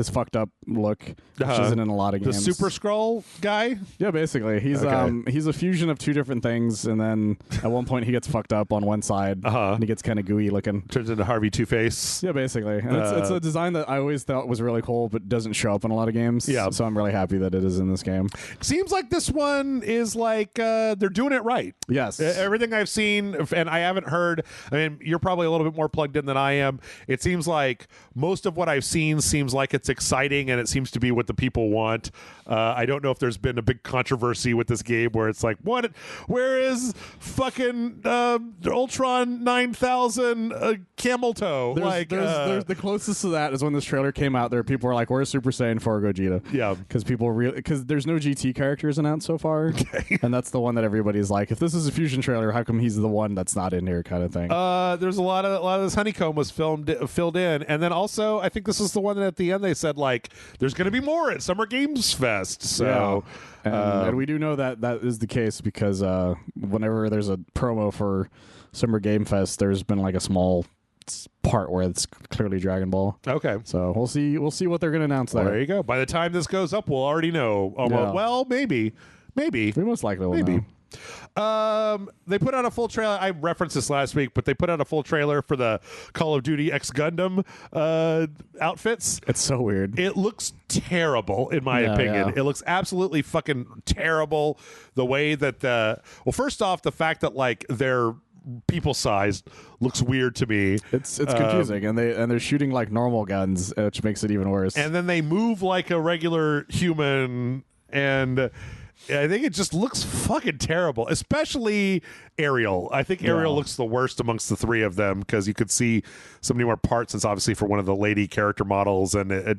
fucked up look, which isn't in a lot of games. The Super Skrull guy? Yeah, basically. He's a fusion of two different things, and then at one point he gets fucked up on one side, and he gets kind of gooey looking. Turns into Harvey Two-Face. Yeah, basically. And it's a design that I always thought was really cool, but doesn't show up in a lot of games. Yeah. So I'm really happy that it is in this game. Seems like this one is like they're doing it right. Yes. Everything I've seen, and I haven't heard, I mean, you're probably a little bit more plugged in than I am. It seems like most of what I've seen seems like it's exciting, and it seems to be what the people want. I don't know if there's been a big controversy with this game where it's like, where is fucking Ultron 9000 Camel Toe? There's the closest to that is when this trailer came out. There, people were like, or a Super Saiyan 4 Gogeta. Yeah. Because there's no GT characters announced so far. Okay. And that's the one that everybody's like, if this is a Fusion trailer, how come he's the one that's not in here kind of thing? There's a lot of this honeycomb was filled in. And then also, I think this is the one that at the end they said, like, there's going to be more at Summer Games Fest. So... Yeah. And we do know that is the case because whenever there's a promo for Summer Game Fest, there's been like a small part where it's clearly Dragon Ball. Okay. So we'll see what they're going to announce there. Well, there you go. By the time this goes up, we'll already know. Well, maybe. We most likely will know. They put out a full trailer. I referenced this last week, but they put out a full trailer for the Call of Duty X Gundam outfits. It's so weird. It looks terrible, in my opinion. It looks absolutely fucking terrible. The way that first off, the fact that like they're people sized looks weird to me. It's confusing, and they're shooting like normal guns, which makes it even worse. And then they move like a regular human, and I think it just looks fucking terrible, especially Ariel. I think Ariel looks the worst amongst the three of them because you could see so many more parts. It's obviously for one of the lady character models, and I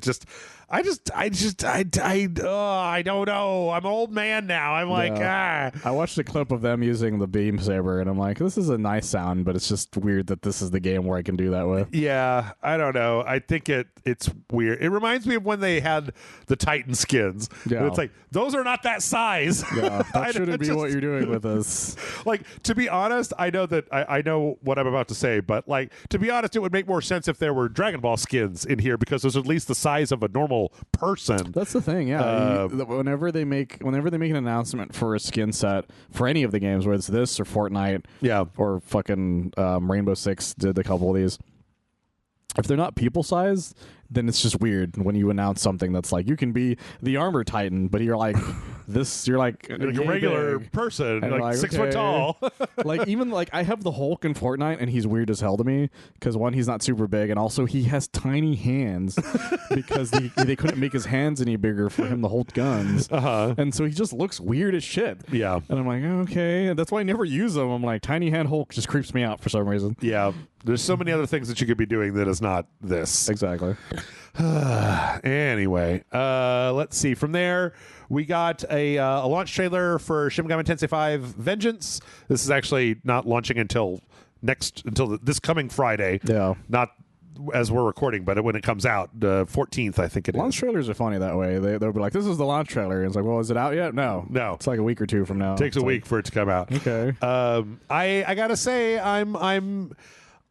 don't know. I'm an old man now. I'm like, I watched a clip of them using the beam saber, and I'm like, this is a nice sound, but it's just weird that this is the game where I can do that with. Yeah, I don't know. I think it's weird. It reminds me of when they had the Titan skins. Yeah. It's like, those are not that size. Yeah, that shouldn't be what you're doing with this. Like, to be honest, I know that I know what I'm about to say, but like, to be honest, it would make more sense if there were Dragon Ball skins in here because those are at least the size of a normal person. That's the thing, yeah. Whenever they make an announcement for a skin set for any of the games, whether it's this or Fortnite, or fucking Rainbow Six did a couple of these, if they're not people sized, then it's just weird when you announce something that's like, you can be the armor titan, but you're like you're like a regular person, like 6 foot tall. Like, even like I have the Hulk in Fortnite, and he's weird as hell to me because one, he's not super big, and also he has tiny hands because they couldn't make his hands any bigger for him to hold guns. And so he just looks weird as shit. Yeah. And I'm like, okay, and that's why I never use him. I'm like, tiny hand Hulk just creeps me out for some reason. Yeah. There's so many other things that you could be doing that is not this. Exactly. Anyway, let's see. From there, we got a launch trailer for Shin Megami Tensei 5 Vengeance. This is actually not launching until this coming Friday. Yeah. Not as we're recording, but when it comes out, 14th, I think it is. Launch trailers are funny that way. They'll be like, this is the launch trailer. And it's like, well, is it out yet? No. It's like a week or two from now. It takes a week for it to come out. Okay. I gotta say,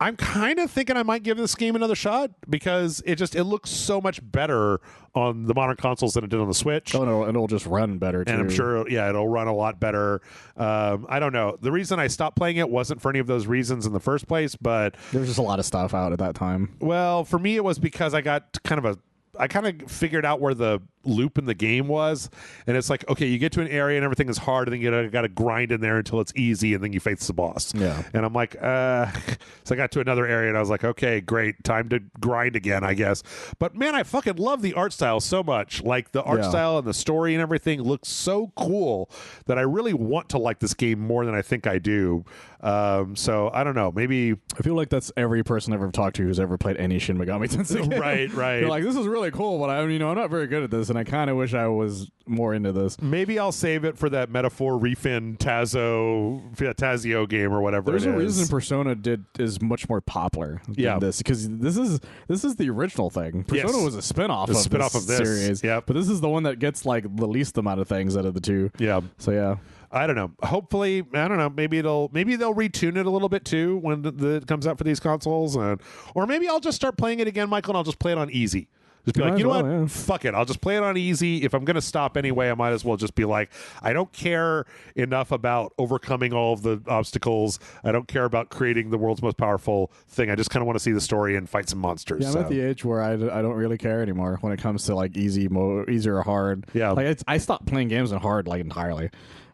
I'm kind of thinking I might give this game another shot because it looks so much better on the modern consoles than it did on the Switch. Oh no, and it'll just run better too. And I'm sure, it'll run a lot better. I don't know. The reason I stopped playing it wasn't for any of those reasons in the first place, but there's just a lot of stuff out at that time. Well, for me, it was because I kind of figured out where the loop in the game was, and it's like, okay, you get to an area and everything is hard, and then you got to grind in there until it's easy, and then you face the boss. Yeah. And I'm like, so I got to another area, and I was like, okay, great, time to grind again, I guess. But man, I fucking love the art style so much. Like, the art style and the story and everything looks so cool that I really want to like this game more than I think I do. So I don't know, maybe I feel like that's every person I've ever talked to who's ever played any Shin Megami Tensei game. Right. They're like, this is really cool, but I'm not very good at this, and I kind of wish I was more into this. Maybe I'll save it for that Metaphor Refin Tazio game or whatever. There's a reason Persona is much more popular than this, because this is the original thing. Persona was a spin-off of this series. Yeah. But this is the one that gets like the least amount of things out of the two. Yeah. So yeah. I don't know. Hopefully, I don't know. Maybe they'll retune it a little bit too when it comes out for these consoles, or maybe I'll just start playing it again, Michael, and I'll just play it on easy. Just be like, you know what? Yeah. Fuck it. I'll just play it on easy. If I'm going to stop anyway, I might as well just be like, I don't care enough about overcoming all of the obstacles. I don't care about creating the world's most powerful thing. I just kind of want to see the story and fight some monsters. Yeah, I'm at the age where I don't really care anymore when it comes to like easy or hard. Yeah. Like I stopped playing games in hard like entirely.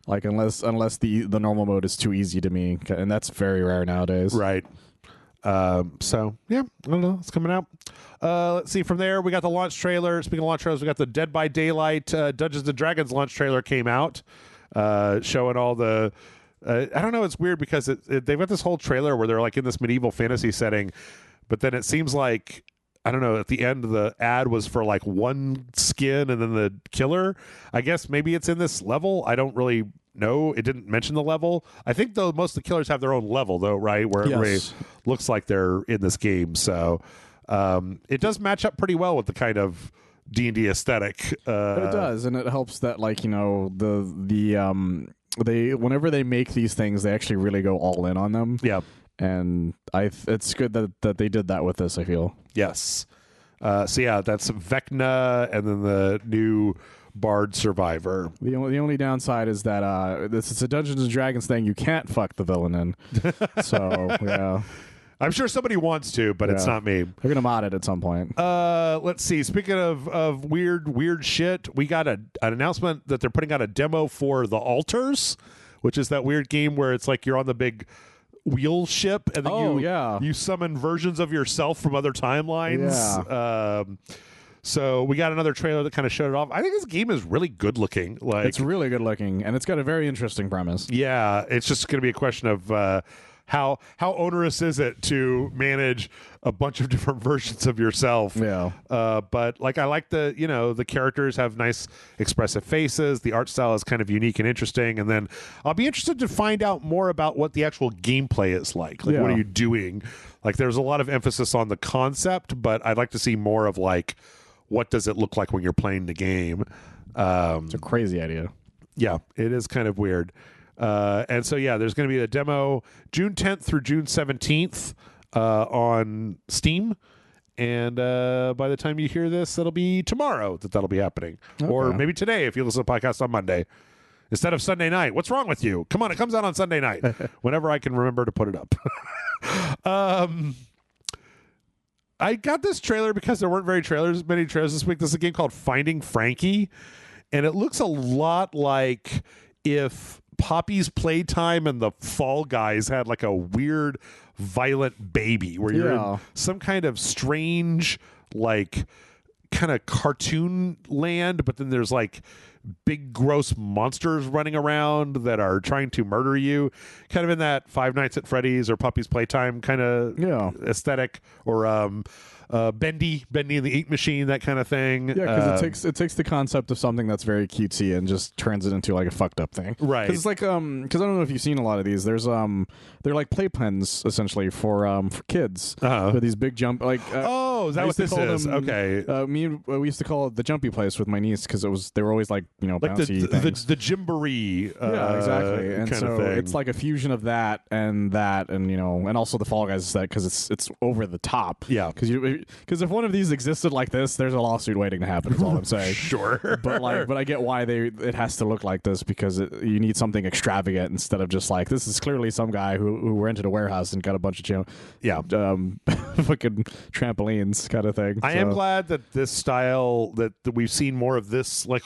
Like unless the normal mode is too easy to me, and that's very rare nowadays. Right. So yeah, I don't know. It's coming out. Let's see. From there, we got the launch trailer. Speaking of launch trailers, we got the Dead by Daylight Dungeons and Dragons launch trailer came out, showing all the. I don't know. It's weird because they've got this whole trailer where they're like in this medieval fantasy setting, but then it seems like I don't know, at the end the ad was for like one skin and then the killer. I guess maybe it's in this level. I don't really know. It didn't mention the level. I think though most of the killers have their own level though, right? Where it looks like they're in this game. So it does match up pretty well with the kind of D&D aesthetic. It does, and it helps that like, you know, they whenever they make these things, they actually really go all in on them. Yeah. And it's good that they did that with this, I feel. Yes. So yeah, that's Vecna and then the new Bard Survivor. The only downside is that this is a Dungeons and Dragons thing. You can't fuck the villain in. So yeah. I'm sure somebody wants to, but it's not me. They're gonna mod it at some point. Let's see. Speaking of weird shit, we got an announcement that they're putting out a demo for The Altars, which is that weird game where it's like you're on the big wheel ship and then you summon versions of yourself from other timelines. Yeah. So we got another trailer that kind of showed it off. I think this game is really good looking. Like, it's really good looking, and it's got a very interesting premise. Yeah, it's just going to be a question of how onerous is it to manage a bunch of different versions of yourself. Yeah. But like, I like the characters have nice expressive faces. The art style is kind of unique and interesting. And then I'll be interested to find out more about what the actual gameplay is like. Like, what are you doing? Like, there's a lot of emphasis on the concept, but I'd like to see more of like, what does it look like when you're playing the game? It's a crazy idea. Yeah, it is kind of weird. And so, yeah, there's going to be a demo June 10th through June 17th on Steam. And by the time you hear this, it'll be tomorrow that'll be happening. Okay. Or maybe today if you listen to the podcast on Monday instead of Sunday night. What's wrong with you? Come on, it comes out on Sunday night whenever I can remember to put it up. I got this trailer because there weren't many trailers this week. This is a game called Finding Frankie. And it looks a lot like if Poppy's Playtime and the Fall Guys had like a weird violent baby where you're in some kind of strange like kind of cartoon land, but then there's like big gross monsters running around that are trying to murder you, kind of in that Five Nights at Freddy's or Puppy's Playtime kind of aesthetic, or Bendy and the Ink Machine, that kind of thing. Yeah, because it takes the concept of something that's very cutesy and just turns it into like a fucked up thing. Right. Because it's like because I don't know if you've seen a lot of these. There's they're like playpens essentially for kids. With these big jump like. Is that what this is? Okay. We used to call it the jumpy place with my niece because they were always like like bouncy things. the Gymboree. Yeah, exactly. And kind so of thing. it's like a fusion of that and and also the Fall Guys set because it's over the top. Yeah. Because if one of these existed like this, there's a lawsuit waiting to happen. Is all I'm saying. Sure. But I get why it has to look like this because you need something extravagant instead of just like this is clearly some guy who rented a warehouse and got a bunch of fucking trampolines kind of thing. I am glad that this style that we've seen more of this like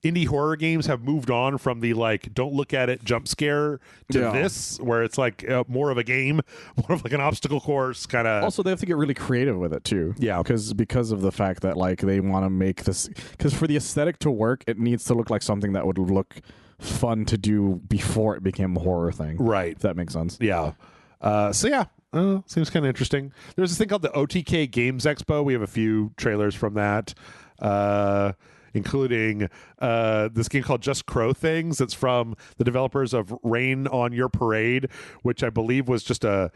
indie horror games have moved on from the like don't look at it jump scare to this where it's like more of a game, more of like an obstacle course kind of. Also, they have to get really creative with it too. Yeah, because of the fact that like they want to make this, because for the aesthetic to work, it needs to look like something that would look fun to do before it became a horror thing. Right. If that makes sense. Yeah. Seems kind of interesting. There's this thing called the OTK Games Expo. We have a few trailers from that. Including this game called Just Crow Things. It's from the developers of Rain on Your Parade, which I believe was just a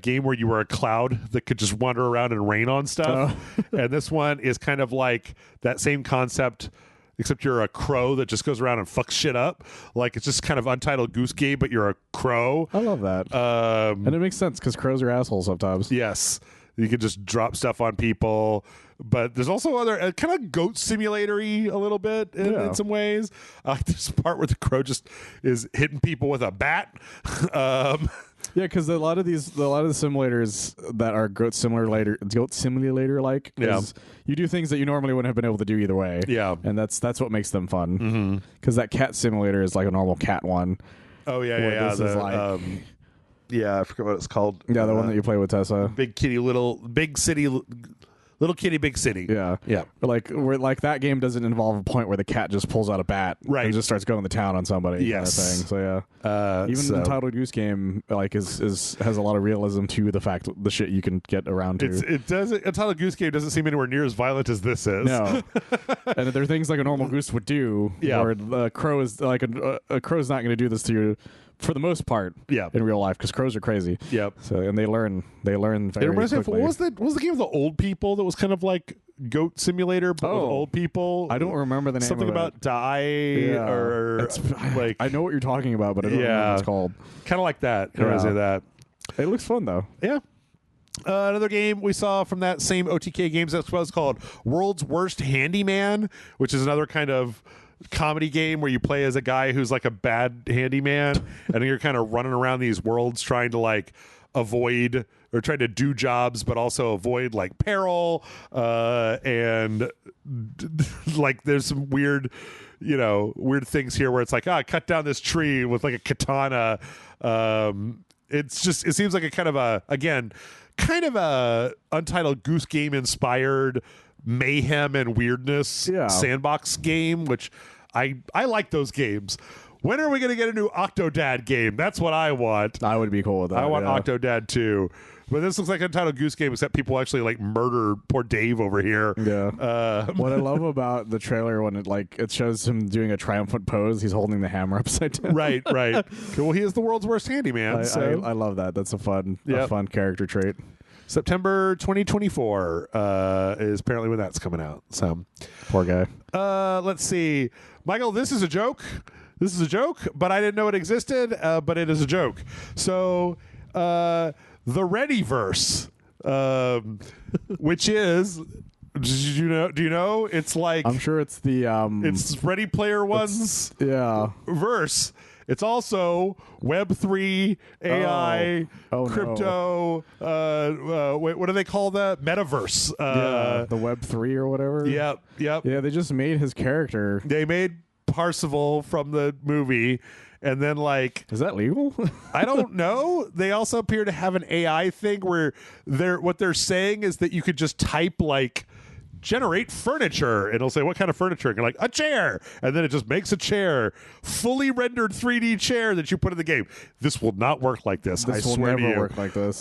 game where you were a cloud that could just wander around and rain on stuff. And this one is kind of like that same concept, except you're a crow that just goes around and fucks shit up. Like, it's just kind of Untitled Goose Game, but you're a crow. I love that. And it makes sense because crows are assholes sometimes. Yes. You can just drop stuff on people. But there's also other kind of goat simulator-y a little bit in some ways. There's a part where the crow just is hitting people with a bat. Yeah, because a lot of the simulators that are goat simulator like, you do things that you normally wouldn't have been able to do either way. Yeah, and that's what makes them fun. Because that cat simulator is like a normal cat one. Oh yeah. This is like. Yeah, I forget what it's called. Yeah, the one that you play with Tessa. Big city, big city, Little kitty, big city. Yeah. Like that game doesn't involve a point where the cat just pulls out a bat and just starts going to town on somebody. Yes. Kind of thing. So yeah. Even the Untitled Goose Game like is has a lot of realism to the fact the shit you can get around to. It doesn't. Untitled Goose Game doesn't seem anywhere near as violent as this is. No. And there are things like a normal goose would do. Yeah. Where the crow is like a crow's not going to do this to you. For the most part, in real life, because crows are crazy. Yep. So and they learn very quickly. What was the game of the old people that was kind of like Goat Simulator, but with old people? I don't remember the name. Something of it. about or like I know what you're talking about, but I don't remember what it's called. Kind of like that. That. It looks fun though. Yeah. Another game we saw from that same OTK Games Expo is called World's Worst Handyman, which is another kind of comedy game where you play as a guy who's like a bad handyman and you're kind of running around these worlds trying to like avoid or trying to do jobs but also avoid like peril and like there's some weird things here where it's like cut down this tree with like a katana. It seems like a kind of a Untitled Goose Game inspired mayhem and weirdness sandbox game, which I like those games. When are we going to get a new Octodad game? That's what I want. I would be cool with that. I want Octodad too. But this looks like an Untitled Goose Game, except people actually like murder poor Dave over here. Yeah. What I love about the trailer when it shows him doing a triumphant pose, he's holding the hammer upside down. Right. Well, he is the world's worst handyman. I love that. That's a fun character trait. September 2024 is apparently when that's coming out. So poor guy. Let's see, Michael. This is a joke, but I didn't know it existed. But it is a joke. So the Readyverse, which is. Do you know? It's like I'm sure it's the it's Ready Player One's verse. It's also Web3, AI, crypto. Wait, what do they call that? Metaverse. The Web3 or whatever. Yep. Yeah, they just made his character. They made Parzival from the movie. And then, like... Is that legal? I don't know. They also appear to have an AI thing where what they're saying is that you could just type, like... generate furniture, and it'll say what kind of furniture, and you're like, a chair, and then it just makes a chair, fully rendered 3D chair that you put in the game. This will not work like this. I swear to you. This will never work like this.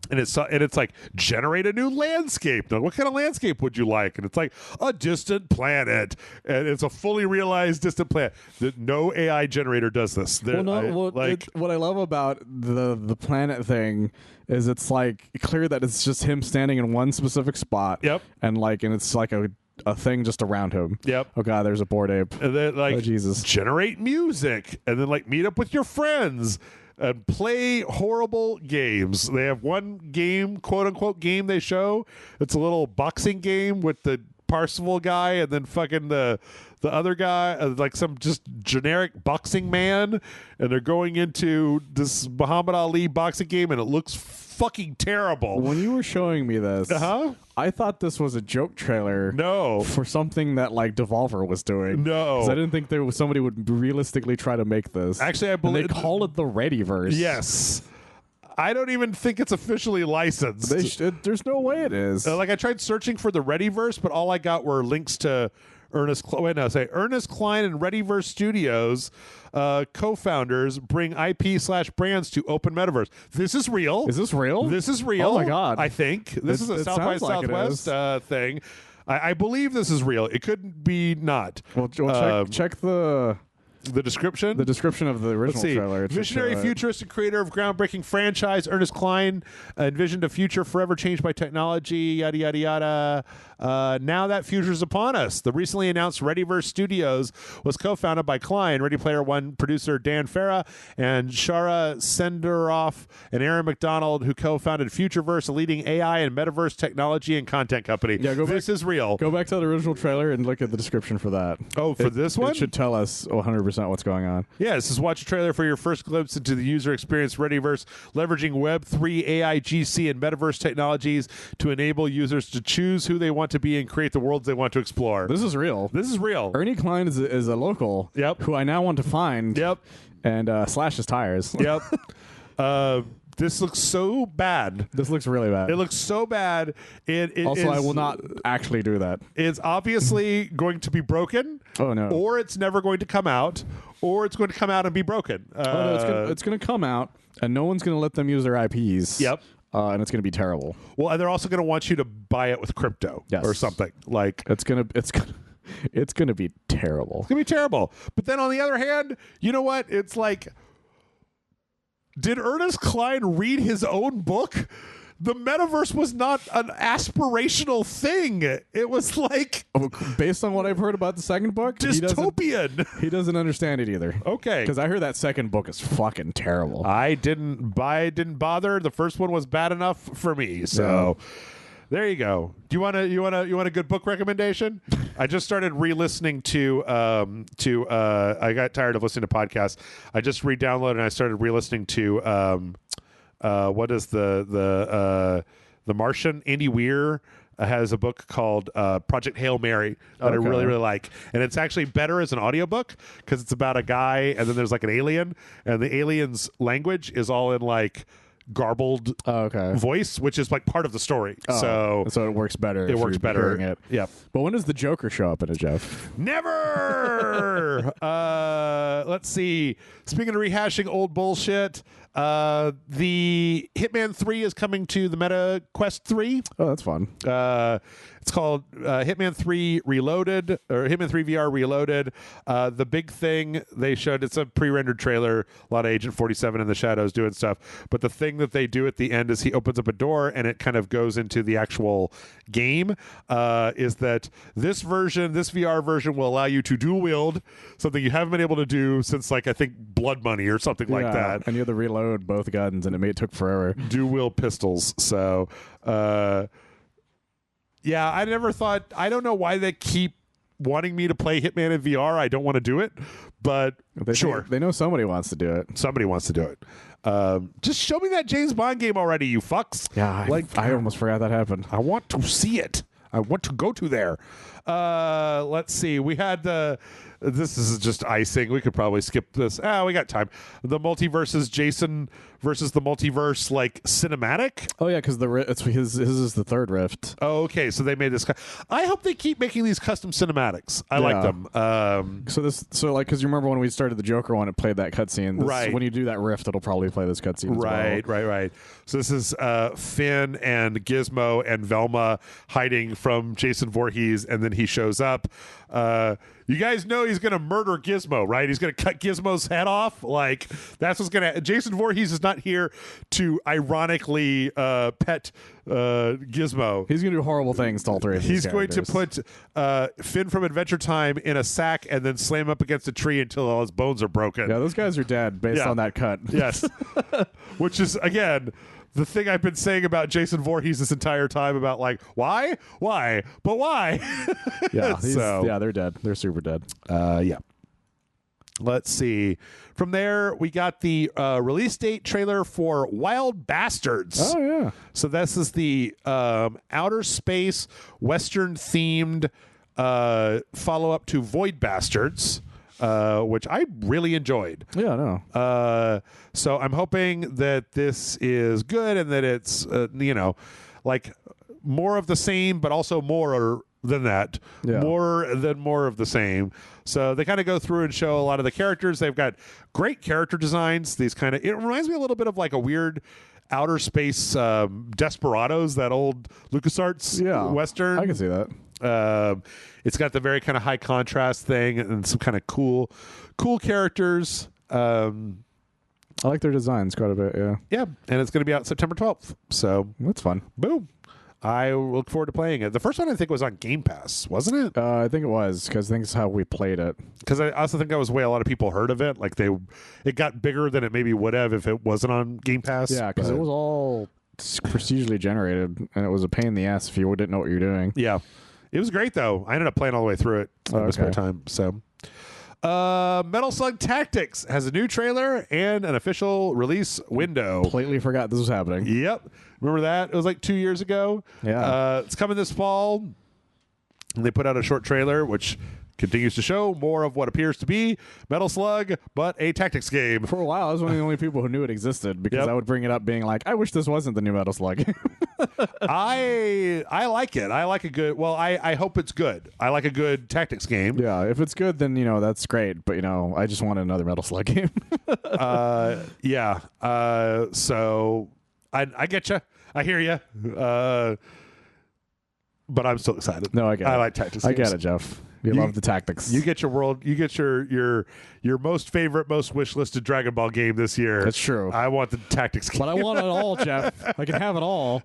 And it's like, generate a new landscape. Now, what kind of landscape would you like? And it's like a distant planet, and it's a fully realized distant planet. No AI generator does this. What I love about the planet thing is it's like clear that it's just him standing in one specific spot. Yep. And it's like a thing just around him. Yep. Oh god, there's a bored ape. And then like Jesus. Generate music, and then like meet up with your friends and play horrible games. They have one game, quote unquote game they show. It's a little boxing game with the Parzival guy and then fucking the other guy, like some just generic boxing man, and they're going into this Muhammad Ali boxing game, and it looks fucking terrible. When you were showing me this, I thought this was a joke trailer. No, for something that like Devolver was doing. No, because I didn't think somebody would realistically try to make this. Actually, I believe they call it the Readyverse. Yes. I don't even think it's officially licensed. There's no way it is. Like I tried searching for the Readyverse, but all I got were links to Ernest Klein and Readyverse Studios co-founders bring IP/brands to open metaverse. This is real. Is this real? This is real. Oh my god! I think this is a South by Southwest thing. I believe this is real. It could be not. Well, check the description. The description of the original trailer. Visionary, futuristic creator of groundbreaking franchise, Ernest Klein envisioned a future forever changed by technology, yada, yada, yada. Now that future is upon us. The recently announced Readyverse Studios was co-founded by Klein, Ready Player One producer Dan Farah, and Shara Senderoff and Aaron McDonald, who co-founded Futureverse, a leading AI and metaverse technology and content company. Yeah, this is real. Go back to the original trailer and look at the description for that. Oh, for this one? It should tell us 100% what's going on. Yeah, this is watch a trailer for your first glimpse into the user experience Readyverse, leveraging Web3, AI, GC, and metaverse technologies to enable users to choose who they want to be and create the worlds they want to explore. This is real. This is real. Ernie Klein is a local. Yep. Who I now want to find. Yep. And slash his tires. Yep. This looks so bad. This looks really bad. It looks so bad. Also, I will not actually do that. It's obviously going to be broken. Oh, no. Or it's never going to come out, or it's going to come out and be broken. No, it's going to come out, and no one's going to let them use their IPs. Yep. And it's going to be terrible. Well, and they're also going to want you to buy it with crypto or something. Like it's going to be terrible. It's going to be terrible. But then on the other hand, you know what? It's like, did Ernest Cline read his own book? The metaverse was not an aspirational thing. It was like, based on what I've heard about the second book, dystopian. He doesn't understand it either. Okay, because I heard that second book is fucking terrible. I didn't bother. The first one was bad enough for me. So there you go. Do you want a good book recommendation? I just started re-listening to I got tired of listening to podcasts. I just re-downloaded and I started re-listening to what is the Martian? Andy Weir has a book called Project Hail Mary that I really, really like. And it's actually better as an audiobook because it's about a guy and then there's like an alien, and the alien's language is all in like garbled voice, which is like part of the story. So it works better. It works better. It. Yeah. But when does the Joker show up in it, Jeff? Never. Let's see. Speaking of rehashing old bullshit, the Hitman 3 is coming to the Meta Quest 3. Oh, that's fun. It's called Hitman 3 Reloaded, or Hitman 3 VR Reloaded. The big thing they showed, it's a pre-rendered trailer, a lot of Agent 47 in the shadows doing stuff, but the thing that they do at the end is he opens up a door and it kind of goes into the actual game, is that this VR version will allow you to dual wield, something you haven't been able to do since like I think Blood Money or something like that. And you had to reload both guns and it took forever. Dual wield pistols. So yeah, I never thought, I don't know why they keep wanting me to play Hitman in VR. I don't want to do it, but sure. They know somebody wants to do it. Somebody wants to do it. Just show me that James Bond game already, you fucks. Yeah, I almost forgot that happened. I want to see it. I want to go to there. Let's see. We had this is just icing. We could probably skip this. We got time. The Multiversus Jason versus the Multiverse like cinematic. Oh yeah, because his is the third Rift. Oh, okay. So they made this. I hope they keep making these custom cinematics. I like them. Because you remember when we started the Joker one, it played that cutscene. Right. When you do that Rift, it'll probably play this cutscene. Right. So this is Finn and Gizmo and Velma hiding from Jason Voorhees, and then he shows up. You guys know he's going to murder Gizmo, right? He's going to cut Gizmo's head off. Like, that's what's going to... Jason Voorhees is not here to ironically pet Gizmo. He's going to do horrible things to all three of these He's going to put Finn from Adventure Time in a sack and then slam up against a tree until all his bones are broken. Yeah, those guys are dead based on that cut. Yes. Which is, again... the thing I've been saying about Jason Voorhees this entire time about like, why? But why? Yeah, they're dead. They're super dead. Yeah. Let's see. From there, we got the release date trailer for Wild Bastards. Oh, yeah. So this is the outer space, Western-themed follow-up to Void Bastards. Which I really enjoyed. Yeah, I know. So I'm hoping that this is good and that it's, like more of the same, but also more than that. Yeah. More of the same. So they kind of go through and show a lot of the characters. They've got great character designs. It reminds me a little bit of like a weird outer space Desperados, that old LucasArts Western. I can see that. It's got the very kind of high contrast thing and some kind of cool characters. I like their designs quite a bit, yeah. Yeah, and it's going to be out September 12th. So that's fun. Boom. I look forward to playing it. The first one I think was on Game Pass, wasn't it? I think it was, because I think it's how we played it. Because I also think that was the way a lot of people heard of it. Like it got bigger than it maybe would have if it wasn't on Game Pass. Yeah, because it was all procedurally generated, and it was a pain in the ass if you didn't know what you're doing. Yeah. It was great, though. I ended up playing all the way through it in my spare time. So, Metal Slug Tactics has a new trailer and an official release window. Completely forgot this was happening. Yep. Remember that? It was like 2 years ago. Yeah. It's coming this fall. And they put out a short trailer, which continues to show more of what appears to be Metal Slug, but a tactics game. For a while, I was one of the only people who knew it existed because I would bring it up being like, I wish this wasn't the new Metal Slug. I like it. I like a good, well, I hope it's good. I like a good tactics game. Yeah, if it's good, then, that's great. But, I just want another Metal Slug game. Yeah. So I get you. I hear you. But I'm still excited. No, I get it. I like tactics games. I get it, Jeff. You love the tactics. You get your most favorite, most wish listed Dragon Ball game this year. That's true. I want the tactics game. But I want it all, Jeff. I can have it all.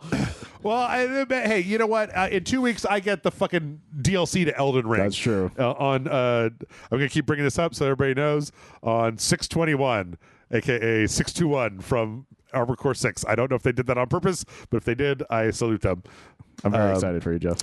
Well, hey, you know what? In 2 weeks, I get the fucking DLC to Elden Ring. That's true. I'm going to keep bringing this up so everybody knows. On 6/21, a.k.a. 6/21 from Armored Core 6. I don't know if they did that on purpose, but if they did, I salute them. I'm very excited for you, Jeff.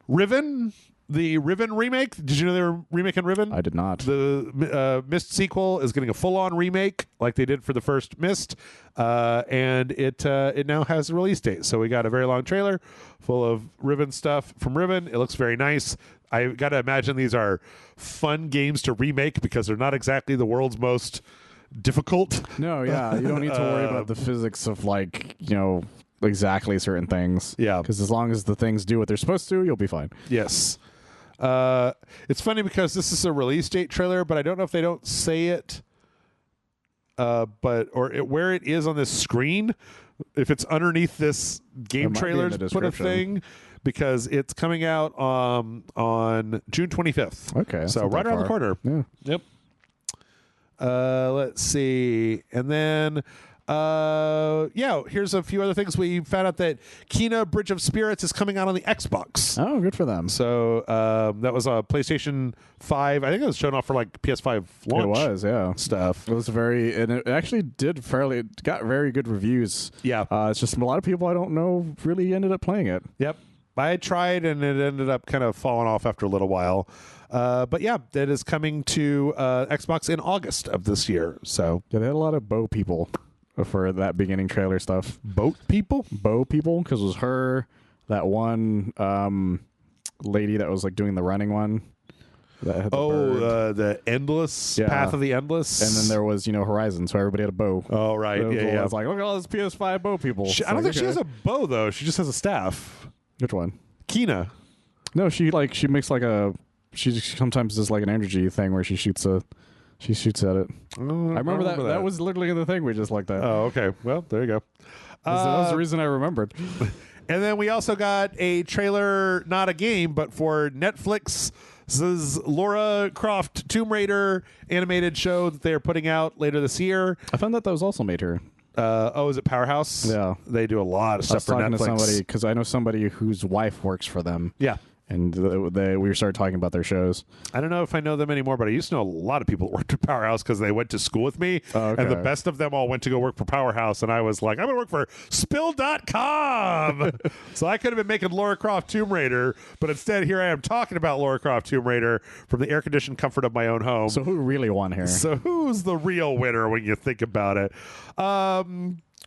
Riven, the Riven remake. Did you know they were remaking Riven? I did not. The Myst sequel is getting a full-on remake like they did for the first Myst, and it now has a release date. So we got a very long trailer full of Riven stuff from Riven. It looks very nice. I got to imagine these are fun games to remake because they're not exactly the world's most difficult. No, yeah. You don't need to worry about the physics of exactly certain things. Yeah. Because as long as the things do what they're supposed to, you'll be fine. Yes. It's funny because this is a release date trailer, but I don't know if they don't say it, where it is on this screen, if it's underneath this game trailer put a thing, because it's coming out on June 25th. Okay. So right around the corner. Yeah. Yep. Let's see. And then here's a few other things. We found out that Kena Bridge of Spirits is coming out on the Xbox. Oh, good for them. So that was a PlayStation 5. I think it was shown off for like PS5 launch. It was, yeah. Stuff. It was and it actually got very good reviews. Yeah. It's just a lot of people I don't know really ended up playing it. Yep. I tried and it ended up kind of falling off after a little while. But yeah, that is coming to Xbox in August of this year. So yeah, they had a lot of bow people for that beginning trailer stuff. Bow people, because it was her, that one lady that was like doing the running one. That had the Endless Path of the Endless, and then there was Horizon, so everybody had a bow. Oh right, I was like, look at all these PS5 bow people. I don't think she has a bow though. She just has a staff. Which one? Kena. No, she makes like she sometimes does like an energy thing where she shoots at it. I remember that. That was literally the thing we just like that. Oh, okay. Well, there you go. That was the reason I remembered. And then we also got a trailer, not a game, but for Netflix's Lara Croft Tomb Raider animated show that they're putting out later this year. I found that was also made here. Is it Powerhouse? Yeah. They do a lot of stuff for Netflix. I was talking to somebody, because I know somebody whose wife works for them. Yeah. And we started talking about their shows. I don't know if I know them anymore, but I used to know a lot of people that worked at Powerhouse because they went to school with me. Oh, okay. And the best of them all went to go work for Powerhouse. And I was like, I'm going to work for Spill.com. So I could have been making Lara Croft Tomb Raider, but instead here I am talking about Lara Croft Tomb Raider from the air-conditioned comfort of my own home. So who really won here? So who's the real winner when you think about it?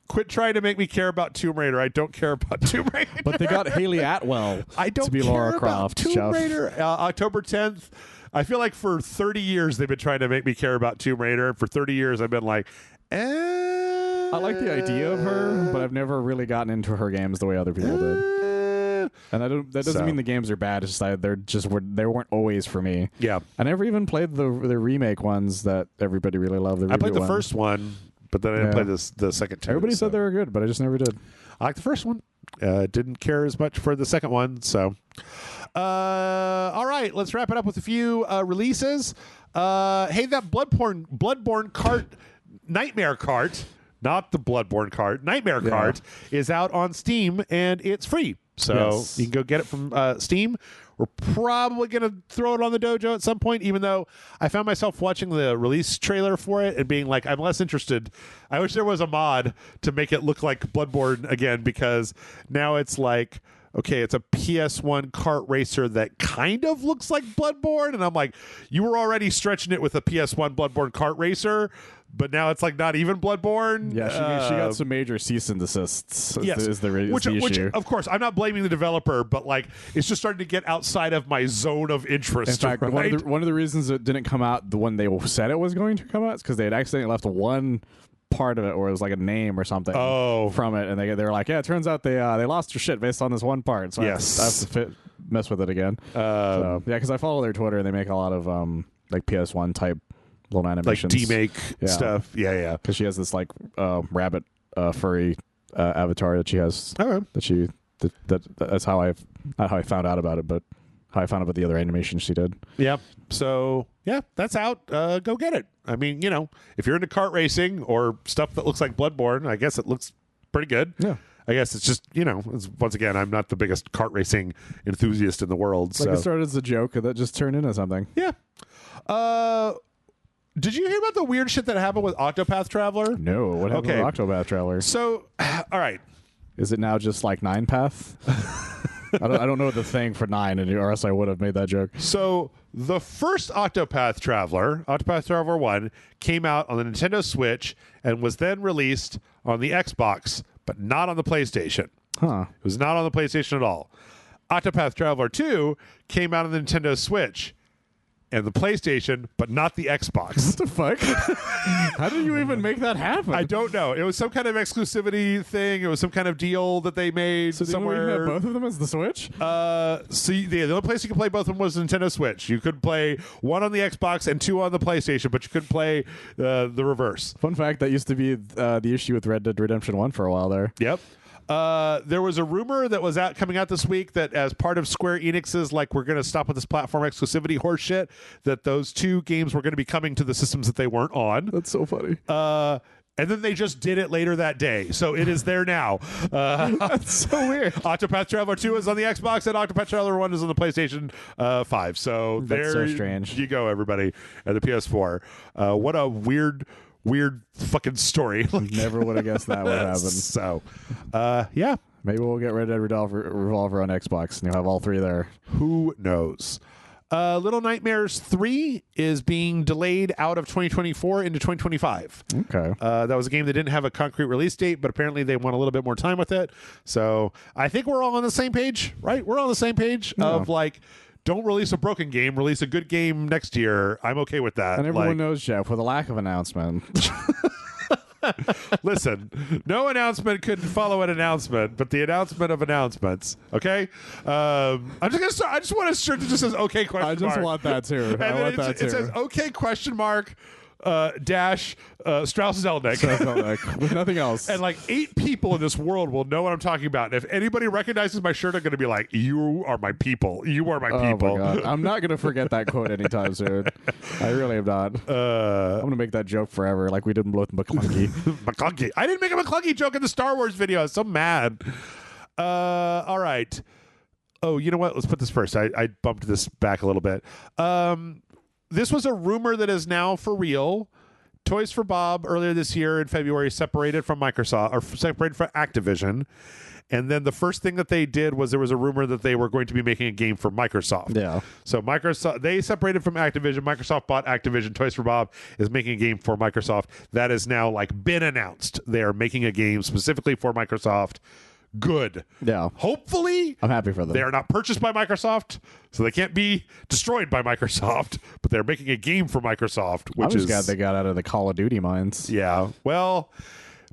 Quit trying to make me care about Tomb Raider. I don't care about Tomb Raider. But they got Haley Atwell to be Lara Croft. Tomb Raider. October 10th. I feel like for 30 years they've been trying to make me care about Tomb Raider. And for 30 years I've been like, I like the idea of her, but I've never really gotten into her games the way other people did. And that doesn't mean the games are bad. It's just they weren't always for me. Yeah. I never even played the remake ones that everybody really loved. I played the first one. But then I didn't play the second two. Everybody said they were good, but I just never did. I liked the first one. Didn't care as much for the second one. So, all right, let's wrap it up with a few releases. Hey, that Bloodborne Kart, Nightmare Kart, not the Bloodborne Kart, Nightmare Kart is out on Steam and it's free. So you can go get it from Steam. We're probably going to throw it on the dojo at some point, even though I found myself watching the release trailer for it and being like, I'm less interested. I wish there was a mod to make it look like Bloodborne again, because now it's like, okay, it's a PS1 kart racer that kind of looks like Bloodborne. And I'm like, you were already stretching it with a PS1 Bloodborne kart racer. but now it's like not even Bloodborne. Yeah, she got some major cease and desists. Yes, which of course I'm not blaming the developer, but like it's just starting to get outside of my zone of interest. In fact, right? one of the reasons it didn't come out when they said it was going to come out is because they had accidentally left one part of it, or it was like a name or something from it, and they were like, yeah, it turns out they lost their shit based on this one part. So yes, I have to mess with it again. So, yeah, because I follow their Twitter and they make a lot of like PS1 type little animations, like demake stuff. Yeah. Because she has this like rabbit furry avatar that she has. That's how not how I found out about it, but how I found out about the other animation she did. Yeah. So yeah, that's out. Go get it. I mean, if you're into kart racing or stuff that looks like Bloodborne, I guess it looks pretty good. Yeah. I guess it's just, once again, I'm not the biggest kart racing enthusiast in the world. Like it started as a joke and that just turned into something. Yeah. Did you hear about the weird shit that happened with Octopath Traveler? No. What happened with Octopath Traveler? So, all right. Is it now just like 9 path? I don't know the thing for 9, or else I would have made that joke. So the first Octopath Traveler, Octopath Traveler 1, came out on the Nintendo Switch and was then released on the Xbox, but not on the PlayStation. Huh. It was not on the PlayStation at all. Octopath Traveler 2 came out on the Nintendo Switch and the PlayStation, but not the Xbox. What the fuck? How did you even make that happen? I don't know. It was some kind of exclusivity thing. It was some kind of deal that they made somewhere. Have both of them as the Switch? The only place you could play both of them was Nintendo Switch. You could play one on the Xbox and 2 on the PlayStation, but you couldn't play the reverse. Fun fact, that used to be the issue with Red Dead Redemption 1 for a while there. Yep. There was a rumor that was coming out this week that as part of Square Enix's, like, we're going to stop with this platform exclusivity horseshit, that those 2 games were going to be coming to the systems that they weren't on. That's so funny. And then they just did it later that day. So it is there now. That's so weird. Octopath Traveler 2 is on the Xbox and Octopath Traveler 1 is on the PlayStation 5. So that's so strange. You go, everybody, at the PS4. What a weird fucking story. Never would have guessed that would happen. So, yeah. Maybe we'll get Red Dead Revolver on Xbox and you'll have all 3 there. Who knows? Little Nightmares 3 is being delayed out of 2024 into 2025. Okay. That was a game that didn't have a concrete release date, but apparently they want a little bit more time with it. So I think we're all on the same page, right? We're on the same page of like, don't release a broken game, release a good game next year. I'm okay with that. And everyone knows, Jeff, with a lack of announcement. Listen, no announcement could follow an announcement, but the announcement of announcements. Okay, I'm just gonna start. I just want a shirt that just says "Okay?" question I just mark. want that too. And I want that too. It says "Okay?" question mark dash Strauss Zelnick. With nothing else. And like 8 people in this world will know what I'm talking about. And if anybody recognizes my shirt, I'm going to be like, "You are my people. You are my people." My God. I'm not going to forget that quote anytime soon. I really am not. I'm going to make that joke forever, like we did with McClunky. McClunky. I didn't make a McClunky joke in the Star Wars video. I was so mad. All right. Oh, you know what? Let's put this first. I bumped this back a little bit. This was a rumor that is now for real. Toys for Bob earlier this year in February separated from Microsoft, or separated from Activision. And then the first thing that they did was there was a rumor that they were going to be making a game for Microsoft. Yeah. So Microsoft, they separated from Activision. Microsoft bought Activision. Toys for Bob is making a game for Microsoft. That is now like been announced. They are making a game specifically for Microsoft. Good. Yeah. Hopefully, I'm happy for them. They are not purchased by Microsoft, so they can't be destroyed by Microsoft, but they're making a game for Microsoft, which is glad they got out of the Call of Duty mines. Yeah. Well,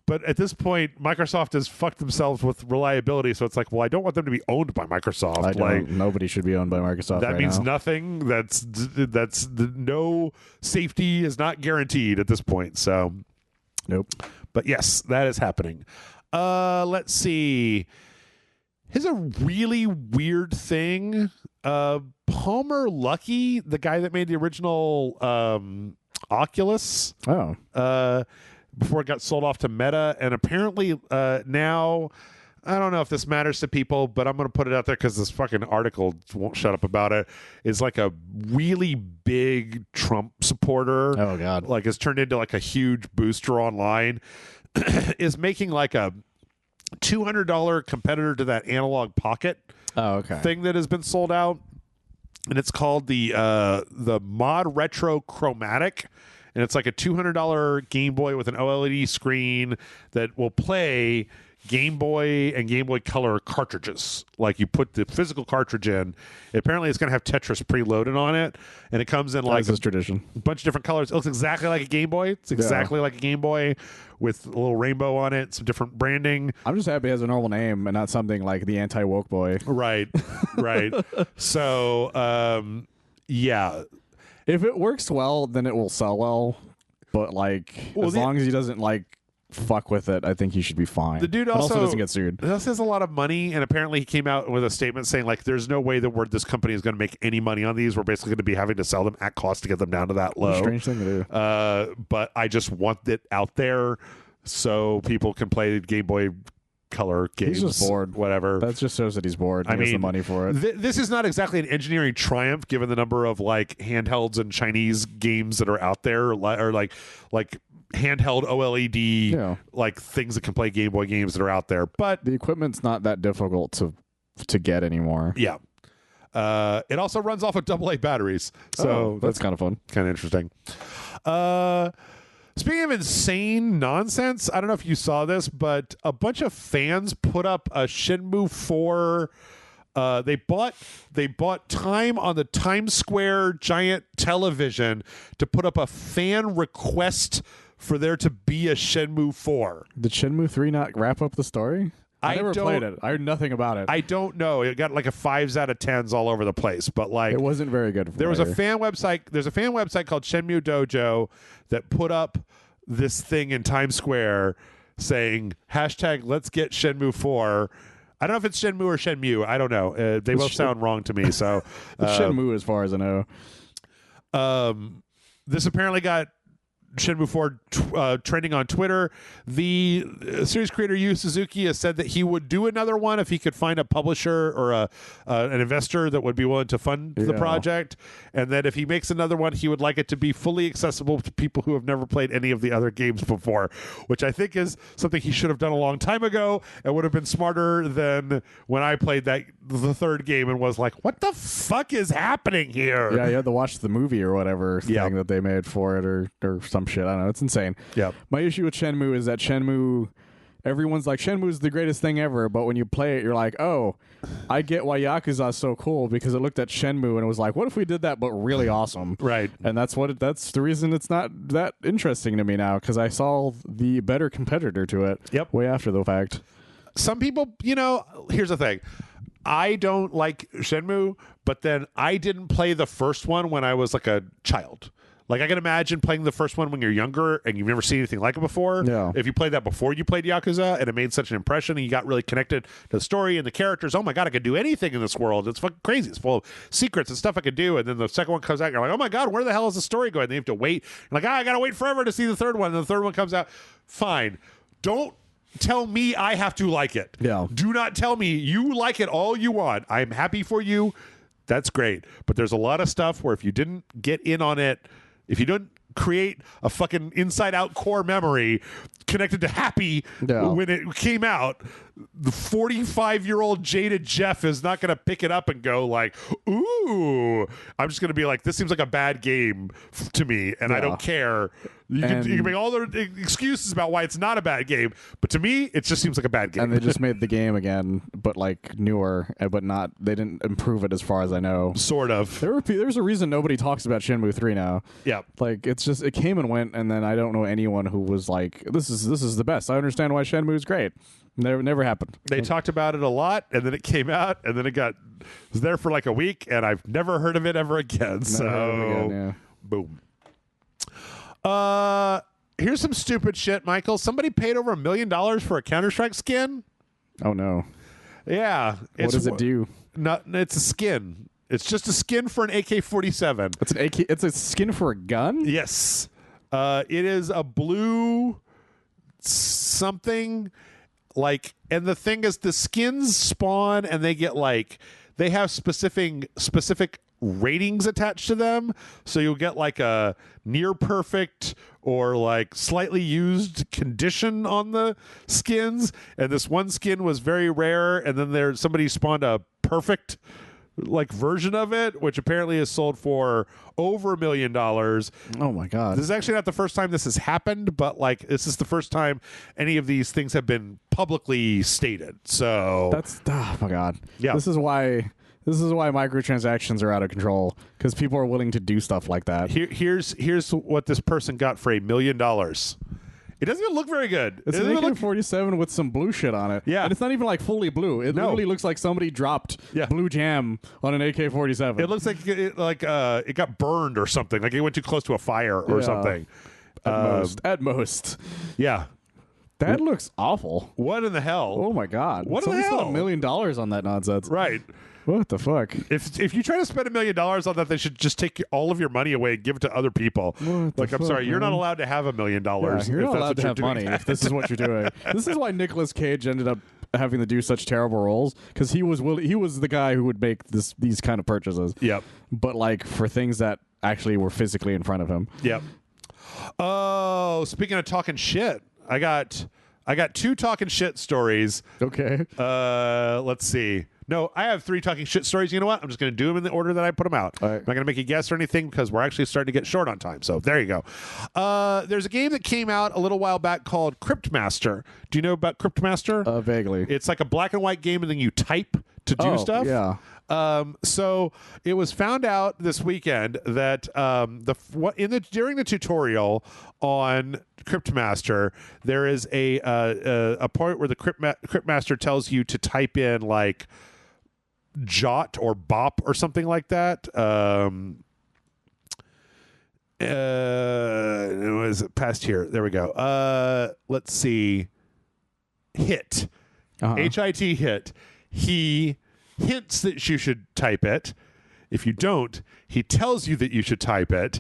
but at this point, Microsoft has fucked themselves with reliability, so it's like, well, I don't want them to be owned by Microsoft. Nobody should be owned by Microsoft. That right means now. nothing. That's no safety is not guaranteed at this point. So, nope. But yes, that is happening. Let's see. Here's a really weird thing. Palmer Luckey, the guy that made the original Oculus. Oh. Before it got sold off to Meta, and apparently now, I don't know if this matters to people, but I'm going to put it out there because this fucking article won't shut up about it. Is like a really big Trump supporter. Oh God! Like it's turned into like a huge booster online. Is making like a $200 competitor to that Analog Pocket thing that has been sold out, and it's called the Mod Retro Chromatic, and it's like a $200 Game Boy with an OLED screen that will play Game Boy and Game Boy Color cartridges. Like you put the physical cartridge in. Apparently, it's going to have Tetris preloaded on it, and it comes in like a tradition. Bunch of different colors. It looks exactly like a Game Boy. It's exactly like a Game Boy with a little rainbow on it, some different branding. I'm just happy it has a normal name and not something like the anti-woke boy. Right, right. So, yeah. If it works well, then it will sell well. But as long as he doesn't fuck with it, I think he should be fine. The dude also also doesn't get sued. He also has a lot of money, and apparently he came out with a statement saying there's no way that this company is going to make any money on these. We're basically going to be having to sell them at cost to get them down to that low. Strange thing to do. But I just want it out there so people can play Game Boy Color games. He's just bored. Whatever. That just shows that he's bored. He has the money for it. This is not exactly an engineering triumph given the number of handhelds and Chinese games that are out there, or like handheld OLED things that can play Game Boy games that are out there. But the equipment's not that difficult to get anymore. Yeah. It also runs off of AA batteries. So that's kind of fun. Kind of interesting. Speaking of insane nonsense, I don't know if you saw this, but a bunch of fans put up a Shenmue 4. They bought time on the Times Square giant television to put up a fan request for there to be a Shenmue 4. Did Shenmue 3 not wrap up the story? I never played it. I heard nothing about it. I don't know. It got a 5s out of 10s all over the place, but it wasn't very good. There was a fan website. There's a fan website called Shenmue Dojo that put up this thing in Times Square saying #Let's get Shenmue 4. I don't know if it's Shenmue or Shenmue. I don't know. They both sound wrong to me. So Shenmue, as far as I know. This apparently got Shenmue 4 trending on Twitter. The series creator Yu Suzuki has said that he would do another one if he could find a publisher or an investor that would be willing to fund the project, and that if he makes another one, he would like it to be fully accessible to people who have never played any of the other games before, which I think is something he should have done a long time ago and would have been smarter than when I played the third game and was like, what the fuck is happening here? Yeah, you had to watch the movie or whatever thing that they made for it or some shit. I don't know. It's insane. Yeah. My issue with Shenmue is that everyone's like, Shenmue's the greatest thing ever, but when you play it, you're like, oh, I get why Yakuza's so cool, because it looked at Shenmue and it was like, what if we did that but really awesome? Right. And that's the reason it's not that interesting to me now, because I saw the better competitor to it way after the fact. Some people, here's the thing. I don't like Shenmue, but then I didn't play the first one when I was a child. I can imagine playing the first one when you're younger and you've never seen anything like it before. Yeah. If you played that before you played Yakuza and it made such an impression and you got really connected to the story and the characters, oh my God, I could do anything in this world. It's fucking crazy. It's full of secrets and stuff I could do. And then the second one comes out and you're like, oh my God, where the hell is the story going? And then you have to wait. You're like, I got to wait forever to see the third one. And the third one comes out. Fine. Don't tell me I have to like it. Yeah. Do not tell me you like it all you want. I'm happy for you. That's great. But there's a lot of stuff where if you didn't get in on it, if you didn't create a fucking inside out core memory connected to Happy when it came out, the 45-year-old jaded Jeff is not going to pick it up and go ooh. I'm just going to be like, this seems like a bad game to me, and I don't care. You can make all the excuses about why it's not a bad game, but to me, it just seems like a bad game. And they just made the game again, but newer, but not. They didn't improve it as far as I know. Sort of. There's a reason nobody talks about Shenmue 3 now. Yeah. It's just, it came and went, and then I don't know anyone who was like, this is the best. I understand why Shenmue is great. Never happened. They talked about it a lot, and then it came out, and then it was there for a week, and I've never heard of it ever again. Boom. Here's some stupid shit, Michael. Somebody paid over $1 million for a Counter-Strike skin. Oh no. Yeah. What does it do? It's a skin. It's just a skin for an AK-47. It's an AK. It's a skin for a gun? Yes. It is a blue something. And the thing is, the skins spawn and they get they have specific ratings attached to them. So you'll get a near perfect or slightly used condition on the skins. And this one skin was very rare. And then somebody spawned a perfect version of it, which apparently is sold for over $1 million. Oh my god! This is actually not the first time this has happened, but like this is the first time any of these things have been publicly stated. So That's oh my god. Yeah. This is why microtransactions are out of control, because people are willing to do stuff like that. Here's what this person got for $1 million. It doesn't even look very good. It's an AK-47 with some blue shit on it. Yeah. And it's not even like fully blue. It literally looks like somebody dropped blue jam on an AK-47. It looks like it got burned or something. Like it went too close to a fire or something. At most. Yeah. That looks awful. What in the hell? Oh my god. What in the Somebody hell? spent $1 million on that nonsense. Right. What the fuck? If you try to spend $1 million on that, they should just take all of your money away and give it to other people. Like, I'm sorry, you're not allowed to have $1 million. Yeah, you're not allowed to have money if this is what you're doing. This is why Nicolas Cage ended up having to do such terrible roles, because he was the guy who would make these kind of purchases. Yep. But like for things that actually were physically in front of him. Yep. Oh, speaking of talking shit, I got 2 talking shit stories. Okay. Let's see. No, I have 3 talking shit stories. You know what? I'm just going to do them in the order that I put them out. All right. I'm not going to make you guess or anything because we're actually starting to get short on time. So there you go. There's a game that came out a little while back called Cryptmaster. Do you know about Cryptmaster? Vaguely. It's like a black and white game, and then you type to do stuff. Yeah. So it was found out this weekend that during the tutorial on Cryptmaster, there is a point where the Cryptmaster tells you to type in like jot or bop or something like that. Was it past here? There we go. Let's see. Hit. HIT hit. He hints that you should type it. If you don't, he tells you that you should type it.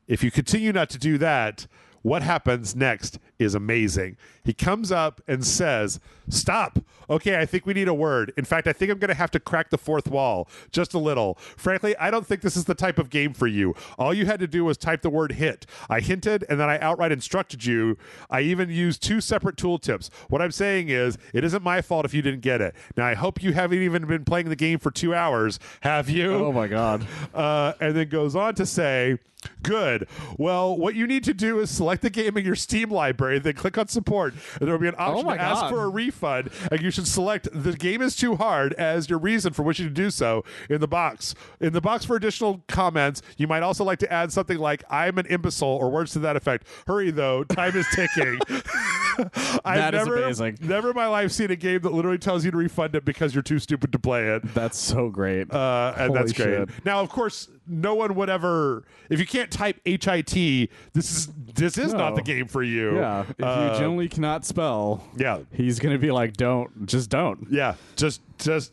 If you continue not to do that, what happens next is amazing. He comes up and says, "Stop. Okay, I think we need a word. In fact, I think I'm going to have to crack the fourth wall just a little. Frankly, I don't think this is the type of game for you. All you had to do was type the word hit. I hinted, and then I outright instructed you. I even used 2 separate tooltips. What I'm saying is, it isn't my fault if you didn't get it. Now, I hope you haven't even been playing the game for 2 hours. Have you?" Oh my god. And then goes on to say, "Good. Well, what you need to do is select the game in your Steam library, then click on support, and there will be an option to ask for a refund, and you should select the game is too hard as your reason for wishing to do so in the box. In the box for additional comments, you might also like to add something like, I'm an imbecile, or words to that effect. Hurry, though. Time is ticking." I've never in my life seen a game that literally tells you to refund it because you're too stupid to play it. That's so great. And that's great. Shit. Now, of course, no one would ever. If you can't type HIT, this is not the game for you. Yeah. If you generally cannot spell, he's gonna be like, don't. Yeah. Just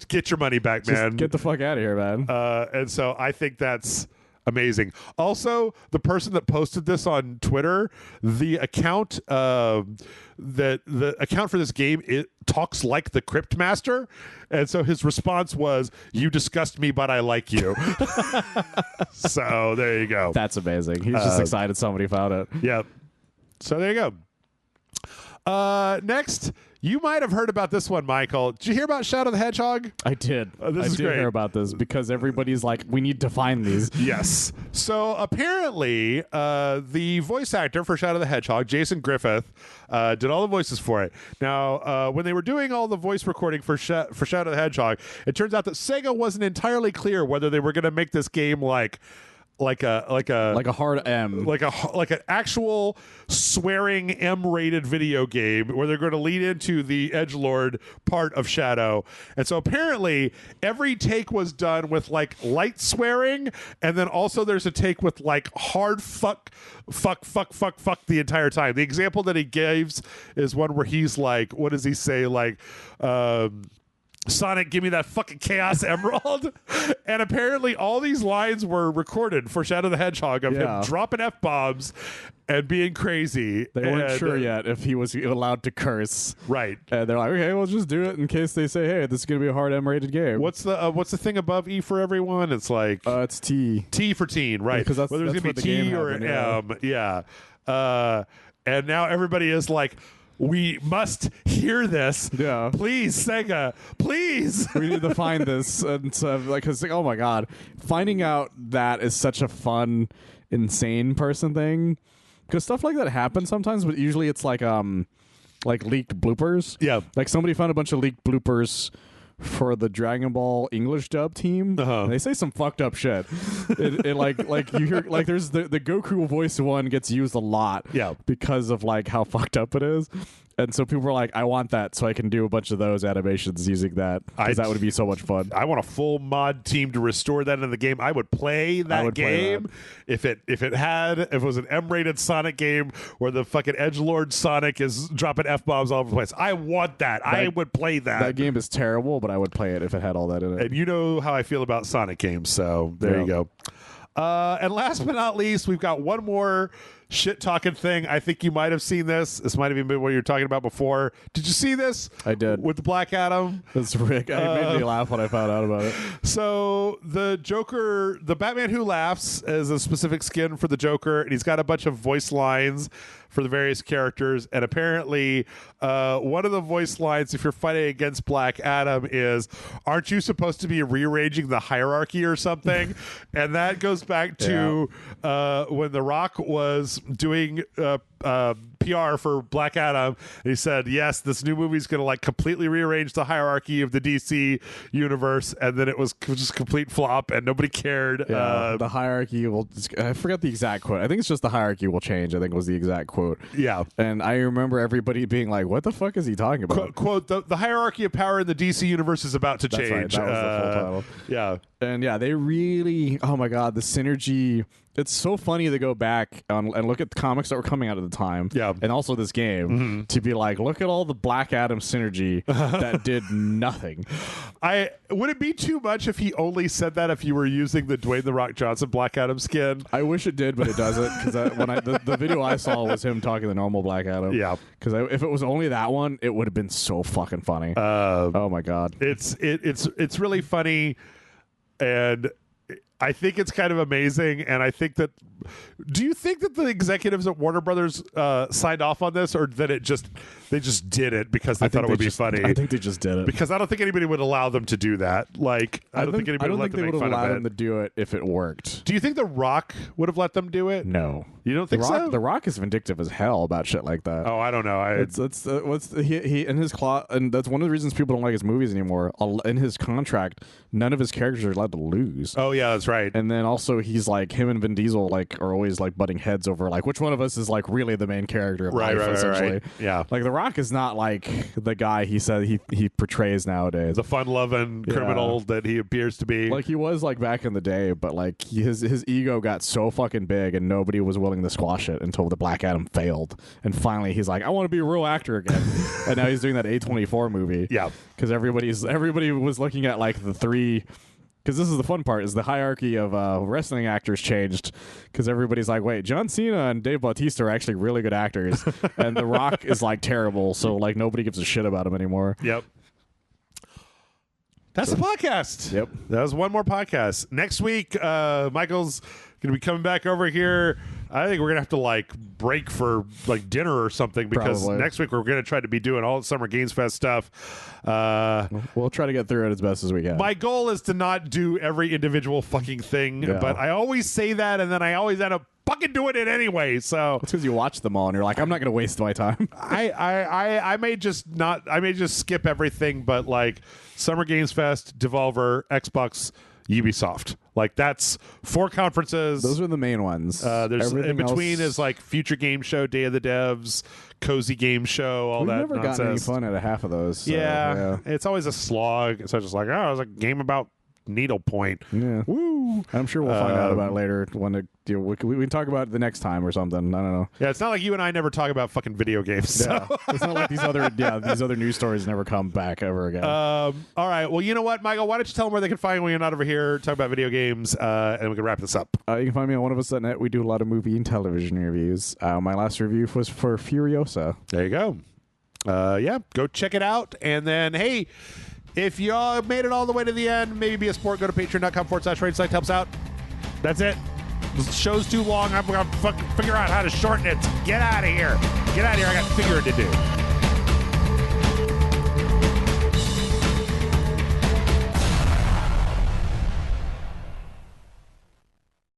get your money back, man. Just get the fuck out of here, man. And so I think that's amazing. Also, the person that posted this on Twitter, the account the account for this game, it talks like the Cryptmaster, and so his response was, "You disgust me, but I like you." So there you go. That's amazing. He's just excited somebody found it. Yep. So there you go. Next, you might have heard about this one, Michael. Did you hear about Shadow the Hedgehog? I did. This I is did great. hear about this because everybody's like, we need to find these. Yes. So apparently, the voice actor for Shadow the Hedgehog, Jason Griffith, did all the voices for it. Now, when they were doing all the voice recording for Shadow the Hedgehog, it turns out that Sega wasn't entirely clear whether they were going to make this game like a hard M, like an actual swearing M-rated video game where they're going to lead into the edgelord part of Shadow. And so apparently every take was done with like light swearing, and then also there's a take with like hard fuck the entire time. The example that he gives is one where he's like, what does he say? Like, Sonic, give me that fucking Chaos Emerald. And apparently all these lines were recorded for Shadow the Hedgehog of him dropping F-bombs and being crazy. They weren't sure yet if he was allowed to curse. Right. And they're like, okay, we'll just do it in case they say, hey, this is going to be a hard M-rated game. What's the thing above E for everyone? It's like... it's T. T for teen, right. Because whether it's going to be T or an M. Yeah. And now everybody is like, we must hear this. Yeah. Please, Sega, please. We need to find this. And so, like, cause, like, oh my god, finding out that is such a fun, insane person thing. Because stuff like that happens sometimes, but usually it's like leaked bloopers. Yeah. Like somebody found a bunch of leaked bloopers for the Dragon Ball English dub team. And they say some fucked up shit. it like you hear like there's the Goku voice one gets used a lot. Yeah. Because of like how fucked up it is. And so people were like, I want that so I can do a bunch of those animations using that. Because that would be so much fun. I want a full mod team to restore that in the game. I would play that game if it was an M-rated Sonic game where the fucking edgelord Sonic is dropping F-bombs all over the place. I want that. I would play that. That game is terrible, but I would play it if it had all that in it. And you know how I feel about Sonic games, so there you go. And last but not least, we've got one more shit-talking thing. I think you might have seen this. This might have even been what you were talking about before. Did you see this? I did. With the Black Adam? That's Rick. It made me laugh when I found out about it. So the Joker, the Batman Who Laughs is a specific skin for the Joker, and he's got a bunch of voice lines for the various characters. And apparently one of the voice lines, if you're fighting against Black Adam, is, aren't you supposed to be rearranging the hierarchy or something? And that goes back to when The Rock was doing PR for Black Adam. And he said, yes, this new movie's going to like completely rearrange the hierarchy of the DC universe. And then it was just complete flop and nobody cared. The hierarchy will, I forgot the exact quote. I think it's just the hierarchy will change, I think was the exact quote. Yeah. And I remember everybody being like, what the fuck is he talking about? Quote, the hierarchy of power in the DC universe is about to change. Right. That was the full title. Yeah. And yeah, they really, oh my God, the synergy. It's so funny to go back and look at the comics that were coming out at the time. Yeah. And also this game to be like, look at all the Black Adam synergy that did nothing. Would it be too much if he only said that if you were using the Dwayne "The Rock" Johnson Black Adam skin? I wish it did, but it doesn't. Because when the video I saw was him talking the normal Black Adam. Yeah. Because if it was only that one, it would have been so fucking funny. Oh my God. It's really funny, and I think it's kind of amazing, and I think that. Do you think that the executives at Warner Brothers signed off on this, or that they just did it because they thought it would be funny? I think they just did it because I don't think anybody would allow them to do that. Like I don't think anybody would let them make fun of it. allowed them to do it if it worked. Do you think The Rock would have let them do it? No, you don't think so? The Rock is vindictive as hell about shit like that. Oh, I don't know. He in his claw, and that's one of the reasons people don't like his movies anymore. In his contract, none of his characters are allowed to lose. Oh yeah, that's right. And then also he's like, him and Vin Diesel like are always like butting heads over like which one of us is like really the main character of life, essentially. Right. Yeah. Like The Rock is not like the guy he said he portrays nowadays. The fun-loving criminal that he appears to be. Like he was like back in the day, but like his ego got so fucking big and nobody was willing to squash it until the Black Adam failed. And finally he's like, I want to be a real actor again. And now he's doing that A24 movie. Yeah. Because everybody was looking at like the three. Because this is the fun part, is the hierarchy of wrestling actors changed. Because everybody's like, wait, John Cena and Dave Bautista are actually really good actors. And The Rock is like terrible, so like nobody gives a shit about him anymore. Yep. That's the podcast. Yep. That was one more podcast. Next week, Michael's going to be coming back over here. I think we're going to have to like break for like dinner or something because Probably. Next week we're going to try to be doing all the Summer Games Fest stuff. We'll try to get through it as best as we can. My goal is to not do every individual fucking thing, but I always say that and then I always end up fucking doing it anyway. So it's because you watch them all and you're like, I'm not going to waste my time. I may just skip everything, but like Summer Games Fest, Devolver, Xbox, Ubisoft. Like that's 4 conferences. Those are the main ones. There's Everything in between else... is like Future Game Show, Day of the Devs, Cozy Game Show, all We've that never nonsense. gotten any fun out of half of those. So, yeah, it's always a slog. So just like, oh, it was a game about needlepoint. Yeah. Woo. I'm sure we'll find out about it later when we can talk about it the next time or something. I don't know. Yeah, it's not like you and I never talk about fucking video games. Yeah. So. It's not like these other news stories never come back ever again. All right. Well, you know what, Michael? Why don't you tell them where they can find when you're not over here talking about video games, and we can wrap this up. You can find me on oneofus.net. We do a lot of movie and television reviews. My last review was for Furiosa. There you go. Yeah, go check it out. And then, hey, if you made it all the way to the end, maybe be a sport, go to patreon.com/RageSelect. Helps out. That's it. The show's too long. I'm going to fucking figure out how to shorten it. Get out of here. Get out of here. I got figuring to do.